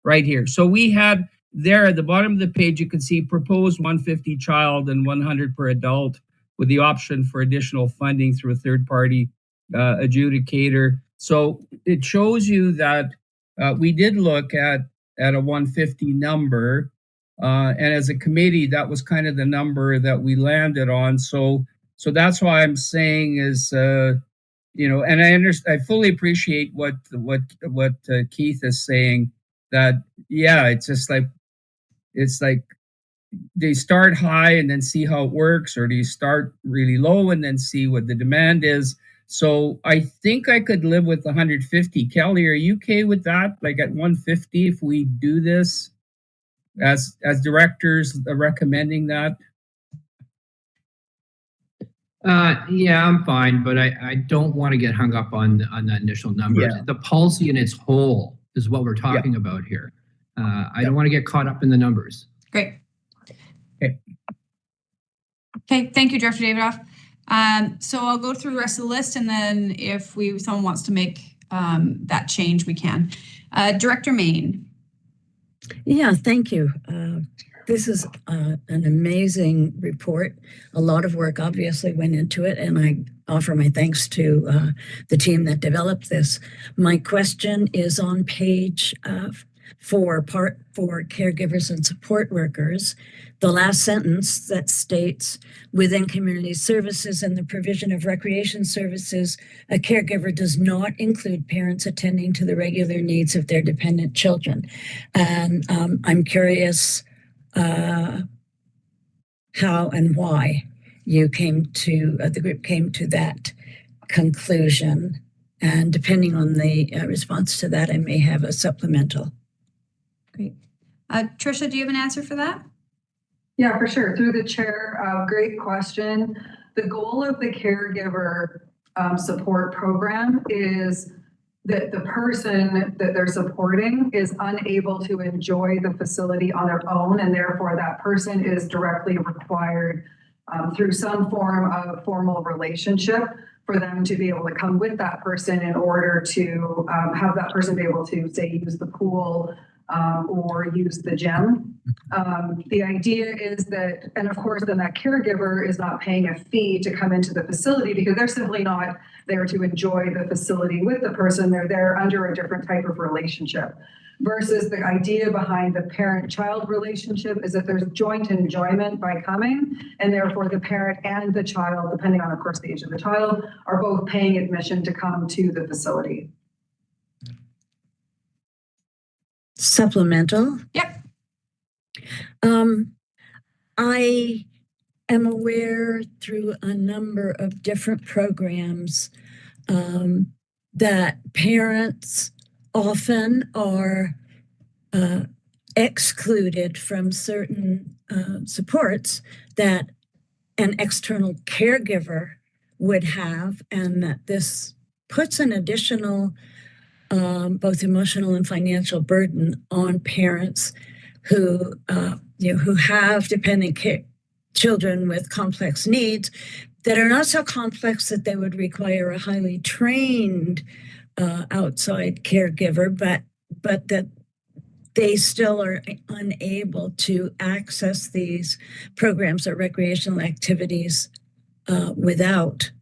right here. So we had there at the bottom of the page, you can see proposed 150 child and 100 per adult with the option for additional funding through a third party adjudicator. So it shows you that we did look at a 150 number. And as a committee, that was kind of the number that we landed on. So that's why I'm saying is, and I fully appreciate what Keith is saying, that, yeah, it's like, do you start high and then see how it works, or do you start really low and then see what the demand is? So I think I could live with 150. Kelly, are you okay with that? Like at 150, if we do this as directors recommending that? Yeah, I'm fine, but I don't want to get hung up on that initial number. Yeah. The policy in its whole is what we're talking about here. I don't want to get caught up in the numbers. Great. Okay. Okay, thank you, Director Davidoff. So I'll go through the rest of the list, and then if someone wants to make that change, we can. Director Main. Yeah, thank you. This is an amazing report. A lot of work obviously went into it, and I offer my thanks to the team that developed this. My question is on page 4, part 4, caregivers and support workers. The last sentence that states, within community services and the provision of recreation services, a caregiver does not include parents attending to the regular needs of their dependent children. And I'm curious how and why you the group came to that conclusion. And depending on the response to that, I may have a supplemental. Great. Tricia, do you have an answer for that? Yeah, for sure. Through the chair, great question. The goal of the caregiver support program is that the person that they're supporting is unable to enjoy the facility on their own, and therefore that person is directly required through some form of formal relationship for them to be able to come with that person in order to have that person be able to, say, use the pool or use the gym. The idea is that, and of course, then that caregiver is not paying a fee to come into the facility because they're simply not there to enjoy the facility with the person. They're there under a different type of relationship. Versus the idea behind the parent-child relationship is that there's joint enjoyment by coming, and therefore the parent and the child, depending on, of course, the age of the child, are both paying admission to come to the facility. Supplemental? Yep. I am aware through a number of different programs that parents often are excluded from certain supports that an external caregiver would have, and that this puts an additional both emotional and financial burden on parents who have dependent children with complex needs that are not so complex that they would require a highly trained outside caregiver, but that they still are unable to access these programs or recreational activities without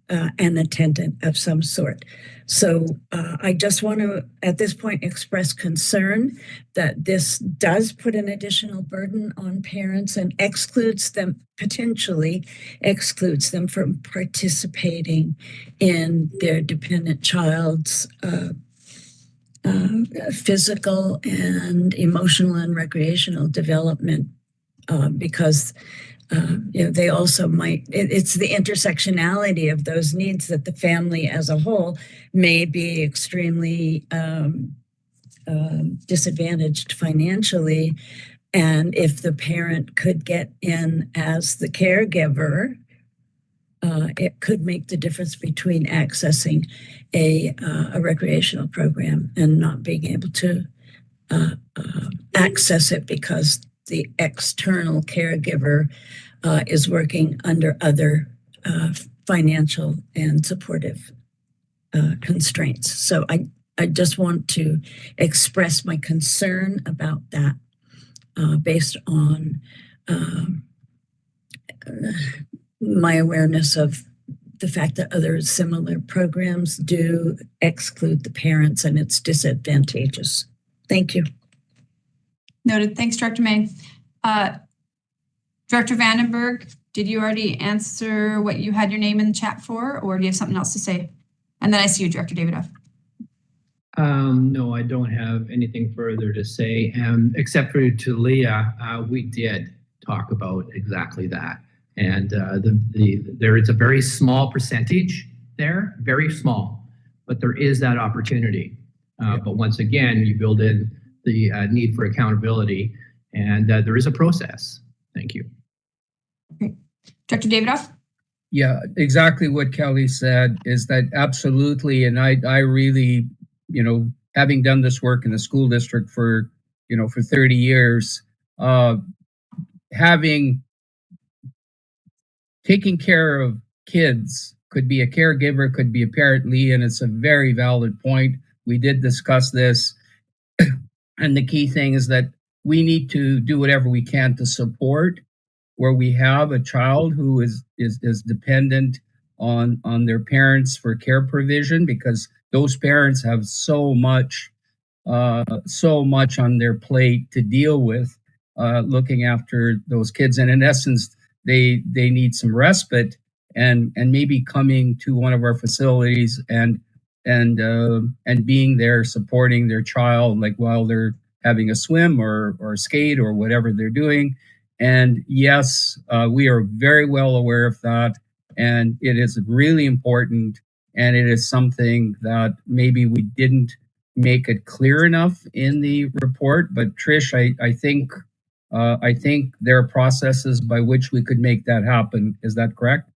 an attendant of some sort. So I just want to, at this point, express concern that this does put an additional burden on parents and potentially excludes them from participating in their dependent child's physical and emotional and recreational development because they also might, it's the intersectionality of those needs that the family as a whole may be extremely disadvantaged financially. And if the parent could get in as the caregiver, it could make the difference between accessing a recreational program and not being able to access it because the external caregiver is working under other financial and supportive constraints. So I just want to express my concern about that based on my awareness of the fact that other similar programs do exclude the parents and it's disadvantageous. Thank you. Noted. Thanks, Director May. Director Vandenberg, did you already answer what you had your name in the chat for, or do you have something else to say? And then I see you, Director Davidoff. No, I don't have anything further to say, except for to Leah, we did talk about exactly that. And there is a very small percentage there, very small, but there is that opportunity. But once again, you build in the need for accountability, and there is a process. Thank you. Okay. Director Davidoff? Yeah, exactly what Kelly said is that absolutely. And I really, having done this work in the school district for 30 years, taking care of kids could be a caregiver, could be a parent, Lee, and it's a very valid point. We did discuss this. And the key thing is that we need to do whatever we can to support where we have a child who is dependent on their parents for care provision, because those parents have so much on their plate to deal with, looking after those kids. And in essence, they need some respite and maybe coming to one of our facilities and being there supporting their child, like while they're having a swim or skate or whatever they're doing. And yes, we are very well aware of that, and it is really important, and it is something that maybe we didn't make it clear enough in the report. But Trish, I think there are processes by which we could make that happen. Is that correct?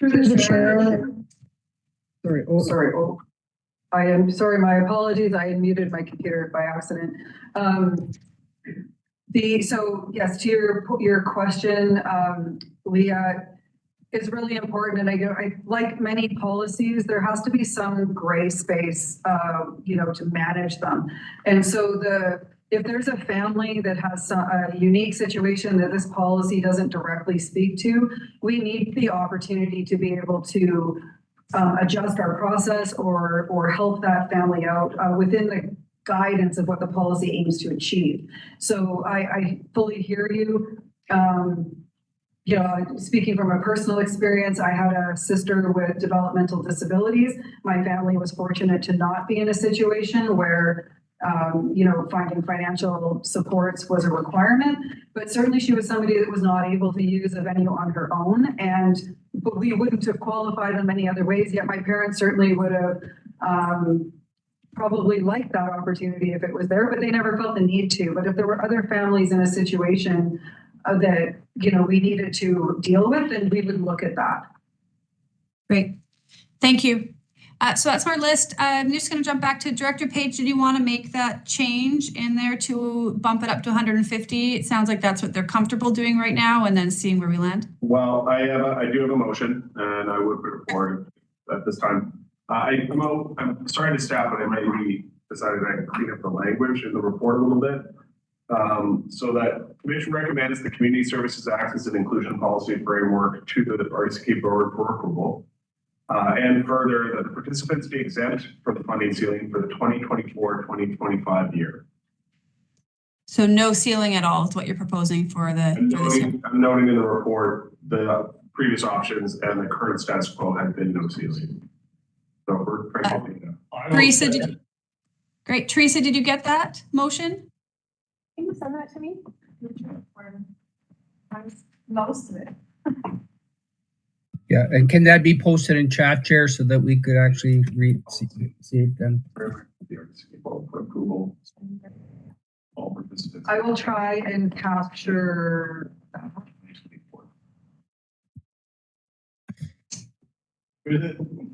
Through the chair. Sorry. I am sorry. My apologies. I had muted my computer by accident. So yes, to your question, Leah, is really important. And I like many policies, there has to be some gray space, to manage them. And so if there's a family that has a unique situation that this policy doesn't directly speak to, we need the opportunity to be able to adjust our process or help that family out within the guidance of what the policy aims to achieve. So I fully hear you. Speaking from a personal experience, I had a sister with developmental disabilities. My family was fortunate to not be in a situation where finding financial supports was a requirement, but certainly she was somebody that was not able to use a venue on her own, but we wouldn't have qualified in many other ways, yet my parents certainly would have probably liked that opportunity if it was there, but they never felt the need to. But if there were other families in a situation that, we needed to deal with, then we would look at that. Great. Thank you. So that's our list. I'm just going to jump back to Director Page. Did you want to make that change in there to bump it up to 150? It sounds like that's what they're comfortable doing right now, and then seeing where we land. Well, I do have a motion, and I would put it forward at this time. I'm sorry to staff, but I might be decided I clean up the language in the report a little bit. So that Commission recommends the Community Services Access and Inclusion Policy Framework to the RDCK Board for approval. And further, that the participants be exempt from the funding ceiling for the 2024-2025 year. So no ceiling at all is what you're proposing for I'm noting in the report the previous options and the current status quo has been no ceiling. So we're trying Teresa, great. Teresa, did you get that motion? Can you send that to me? Most of it. Yeah, and can that be posted in chat, Chair, so that we could actually see it then? approval. All participants. I will try and capture Through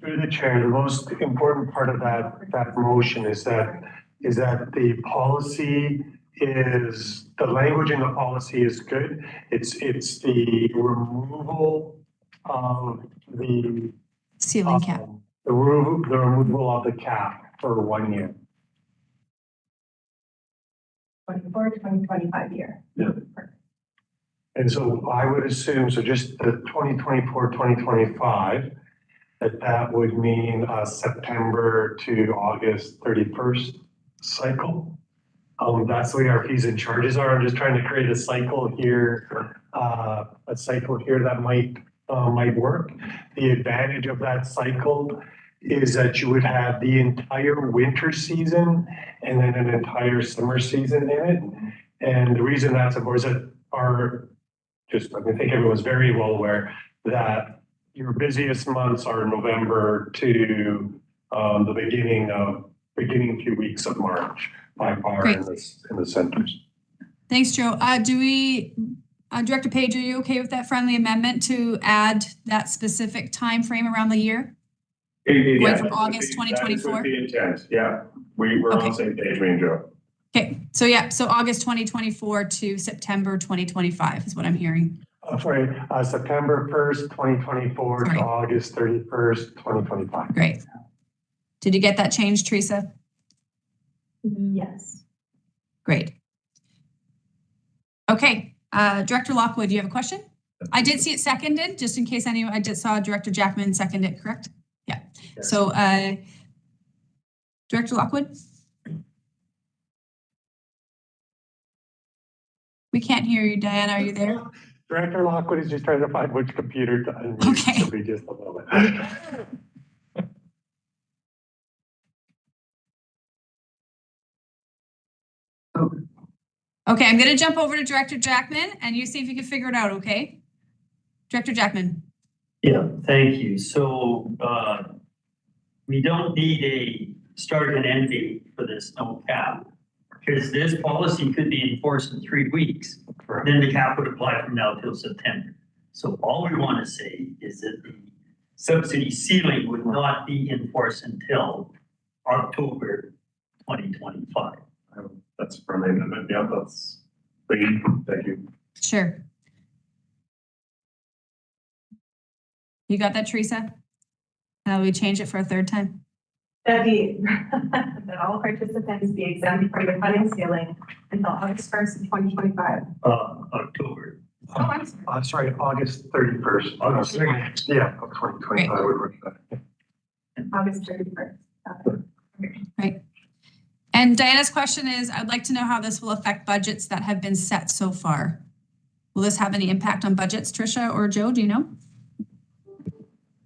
the chair, the most important part of that motion is that the policy is, the language in the policy is good. It's the removal of the Ceiling cap. the removal of the cap for 1 year. 2025 year. Yeah. And so I would assume, so just the 2024, 2025, that would mean a September to August 31st cycle. That's the way our fees and charges are. I'm just trying to create a cycle here that might work. The advantage of that cycle is that you would have the entire winter season and then an entire summer season in it. And the reason that's, of course, that I think everyone's very well aware that your busiest months are November to the beginning few weeks of March by far in the centers. Thanks, Joe. Director Page, are you okay with that friendly amendment to add that specific time frame around the year? Going from August 2024? The intent, yeah. We're on the same page, me and Joe. Okay, so August 2024 to September 2025 is what I'm hearing. September 1st, 2024 to August 31st, 2025. Great. Did you get that change, Teresa? Yes. Great. Okay, Director Lockwood, do you have a question? I did see it seconded, just in case anyone, I just saw Director Jackman second it, correct? Yeah. Yes. So, Director Lockwood? We can't hear you, Diana, are you there? Director Lockwood is just trying to find which computer to unmute. Okay. It'll be just a moment. Okay, I'm gonna jump over to Director Jackman and you see if you can figure it out, okay? Director Jackman. Yeah, thank you. So, we don't need a start and end date for this no cap. Because this policy could be enforced in 3 weeks. Then the cap would apply from now till September. So all we want to say is that the subsidy ceiling would not be enforced until October 2025. That's a friendly amendment. Yeah, that's thank you. Sure. You got that, Teresa? We change it for a third time? That'd be that all participants be exempt from the funding ceiling until August 1st of 2025. October. Oh, I'm sorry. Sorry, August 31st. August 31st. Yeah, of 2025 would work better. August 31st. Right. And Diana's question is, I'd like to know how this will affect budgets that have been set so far. Will this have any impact on budgets, Tricia or Joe? Do you know?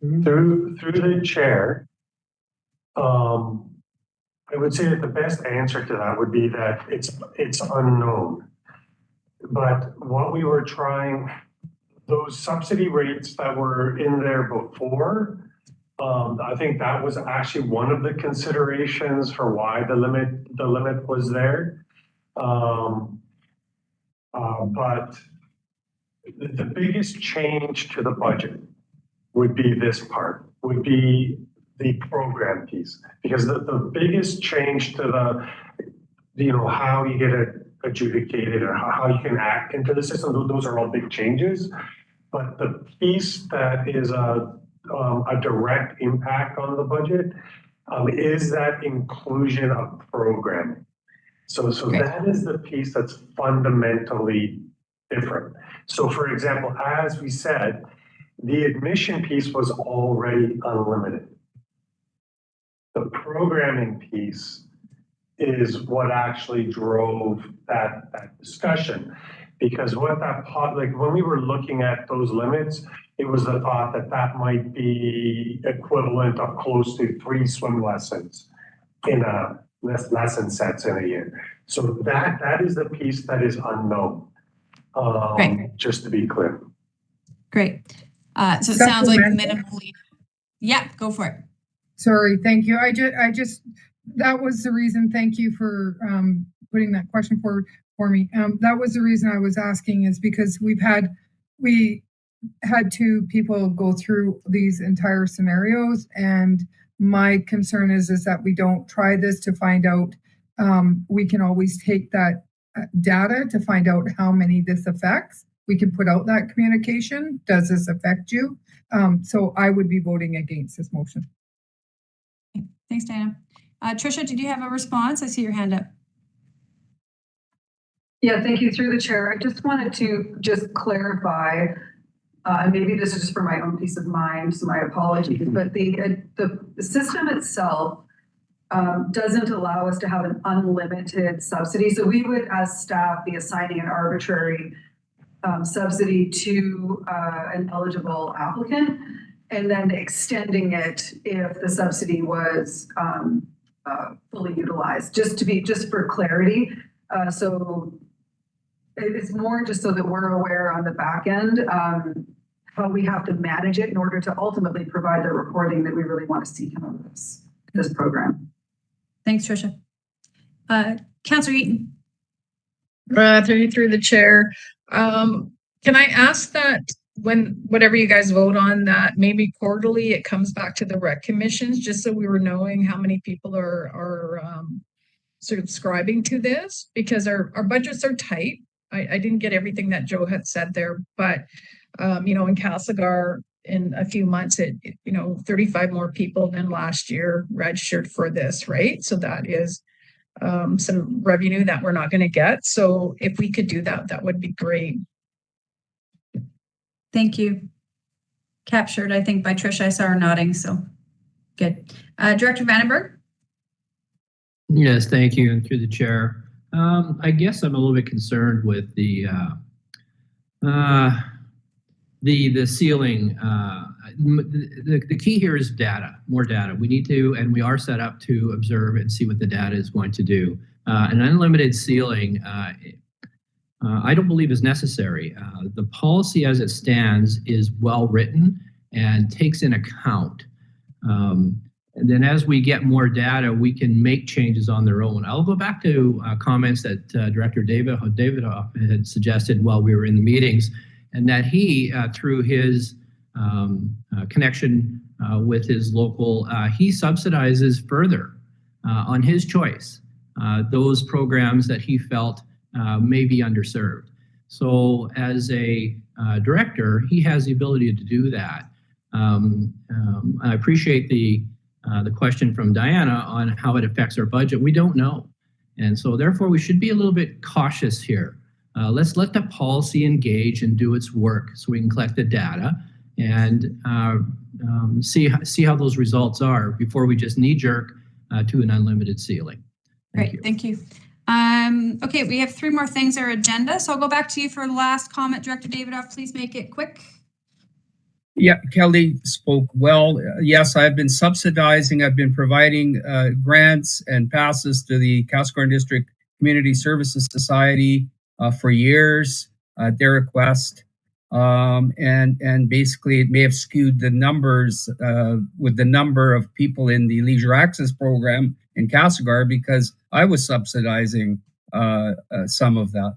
Through the chair, I would say that the best answer to that would be that it's unknown. But what we were trying, those subsidy rates that were in there before, I think that was actually one of the considerations for why the limit was there. But the biggest change to the budget would be this part, would be the program piece, because the biggest change to how you get it adjudicated or how you can act into the system, those are all big changes. But the piece that is a direct impact on the budget is that inclusion of programming. So that is the piece that's fundamentally different. So for example, as we said, the admission piece was already unlimited. The programming piece is what actually drove that discussion. Because what when we were looking at those limits, it was the thought that might be equivalent of close to 3 swim lessons in a lesson sets in a year. So that is the piece that is unknown. Just to be clear. Great. So it sounds like minimally. Yeah, go for it. Sorry, thank you. I just that was the reason. Thank you for putting that question forward for me. That was the reason I was asking, is because we had two people go through these entire scenarios, and my concern is that we don't try this to find out. We can always take that data to find out how many this affects. We can put out that communication. Does this affect you? So I would be voting against this motion. Thanks, Diana. Trisha, did you have a response? I see your hand up. Yeah, thank you. Through the chair, I just wanted to just clarify, and maybe this is just for my own peace of mind, so my apologies, but the system itself doesn't allow us to have an unlimited subsidy. So we would, as staff, be assigning an arbitrary subsidy to an eligible applicant, and then extending it if the subsidy was fully utilized. Just for clarity, so it's more just so that we're aware on the back end how we have to manage it in order to ultimately provide the reporting that we really want to see come out of this program. Thanks, Trisha. Councillor Eaton. Through the chair, can I ask that whatever you guys vote on, that maybe quarterly it comes back to the rec commissions, just so we were knowing how many people are subscribing to this, because our budgets are tight. I didn't get everything that Joe had said there, but in Castlegar in a few months, 35 more people than last year registered for this, right? So that is some revenue that we're not going to get. So if we could do that, that would be great. Thank you. Captured, I think, by Trisha. I saw her nodding, so good. Director Vandenberg? Yes, thank you. And through the chair, I guess I'm a little bit concerned with the ceiling. The key here is data, more data. We need to, and we are set up to observe and see what the data is going to do. An unlimited ceiling, I don't believe is necessary. The policy as it stands is well written and takes in account. And then as we get more data, we can make changes on their own. I'll go back to comments that Director David had suggested while we were in the meetings, and that he, through his connection with his local, he subsidizes further on his choice those programs that he felt may be underserved. So as a director, he has the ability to do that. I appreciate the question from Diana on how it affects our budget. We don't know. And so therefore we should be a little bit cautious here. Let's let the policy engage and do its work so we can collect the data and see how those results are before we just knee jerk to an unlimited ceiling. Great, thank you. Okay, we have 3 more things on our agenda, so I'll go back to you for the last comment. Director Davidoff, please make it quick. Yeah, Kelly spoke well. Yes, I've been subsidizing, I've been providing grants and passes to the Castlegar District Community Services Society for years at their request. And basically it may have skewed the numbers with the number of people in the Leisure Access Program in Castlegar, because I was subsidizing some of that.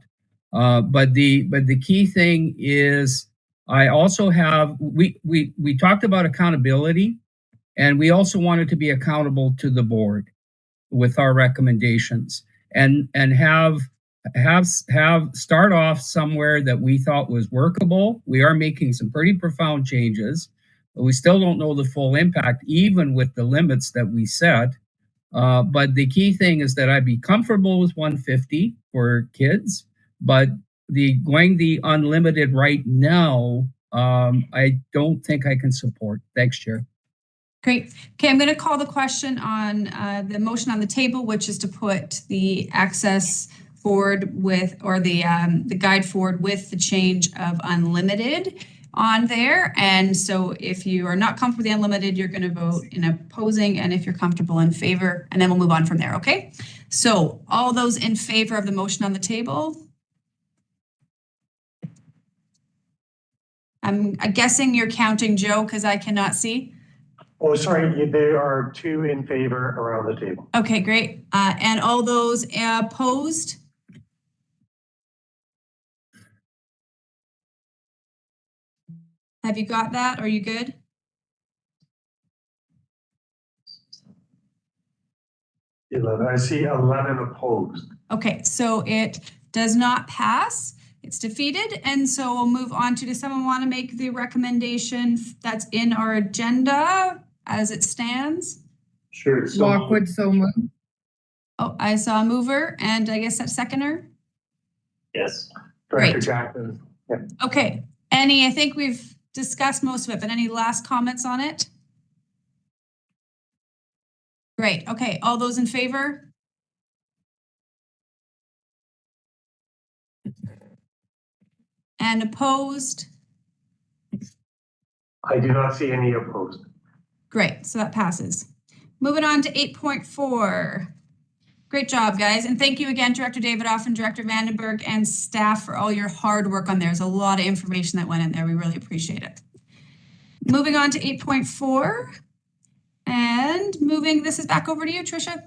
But the key thing is, I also have, we talked about accountability, and we also wanted to be accountable to the board with our recommendations, and have start off somewhere that we thought was workable. We are making some pretty profound changes, but we still don't know the full impact, even with the limits that we set. But the key thing is that I'd be comfortable with 150 for kids, but going the unlimited right now, I don't think I can support. Thanks, Chair. Great. Okay, I'm going to call the question on the motion on the table, which is to put the access forward with, or the guide forward with the change of unlimited on there. And so if you are not comfortable with the unlimited, you're going to vote in opposing, and if you're comfortable, in favor, and then we'll move on from there. Okay. So all those in favor of the motion on the table. I'm guessing you're counting Joe because I cannot see. Oh, sorry, there are 2 in favor around the table. Okay, great. And all those opposed? Have you got that? Are you good? I see 11 opposed. Okay, so it does not pass. It's defeated. And so we'll move on to, does someone want to make the recommendation that's in our agenda as it stands? Sure. Lockwood, so moved. Oh, I saw a mover and I guess that's seconder. Yes. Director Great. Jackson. Yeah. Okay, I think we've discussed most of it, but any last comments on it? Great, okay, all those in favor? And opposed? I do not see any opposed. Great, so that passes. Moving on to 8.4. Great job, guys. And thank you again, Director Davidoff and Director Vandenberg and staff for all your hard work on there. There's a lot of information that went in there. We really appreciate it. Moving on to 8.4. And this is back over to you, Tricia.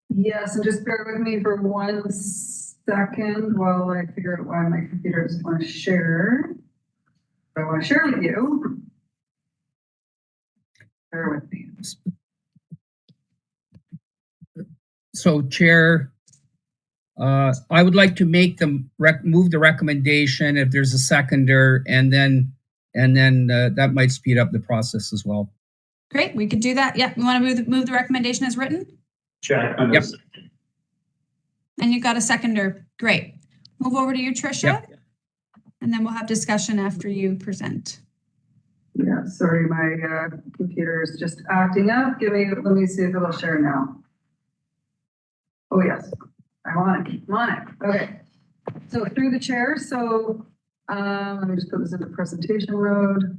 Yes, and just bear with me for 1 second while I figure out why my computer doesn't want to share. I want to share with you. Bear with me. So, Chair, I would like to make move the recommendation if there's a seconder, and then that might speed up the process as well. Great, we could do that. Yeah, we want to move the recommendation as written? Check. Yep. And you've got a seconder. Great. Move over to you, Tricia. Yep. And then we'll have discussion after you present. Yeah, sorry, my computer is just acting up. Let me see if it'll share now. Oh, yes, I'm on it. Okay. So through the chair, let me just put this into presentation mode.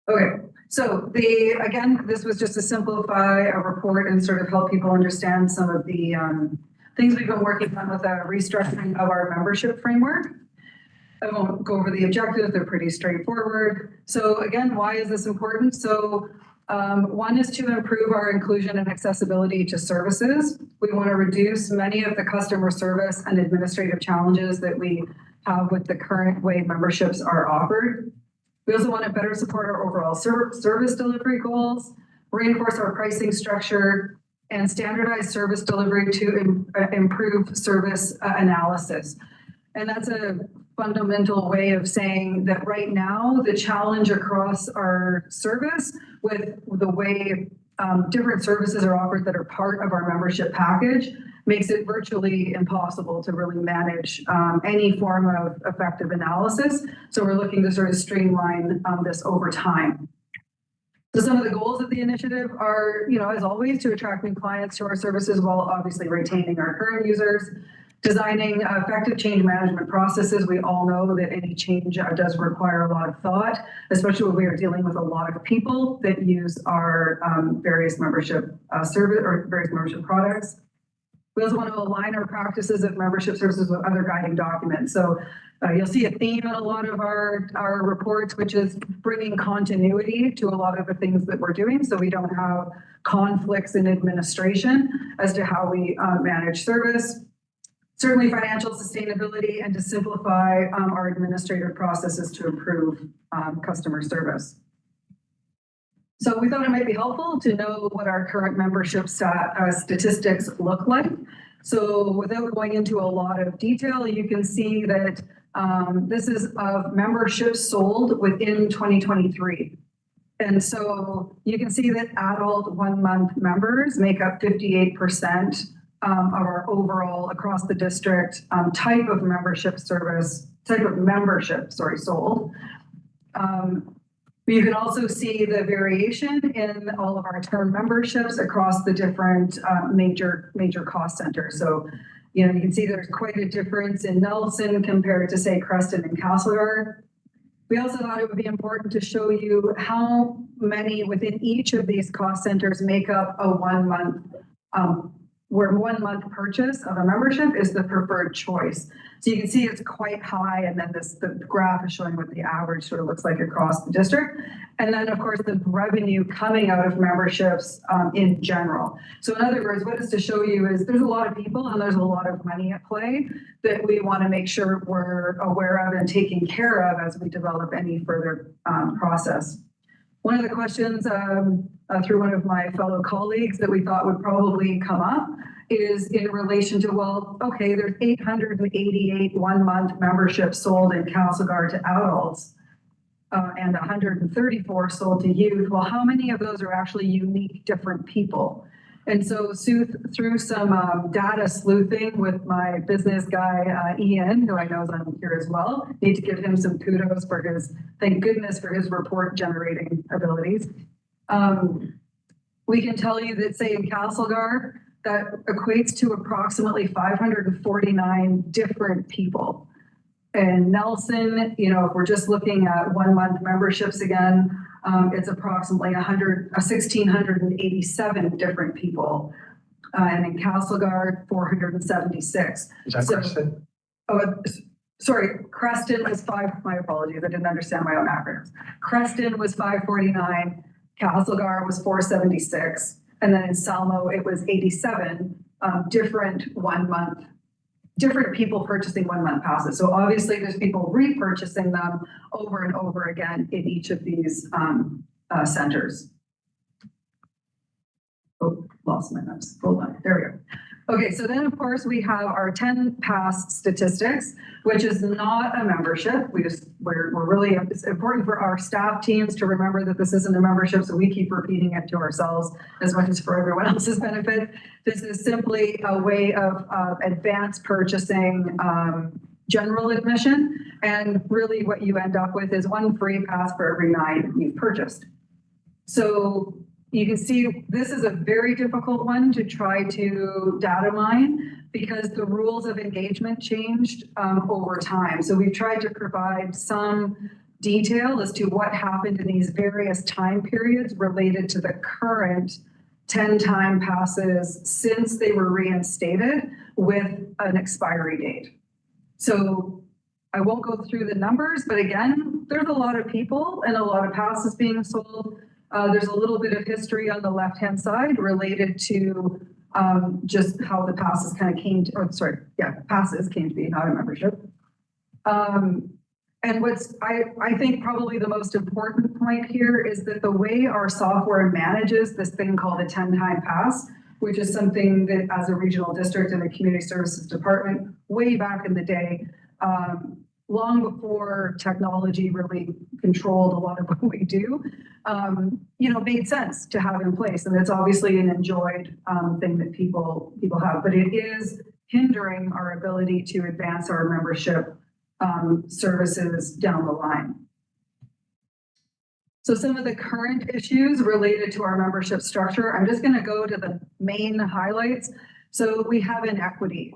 Okay, so again, this was just to simplify a report and sort of help people understand some of the things we've been working on with a restructuring of our membership framework. I won't go over the objectives, they're pretty straightforward. So again, why is this important? So one is to improve our inclusion and accessibility to services. We want to reduce many of the customer service and administrative challenges that we have with the current way memberships are offered. We also want to better support our overall service delivery goals, reinforce our pricing structure, and standardize service delivery to improve service analysis. And that's a fundamental way of saying that right now, the challenge across our service with the way different services are offered that are part of our membership package makes it virtually impossible to really manage any form of effective analysis. So we're looking to sort of streamline this over time. So some of the goals of the initiative are, as always, to attract new clients to our services while obviously retaining our current users. Designing effective change management processes. We all know that any change does require a lot of thought, especially when we are dealing with a lot of people that use our various membership service or various membership products. We also want to align our practices of membership services with other guiding documents. So you'll see a theme in a lot of our reports, which is bringing continuity to a lot of the things that we're doing, so we don't have conflicts in administration as to how we manage service. Certainly financial sustainability, and to simplify our administrative processes to improve customer service. So we thought it might be helpful to know what our current membership statistics look like. So without going into a lot of detail, you can see that this is of memberships sold within 2023. And so you can see that adult 1 month members make up 58% of our overall across the district type of membership sold. You can also see the variation in all of our term memberships across the different major cost centers. So, you can see there's quite a difference in Nelson compared to, say, Creston and Castlegar. We also thought it would be important to show you how many within each of these cost centers make up a 1 month where 1 month purchase of a membership is the preferred choice. So you can see it's quite high, and then the graph is showing what the average sort of looks like across the district. And then, of course, the revenue coming out of memberships in general. So in other words, what is to show you is there's a lot of people and there's a lot of money at play that we want to make sure we're aware of and taking care of as we develop any further process. One of the questions through one of my fellow colleagues that we thought would probably come up is in relation to, well, okay, there's 888 1-month memberships sold in Castlegar to adults and 134 sold to youth. Well, how many of those are actually unique, different people? And so through some data sleuthing with my business guy, Ian, who I know is on here as well, need to give him some kudos for his, thank goodness for his report generating abilities. We can tell you that, say, in Castlegar, that equates to approximately 549 different people. And Nelson, you know, if we're just looking at 1-month memberships again, it's approximately 1,687 different people. And in Castlegar, 476. Is that Creston? Oh, sorry, Creston was my apologies, I didn't understand my own acronyms. Creston was 549, Castlegar was 476. And then in Salmo, it was 87 different people purchasing 1-month passes. So obviously there's people repurchasing them over and over again in each of these centers. Oh, lost my notes. Hold on, there we go. Okay, so then of course we have our 10 pass statistics, which is not a membership. We're really, it's important for our staff teams to remember that this isn't a membership, so we keep repeating it to ourselves as much as for everyone else's benefit. This is simply a way of advanced purchasing general admission, and really what you end up with is 1 free pass for every 9 you've purchased. So you can see this is a very difficult one to try to data mine because the rules of engagement changed over time. So we've tried to provide some detail as to what happened in these various time periods related to the current 10-time passes since they were reinstated with an expiry date. So I won't go through the numbers, but again, there's a lot of people and a lot of passes being sold. There's a little bit of history on the left-hand side related to just how the passes kind of came to, passes came to be, not a membership. And what's, I think probably the most important point here is that the way our software manages this thing called a 10-time pass, which is something that as a regional district and a community services department, way back in the day, long before technology really controlled a lot of what we do, made sense to have in place. And it's obviously an enjoyed thing that people have, but it is hindering our ability to advance our membership services down the line. So some of the current issues related to our membership structure, I'm just going to go to the main highlights. So we have inequity.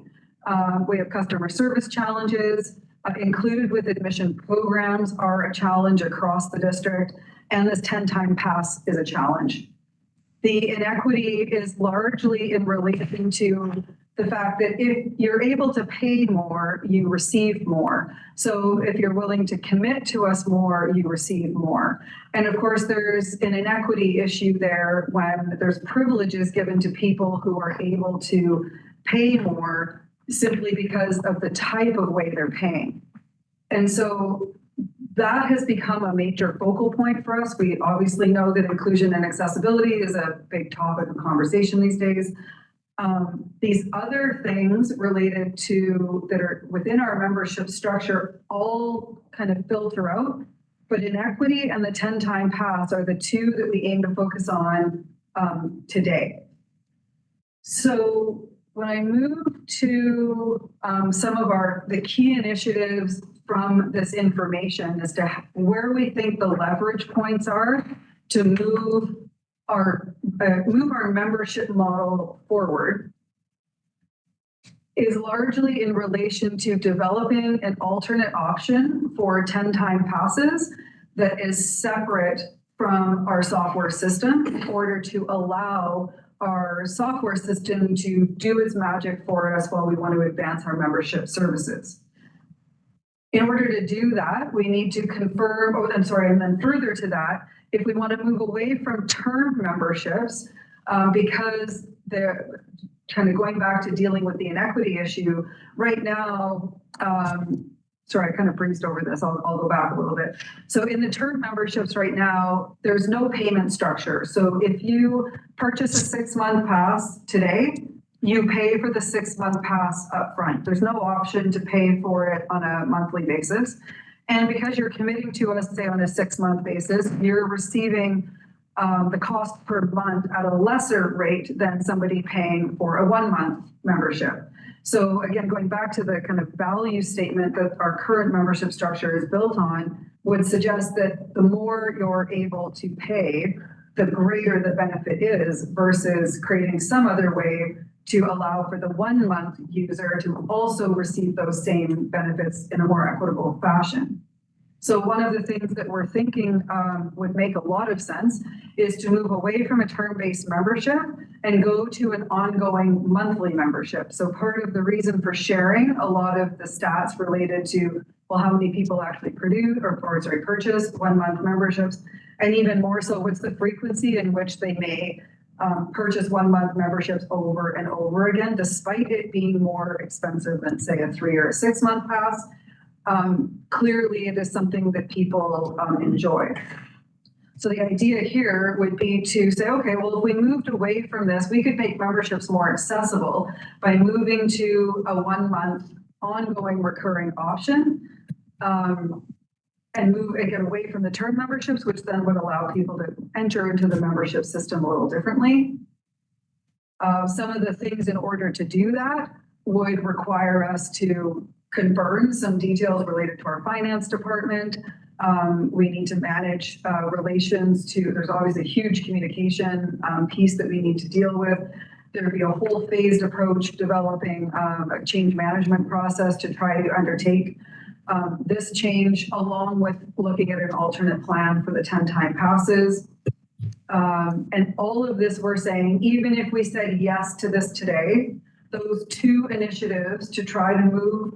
We have customer service challenges. Included with admission programs are a challenge across the district, and this 10-time pass is a challenge. The inequity is largely in relation to the fact that if you're able to pay more, you receive more. So if you're willing to commit to us more, you receive more. And of course, there's an inequity issue there when there's privileges given to people who are able to pay more simply because of the type of way they're paying. And so that has become a major focal point for us. We obviously know that inclusion and accessibility is a big topic of conversation these days. These other things related to that are within our membership structure all kind of filter out, but inequity and the 10-time pass are the two that we aim to focus on today. So when I move to some of the key initiatives from this information as to where we think the leverage points are to move our membership model forward, is largely in relation to developing an alternate option for 10-time passes that is separate from our software system in order to allow our software system to do its magic for us while we want to advance our membership services. In order to do that, we need to confirm, and then further to that, if we want to move away from term memberships, because they're kind of going back to dealing with the inequity issue, right now, sorry, I kind of breezed over this. I'll go back a little bit. So in the term memberships right now, there's no payment structure. So if you purchase a 6-month pass today, you pay for the 6-month pass upfront. There's no option to pay for it on a monthly basis. And because you're committing to us, say on a 6-month basis, you're receiving the cost per month at a lesser rate than somebody paying for a 1-month membership. So again, going back to the kind of value statement that our current membership structure is built on, would suggest that the more you're able to pay, the greater the benefit is, versus creating some other way to allow for the 1-month user to also receive those same benefits in a more equitable fashion. So one of the things that we're thinking would make a lot of sense is to move away from a term-based membership and go to an ongoing monthly membership. So part of the reason for sharing a lot of the stats related to, well, how many people actually purchase 1-month memberships, and even more so, what's the frequency in which they may purchase 1-month memberships over and over again, despite it being more expensive than, say, a 3 or a 6-month pass. Clearly, it is something that people enjoy. So the idea here would be to say, okay, well, if we moved away from this, we could make memberships more accessible by moving to a 1-month ongoing recurring option, and get away from the term memberships, which then would allow people to enter into the membership system a little differently. Some of the things in order to do that would require us to confirm some details related to our finance department. We need to manage relations to, there's always a huge communication piece that we need to deal with. There'd be a whole phased approach developing a change management process to try to undertake this change, along with looking at an alternate plan for the 10-time passes. And all of this, we're saying, even if we said yes to this today, those 2 initiatives to try to move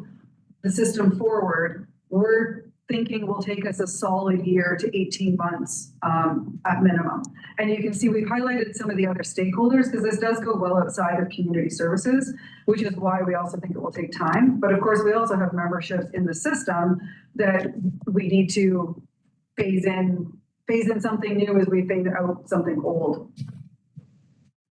the system forward, we're thinking will take us a solid year to 18 months at minimum. And you can see we've highlighted some of the other stakeholders, because this does go well outside of community services, which is why we also think it will take time. But of course, we also have memberships in the system that we need to phase in something new as we phase out something old.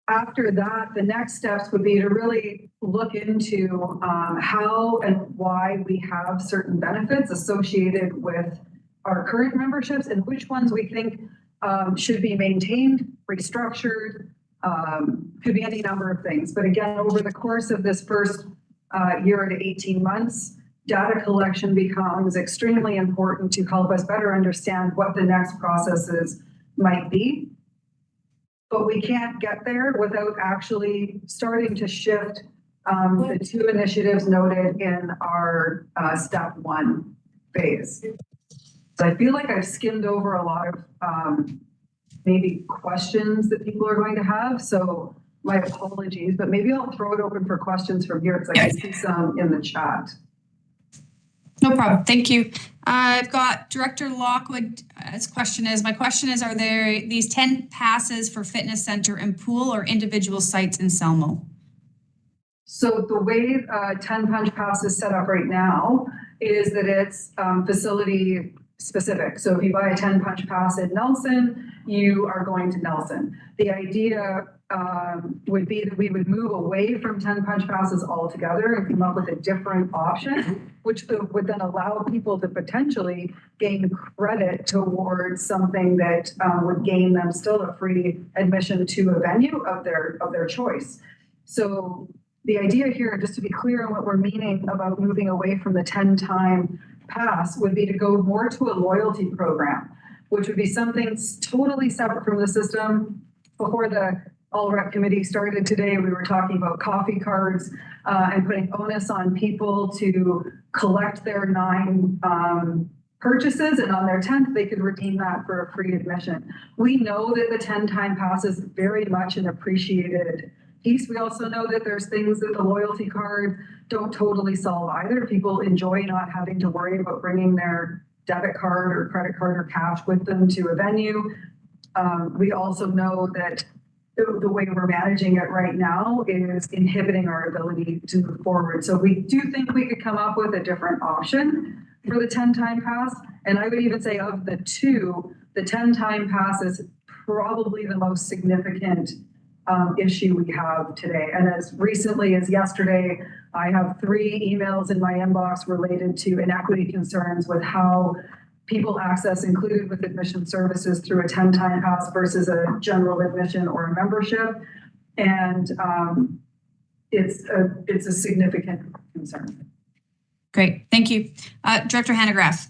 After that, the next steps would be to really look into how and why we have certain benefits associated with our current memberships, and which ones we think should be maintained, restructured, could be any number of things. But again, over the course of this first year to 18 months, data collection becomes extremely important to help us better understand what the next processes might be. But we can't get there without actually starting to shift the 2 initiatives noted in our step 1 phase. So I feel like I've skimmed over a lot of maybe questions that people are going to have. So my apologies, but maybe I'll throw it open for questions from here, because I can see some in the chat. No problem. Thank you. I've got Director Lockwood. My question is, are there these 10 passes for fitness center and pool, or individual sites in Selmo? So the way 10 Punch Pass is set up right now is that it's facility specific. So if you buy a 10 Punch Pass in Nelson, you are going to Nelson. The idea would be that we would move away from 10 Punch Passes altogether and come up with a different option, which would then allow people to potentially gain credit towards something that would gain them still a free admission to a venue of their choice. So the idea here, just to be clear on what we're meaning about moving away from the 10-time pass, would be to go more to a loyalty program, which would be something totally separate from the system. Before the All-Rep Committee started today, we were talking about coffee cards and putting onus on people to collect their 9 purchases, and on their 10th, they could redeem that for a free admission. We know that the 10-time pass is very much an appreciated piece. We also know that there's things that the loyalty card don't totally solve either. People enjoy not having to worry about bringing their debit card or credit card or cash with them to a venue. We also know that the way we're managing it right now is inhibiting our ability to move forward. So we do think we could come up with a different option for the 10-time pass. And I would even say of the two, the 10-time pass is probably the most significant issue we have today. And as recently as yesterday, I have 3 emails in my inbox related to inequity concerns with how people access included with admission services through a 10-time pass versus a general admission or a membership. And it's a significant concern. Great, thank you. Director Hanegraaff.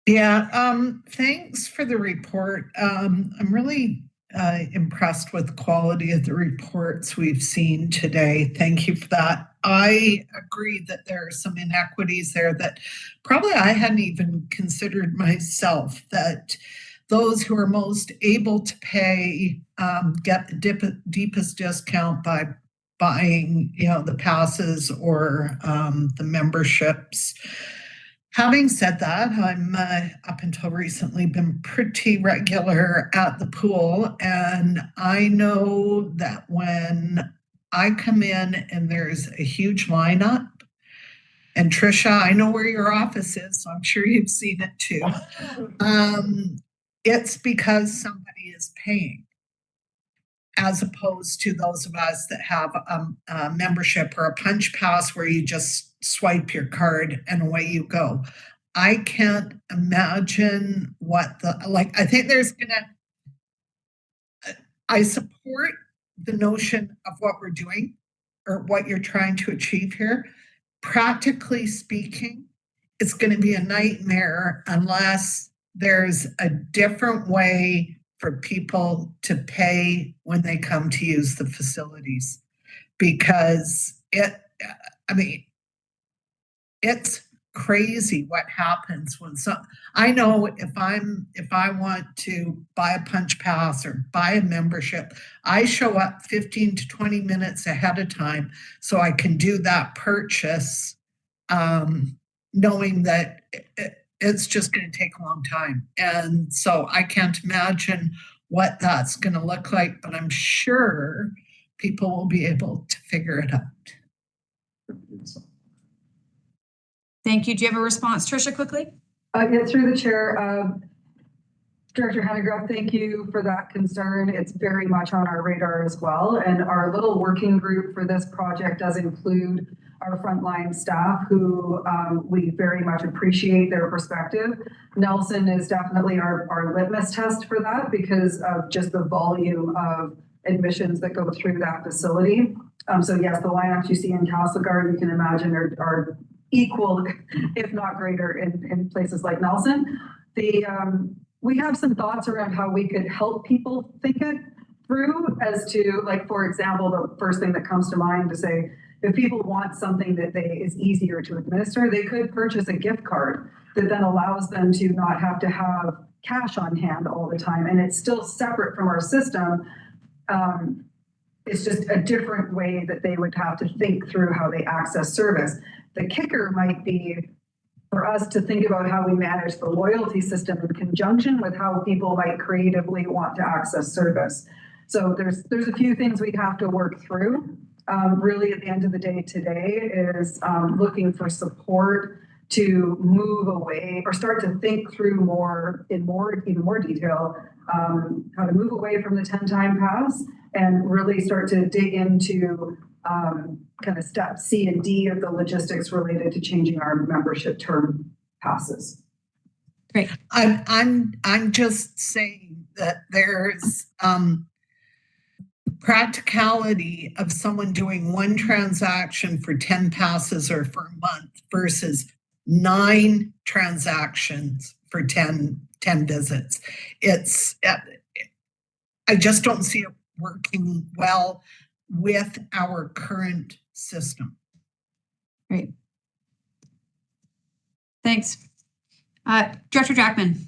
Yeah, thanks for the report. I'm really impressed with the quality of the reports we've seen today. Thank you for that. I agree that there are some inequities there that probably I hadn't even considered myself, that those who are most able to pay get the deepest discount by buying, the passes or the memberships. Having said that, I'm up until recently been pretty regular at the pool, and I know that when I come in and there's a huge lineup, and Trisha, I know where your office is, so I'm sure you've seen it too. It's because somebody is paying, as opposed to those of us that have a membership or a punch pass where you just swipe your card and away you go. I can't imagine I think I support the notion of what we're doing or what you're trying to achieve here. Practically speaking, it's going to be a nightmare unless there's a different way for people to pay when they come to use the facilities, because it's crazy what happens when I know if I want to buy a punch pass or buy a membership, I show up 15 to 20 minutes ahead of time so I can do that purchase, knowing that it's just going to take a long time. And so I can't imagine what that's going to look like, but I'm sure people will be able to figure it out. Thank you. Do you have a response, Trisha, quickly? Yeah, through the chair. Director Hanegraaff, thank you for that concern. It's very much on our radar as well. And our little working group for this project does include our frontline staff who we very much appreciate their perspective. Nelson is definitely our litmus test for that because of just the volume of admissions that go through that facility. So yes, the lineups you see in Castlegar, you can imagine are equal, if not greater, in places like Nelson. We have some thoughts around how we could help people think it through as to, like, for example, the first thing that comes to mind to say, if people want something that is easier to administer, they could purchase a gift card that then allows them to not have to have cash on hand all the time. And it's still separate from our system. It's just a different way that they would have to think through how they access service. The kicker might be for us to think about how we manage the loyalty system in conjunction with how people might creatively want to access service. So there's a few things we'd have to work through. Really, at the end of the day today is looking for support to move away or start to think through even more detail how to move away from the 10-time pass and really start to dig into kind of step C and D of the logistics related to changing our membership term passes. Great. I'm just saying that there's practicality of someone doing one transaction for 10 passes or for a month versus 9 transactions for 10 visits. I just don't see it working well with our current system. Great. Thanks. Director Jackman.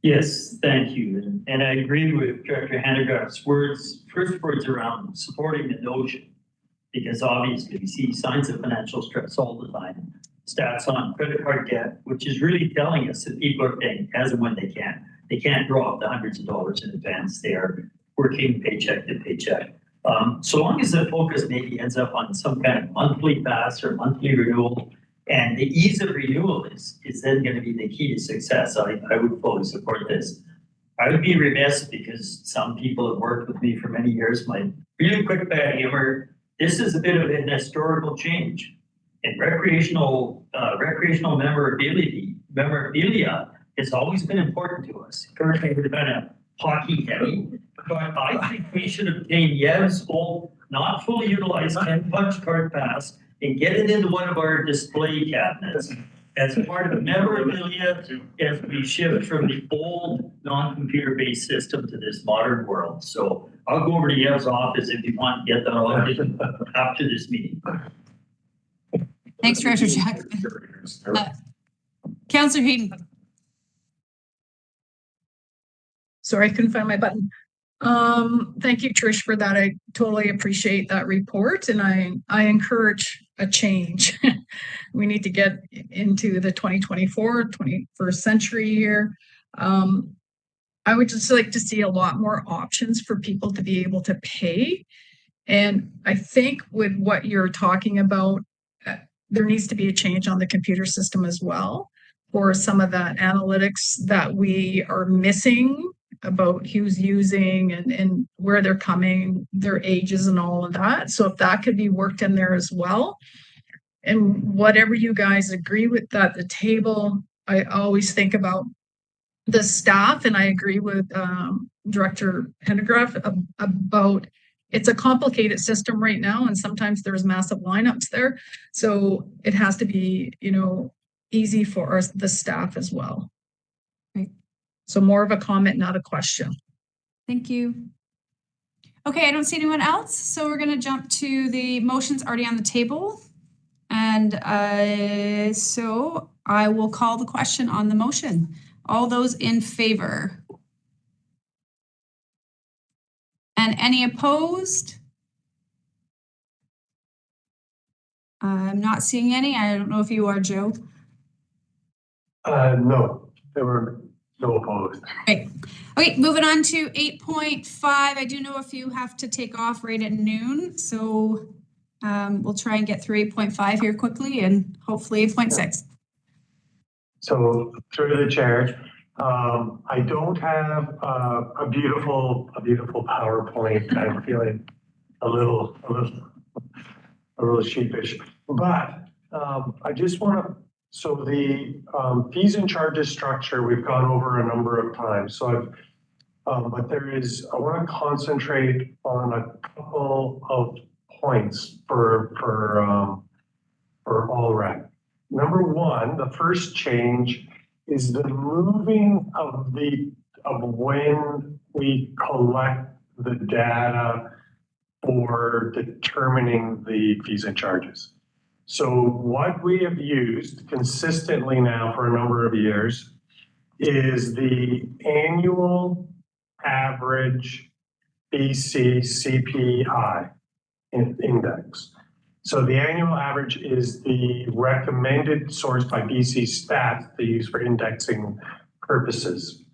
Yes, thank you. And I agree with Director Handegaard's first words around supporting the notion, because obviously we see signs of financial stress all the time. Stats on credit card debt, which is really telling us that people are paying as and when they can. They can't draw up the hundreds of dollars in advance. They are working paycheck to paycheck. So long as the focus maybe ends up on some kind of monthly pass or monthly renewal, and the ease of renewal is then going to be the key to success, I would fully support this. I would be remiss, because some people have worked with me for many years. My really quick bad humor, this is a bit of an historical change. And recreational memorabilia has always been important to us. Currently, we're kind of hockey heavy, but I think we should obtain Yev's old, not fully utilized 10-punch card pass and get it into one of our display cabinets as part of memorabilia as we shift from the old non-computer based system to this modern world. So I'll go over to Yev's office if you want to get that all after this meeting. Thanks, Director Jackman. Councillor Hayden. Sorry, I couldn't find my button. Thank you, Trish, for that. I totally appreciate that report, and I encourage a change. We need to get into the 2024, 21st century here. I would just like to see a lot more options for people to be able to pay. And I think with what you're talking about, there needs to be a change on the computer system as well, for some of that analytics that we are missing about who's using and where they're coming, their ages and all of that. So if that could be worked in there as well. And whatever you guys agree with at the table, I always think about the staff, and I agree with Director Pendergraft about it's a complicated system right now, and sometimes there's massive lineups there. So it has to be, easy for the staff as well. Great. So more of a comment, not a question. Thank you. Okay, I don't see anyone else, so we're going to jump to the motions already on the table. And so I will call the question on the motion. All those in favor? And any opposed? I'm not seeing any. I don't know if you are, Joe. No, there were no opposed. Okay, moving on to 8.5. I do know if you have to take off right at noon, so we'll try and get through 8.5 here quickly and hopefully 8.6. So through the chair, I don't have a beautiful PowerPoint. I'm feeling a little sheepish, but I just want to. So the fees and charges structure we've gone over a number of times. So but there is, I want to concentrate on a couple of points for all rec. Number one, the first change is the moving of when we collect the data for determining the fees and charges. So what we have used consistently now for a number of years is the annual average BC CPI index. So the annual average is the recommended source by BC Stats they use for indexing purposes.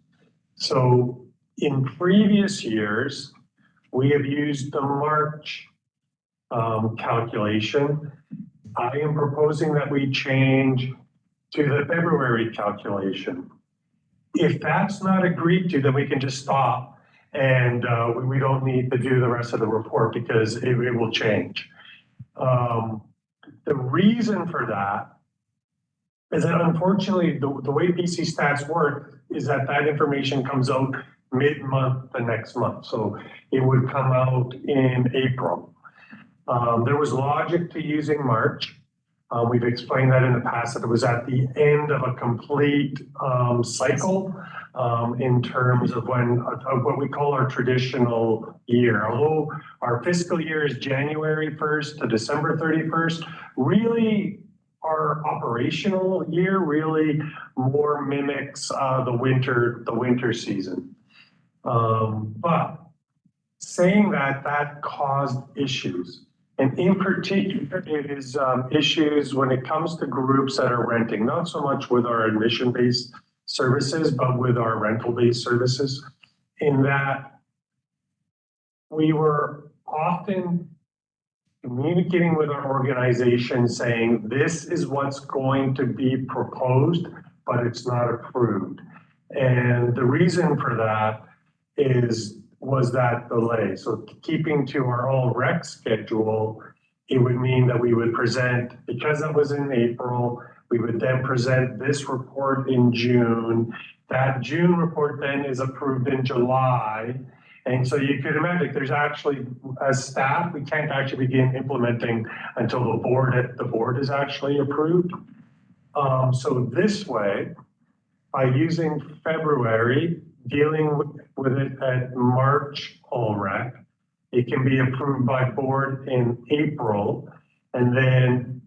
So in previous years, we have used the March calculation. I am proposing that we change to the February calculation. If that's not agreed to, then we can just stop and we don't need to do the rest of the report because it will change. The reason for that is that unfortunately the way BC Stats work is that information comes out mid-month the next month. So it would come out in April. There was logic to using March. We've explained that in the past that it was at the end of a complete cycle in terms of when what we call our traditional year. Although our fiscal year is January 1st to December 31st, really our operational year really more mimics the winter season. But saying that, that caused issues. And in particular, it is issues when it comes to groups that are renting, not so much with our admission-based services, but with our rental-based services, in that we were often communicating with our organization saying, this is what's going to be proposed, but it's not approved. And the reason for that was that delay. So keeping to our all rec schedule, it would mean that we would present, because that was in April, we would then present this report in June. That June report then is approved in July. And so you could imagine there's actually, as staff, we can't actually begin implementing until the board is actually approved. So this way, by using February, dealing with it at March all-rec, it can be approved by board in April, and then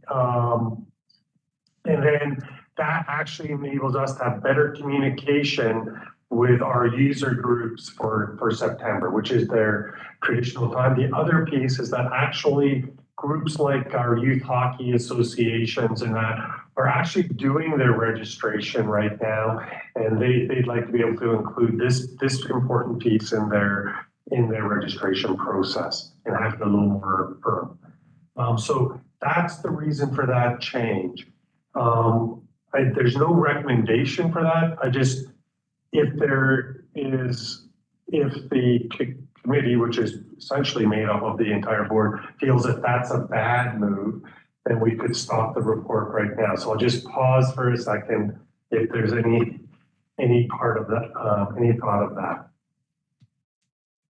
that actually enables us to have better communication with our user groups for September, which is their traditional time. The other piece is that actually groups like our youth hockey associations and that are actually doing their registration right now, and they'd like to be able to include this important piece in their registration process and have it a little more firm. So that's the reason for that change. There's no recommendation for that. If the committee, which is essentially made up of the entire board, feels that that's a bad move, then we could stop the report right now. So I'll just pause for a second if there's any part of that, any thought of that.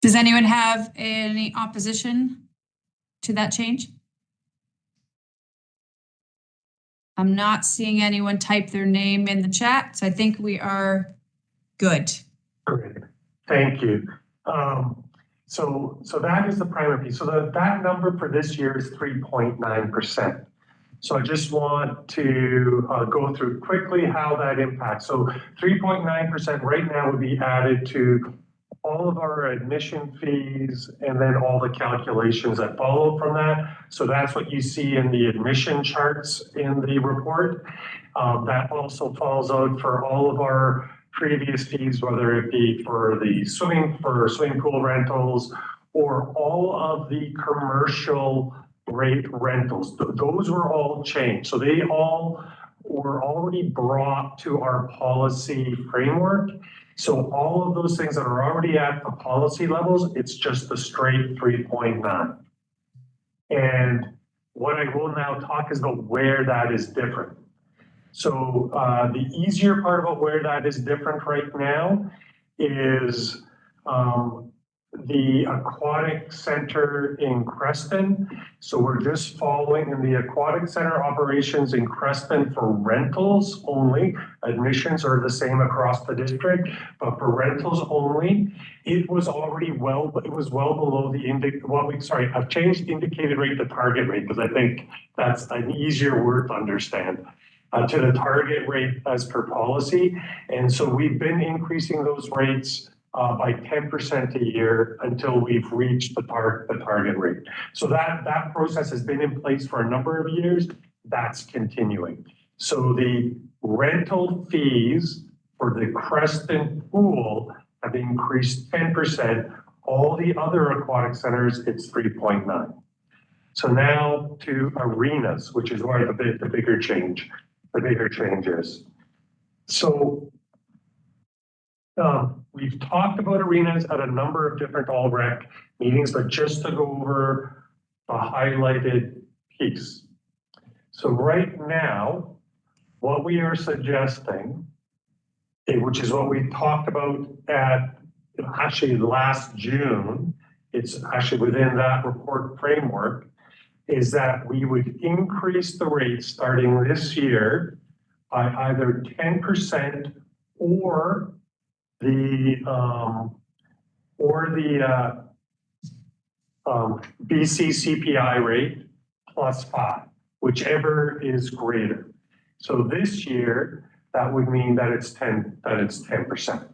Does anyone have any opposition to that change? I'm not seeing anyone type their name in the chat, so I think we are good. Great, thank you. So that is the primary piece. So that number for this year is 3.9%. So I just want to go through quickly how that impacts. So 3.9% right now would be added to all of our admission fees and then all the calculations that follow from that. So that's what you see in the admission charts in the report. That also falls out for all of our previous fees, whether it be for swimming pool rentals or all of the commercial rate rentals. Those were all changed. So they all were already brought to our policy framework. So all of those things that are already at the policy levels, it's just the straight 3.9. And what I will now talk is about where that is different. So the easier part about where that is different right now is the aquatic center in Creston. So we're just following in the aquatic center operations in Creston for rentals only. Admissions are the same across the district, but for rentals only, it was already well below the I've changed indicated rate to target rate because I think that's an easier word to understand. To the target rate as per policy. And so we've been increasing those rates by 10% a year until we've reached the target rate. So that process has been in place for a number of years. That's continuing. So the rental fees for the Creston pool have increased 10%. All the other aquatic centers, it's 3.9. So now to arenas, which is where the bigger change is. So we've talked about arenas at a number of different all-rec meetings, but just to go over a highlighted piece. So right now, what we are suggesting, which is what we talked about at actually last June, it's actually within that report framework, is that we would increase the rate starting this year by either 10% or the BC CPI rate plus 5. whichever is greater. So this year, that would mean that it's 10%.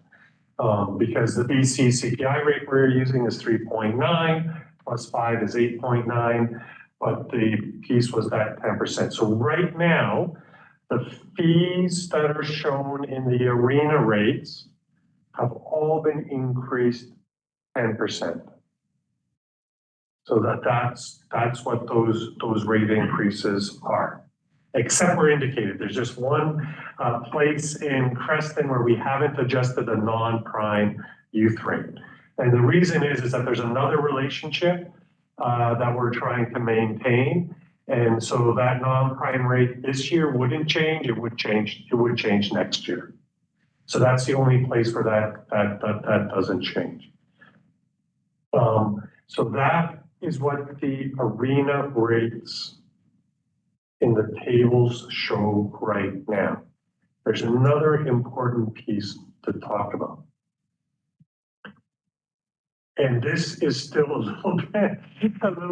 Because the BC CPI rate we're using is 3.9, plus 5 is 8.9, but the piece was at 10%. So right now, the fees that are shown in the arena rates have all been increased 10%. So that's what those rate increases are. Except where indicated. There's just one place in Creston where we haven't adjusted the non-prime youth rate. And the reason is that there's another relationship that we're trying to maintain. And so that non-prime rate this year wouldn't change, it would change next year. So that's the only place where that doesn't change. So that is what the arena rates in the tables show right now. There's another important piece to talk about. And this is still a little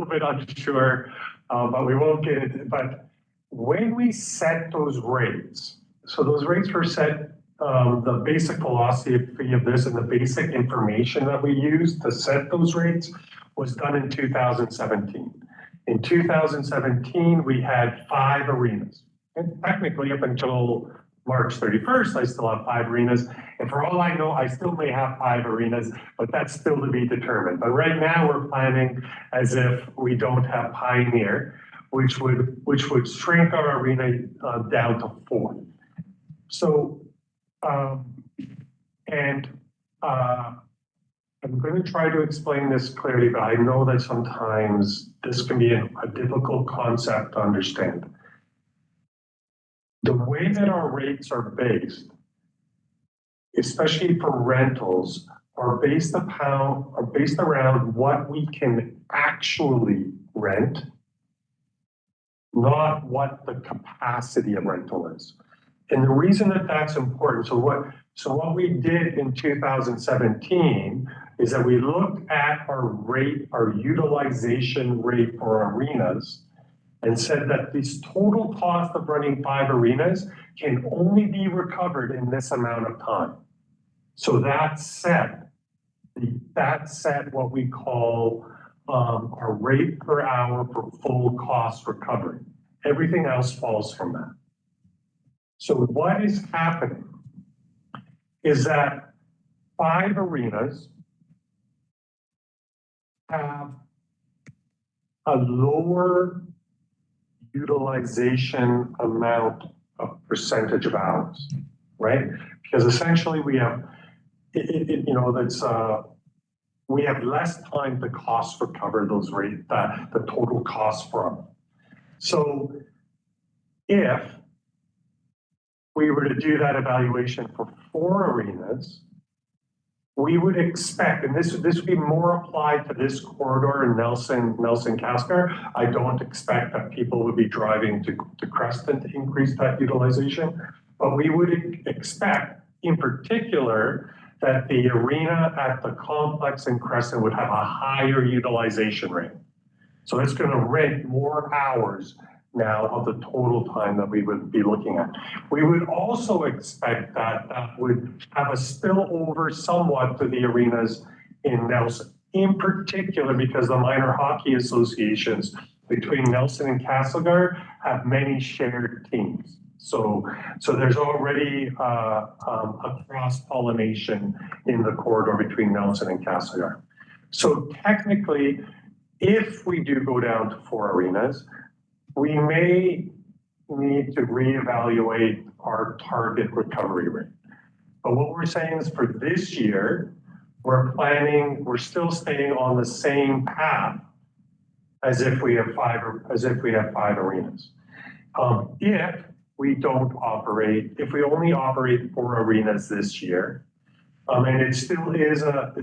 bit unsure, but we won't get into it. But when we set those rates, so those rates were set, the basic philosophy of this and the basic information that we used to set those rates was done in 2017. In 2017, we had 5 arenas. And technically, up until March 31st, I still have 5 arenas. And for all I know, I still may have 5 arenas, but that's still to be determined. But right now, we're planning as if we don't have Pioneer, which would shrink our arena down to 4. So, I'm going to try to explain this clearly, but I know that sometimes this can be a difficult concept to understand. The way that our rates are based, especially for rentals, are based around what we can actually rent, not what the capacity of rental is. And the reason that that's important, so what we did in 2017 is that we looked at our utilization rate for arenas and said that this total cost of running 5 arenas can only be recovered in this amount of time. So that set what we call our rate per hour for full cost recovery. Everything else falls from that. So what is happening is that 5 arenas have a lower utilization amount of percentage of hours, right? Because essentially we have, we have less time to cost recover those rates, the total cost from. So if we were to do that evaluation for 4 arenas, we would expect, and this would be more applied to this corridor in Nelson Castlegar. I don't expect that people would be driving to Creston to increase that utilization, but we would expect in particular that the arena at the complex in Creston would have a higher utilization rate. So it's going to rent more hours now of the total time that we would be looking at. We would also expect that that would have a spillover somewhat to the arenas in Nelson, in particular because the minor hockey associations between Nelson and Castlegar have many shared teams. So there's already a cross-pollination in the corridor between Nelson and Castlegar. So technically, if we do go down to 4 arenas, we may need to reevaluate our target recovery rate. But what we're saying is for this year, we're still staying on the same path as if we have 5 arenas. If we only operate 4 arenas this year, and it still is an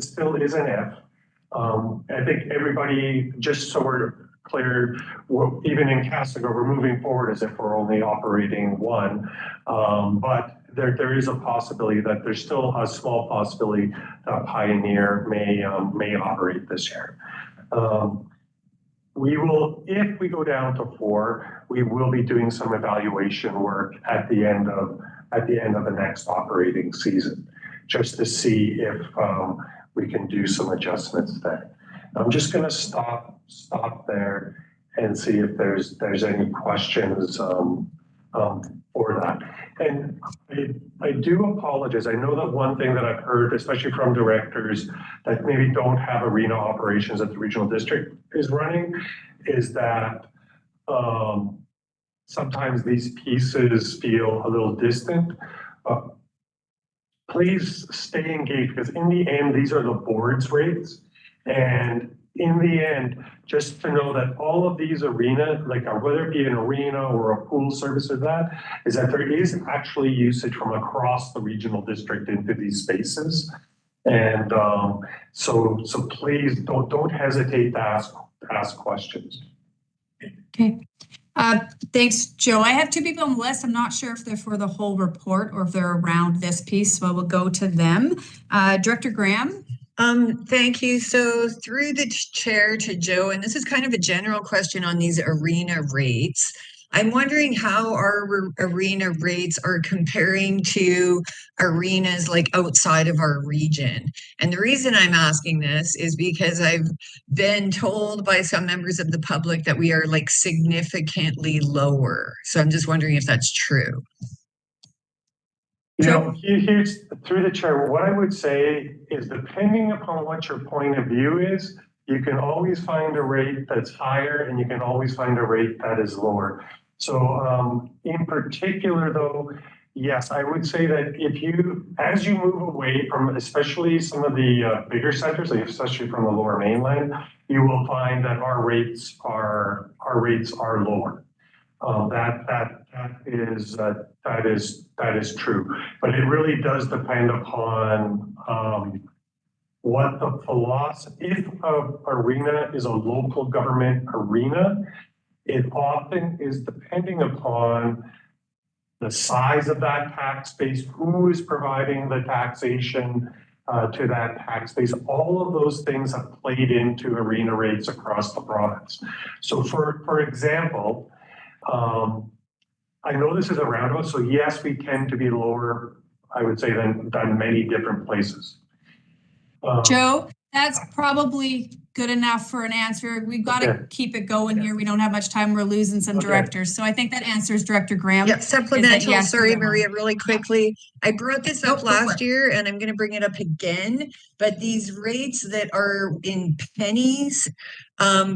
if. I think everybody, just so we're clear, even in Castlegar, we're moving forward as if we're only operating 1. But there is a possibility that there's still a small possibility that Pioneer may operate this year. we will, if we go down to 4, we will be doing some evaluation work at the end of the next operating season, just to see if we can do some adjustments there. I'm just going to stop there and see if there's any questions for that. And I do apologize. I know that one thing that I've heard, especially from directors that maybe don't have arena operations that the regional district is running, is that sometimes these pieces feel a little distant. Please stay engaged, because in the end, these are the board's rates. And in the end, just to know that all of these arena, like whether it be an arena or a pool service or that, is that there is actually usage from across the regional district into these spaces. And so please don't hesitate to ask questions. Okay. Thanks, Joe. I have 2 people on the list. I'm not sure if they're for the whole report or if they're around this piece, so we'll go to them. Director Graham. Thank you. So through the chair to Joe, and this is kind of a general question on these arena rates. I'm wondering how our arena rates are comparing to arenas like outside of our region. And the reason I'm asking this is because I've been told by some members of the public that we are like significantly lower. So I'm just wondering if that's true. You know, here's through the chair, what I would say is, depending upon what your point of view is, you can always find a rate that's higher and you can always find a rate that is lower. So in particular though, yes, I would say that as you move away from especially some of the bigger centers, like especially from the Lower Mainland, you will find that our rates are lower. That is true, but it really does depend upon what the philosophy. If an arena is a local government arena, it often is depending upon the size of that tax base, who is providing the taxation to that tax base. All of those things have played into arena rates across the province. So for example, I know this is a roundabout, so yes, we tend to be lower, I would say, than many different places. Joe, that's probably good enough for an answer. We've got to keep it going here. We don't have much time. We're losing some directors. So I think that answers Director Graham. Yeah, supplemental, yes, sorry, Maria, really quickly. I brought this up last year and I'm going to bring it up again, but these rates that are in pennies,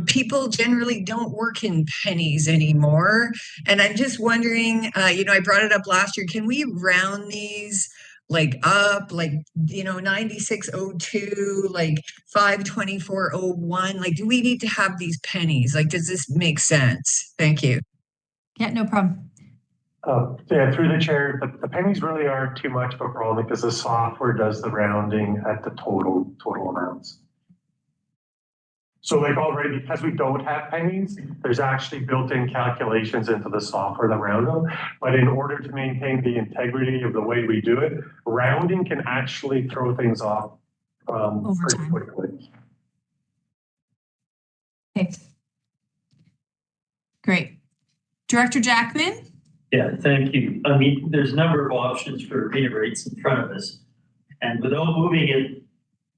people generally don't work in pennies anymore. And I'm just wondering, I brought it up last year. Can we round these like up, like, 9602, like 52401? Like, do we need to have these pennies? Like, does this make sense? Thank you. Yeah, no problem. Yeah, through the chair, the pennies really aren't too much of a problem because the software does the rounding at the total amounts. So like already, because we don't have pennies, there's actually built-in calculations into the software that round them. But in order to maintain the integrity of the way we do it, rounding can actually throw things off pretty quickly. Okay. Great. Director Jackman? Yeah, thank you. I mean, there's a number of options for arena rates in front of us. And without moving it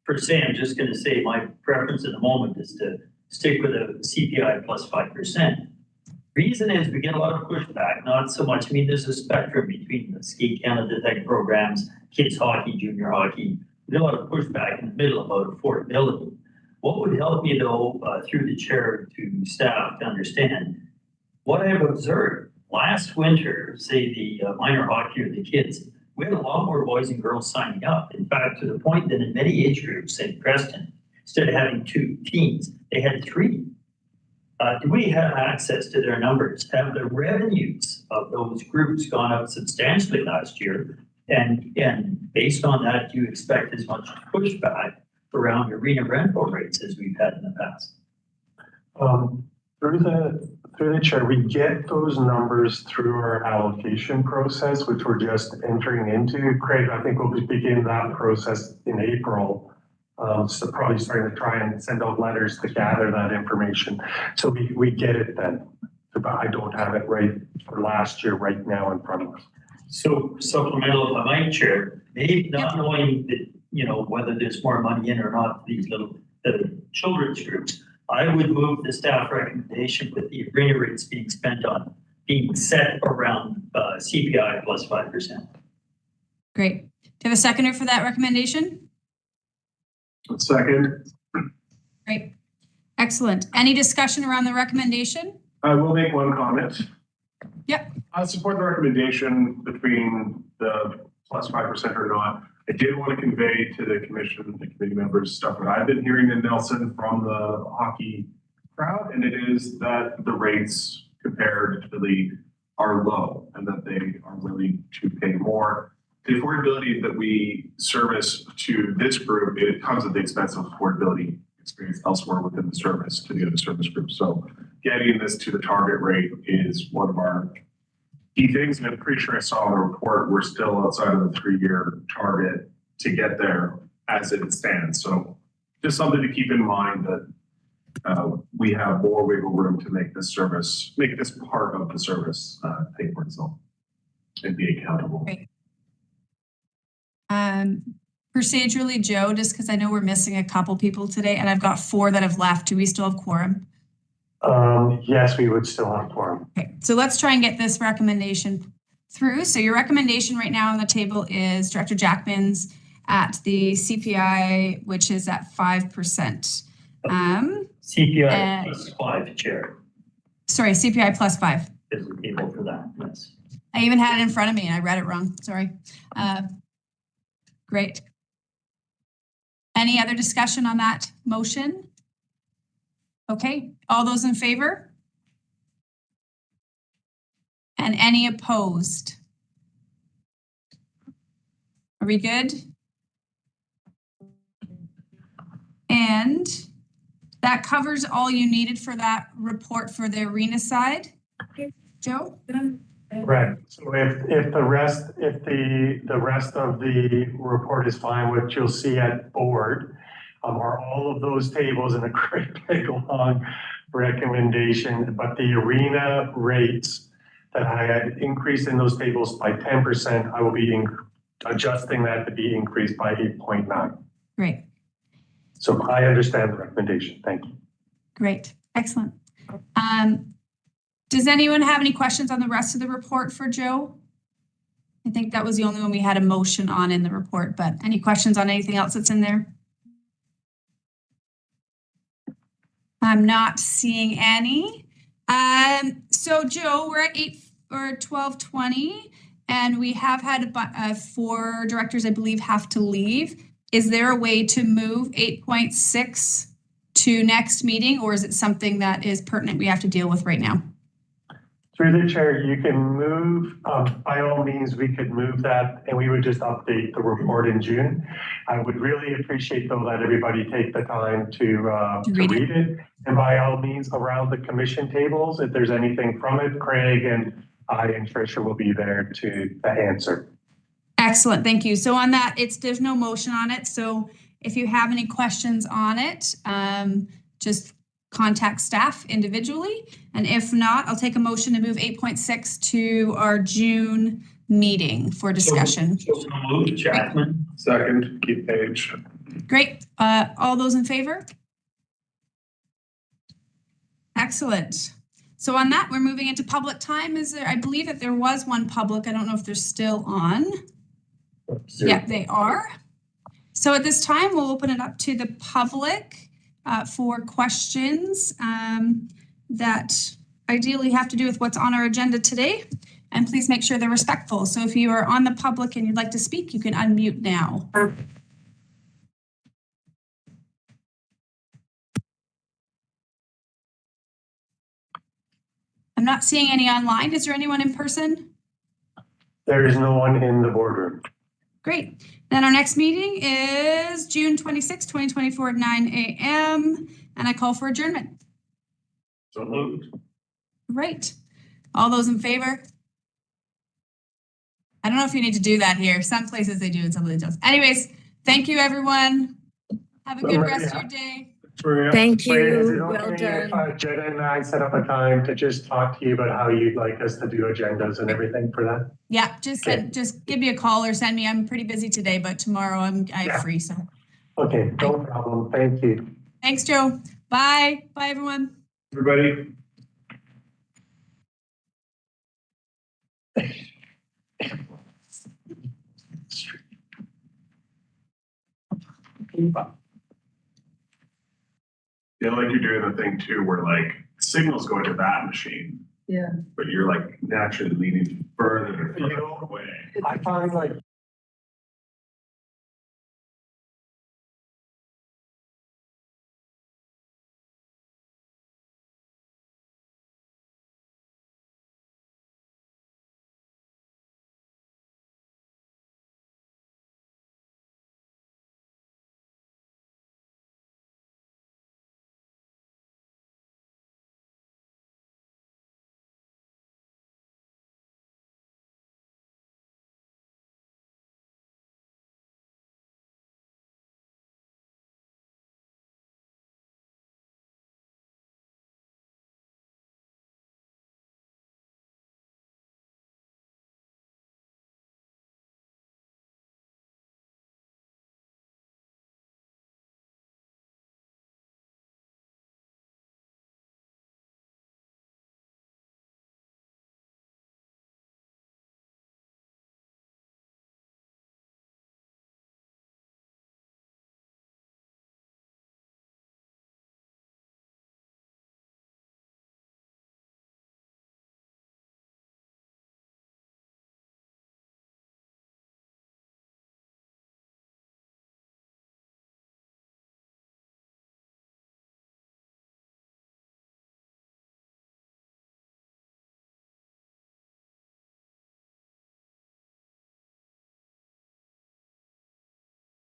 per se, I'm just going to say my preference at the moment is to stick with a CPI plus 5%. Reason is we get a lot of pushback, not so much. I mean, there's a spectrum between the Skate Canada type programs, kids hockey, junior hockey. We get a lot of pushback in the middle about affordability. What would help me though, through the chair to staff to understand what I have observed last winter, say the minor hockey or the kids, we had a lot more boys and girls signing up. In fact, to the point that in many age groups, say Preston, instead of having 2 teams, they had 3. Do we have access to their numbers? Have the revenues of those groups gone up substantially last year? And based on that, do you expect as much pushback around arena rental rates as we've had in the past? Through the chair, we get those numbers through our allocation process, which we're just entering into. Craig, I think we'll begin that process in April So probably starting to try and send out letters to gather that information. So we get it then. But I don't have it right for last year right now in front of us. So supplemental, if I might, Chair, maybe not knowing that, whether there's more money in or not, for these little children's groups, I would move the staff recommendation with the arena rates being set around CPI plus 5%. Great. Do you have a seconder for that recommendation? Second. Great. Excellent. Any discussion around the recommendation? I will make one comment. Yep. I support the recommendation between the plus 5% or not. I did want to convey to the commission, the committee members, stuff that I've been hearing in Nelson from the hockey crowd, and it is that the rates comparatively are low and that they are willing to pay more. The affordability that we service to this group, it comes at the expense of affordability experience elsewhere within the service to the other service groups. So getting this to the target rate is one of our key things. And I'm pretty sure I saw in the report, we're still outside of the 3-year target to get there as it stands. So just something to keep in mind that we have more wiggle room to make this part of the service pay for itself and be accountable. Great. Procedurally, Joe, just because I know we're missing a couple people today and I've got 4 that have left. Do we still have quorum? Yes, we would still have quorum. Okay, so let's try and get this recommendation through. So your recommendation right now on the table is Director Jackman's at the CPI, which is at 5%. CPI plus 5, Chair. Sorry, CPI plus 5. Is the table for that, yes. I even had it in front of me and I read it wrong. Sorry. Great. Any other discussion on that motion? Okay, all those in favor? And any opposed? Are we good? And that covers all you needed for that report for the arena side. Joe? Correct. So if the rest of the report is fine, what you'll see at board are all of those tables in a great big long recommendation, but the arena rates that I had increased in those tables by 10%, I will be adjusting that to be increased by 8.9. Great. So I understand the recommendation. Thank you. Great. Excellent. Does anyone have any questions on the rest of the report for Joe? I think that was the only one we had a motion on in the report, but any questions on anything else that's in there? I'm not seeing any. So Joe, we're at 12:20 and we have had 4 directors, I believe, have to leave. Is there a way to move 8.6 to next meeting, or is it something that is pertinent we have to deal with right now? Through the chair, you can move, by all means, we could move that and we would just update the report in June. I would really appreciate though that everybody take the time to read it. And by all means, around the commission tables, if there's anything from it, Craig and I and Tricia will be there to answer. Excellent, thank you. So on that, there's no motion on it. So if you have any questions on it, just contact staff individually. And if not, I'll take a motion to move 8.6 to our June meeting for discussion. So moved, Jackman. Second, Keith Page. Great. All those in favor? Excellent. So on that, we're moving into public time. I believe that there was one public. I don't know if they're still on. Yeah, they are. So at this time, we'll open it up to the public for questions that ideally have to do with what's on our agenda today. And please make sure they're respectful. So if you are on the public and you'd like to speak, you can unmute now. I'm not seeing any online. Is there anyone in person? There is no one in the boardroom. Great. Then our next meeting is June 26, 2024 at 9 a.m. And I call for adjournment. So moved. Right. All those in favor? I don't know if you need to do that here. Some places they do and some places don't. Anyways, thank you, everyone. Have a good rest of your day. Thank Maria, is it you. okay Well if, done. Jenna and I set up a time to just talk to you about how you'd like us to do agendas and everything for that? Yeah, just give me a call or send me. I'm pretty busy today, but tomorrow I'm free, so. Okay, no problem. Thank you. Thanks, Joe. Bye. Bye, everyone. Everybody. Yeah, like you're doing the thing too, where like signals go to that machine, Yeah. but you're like naturally leaning further and further away. I find like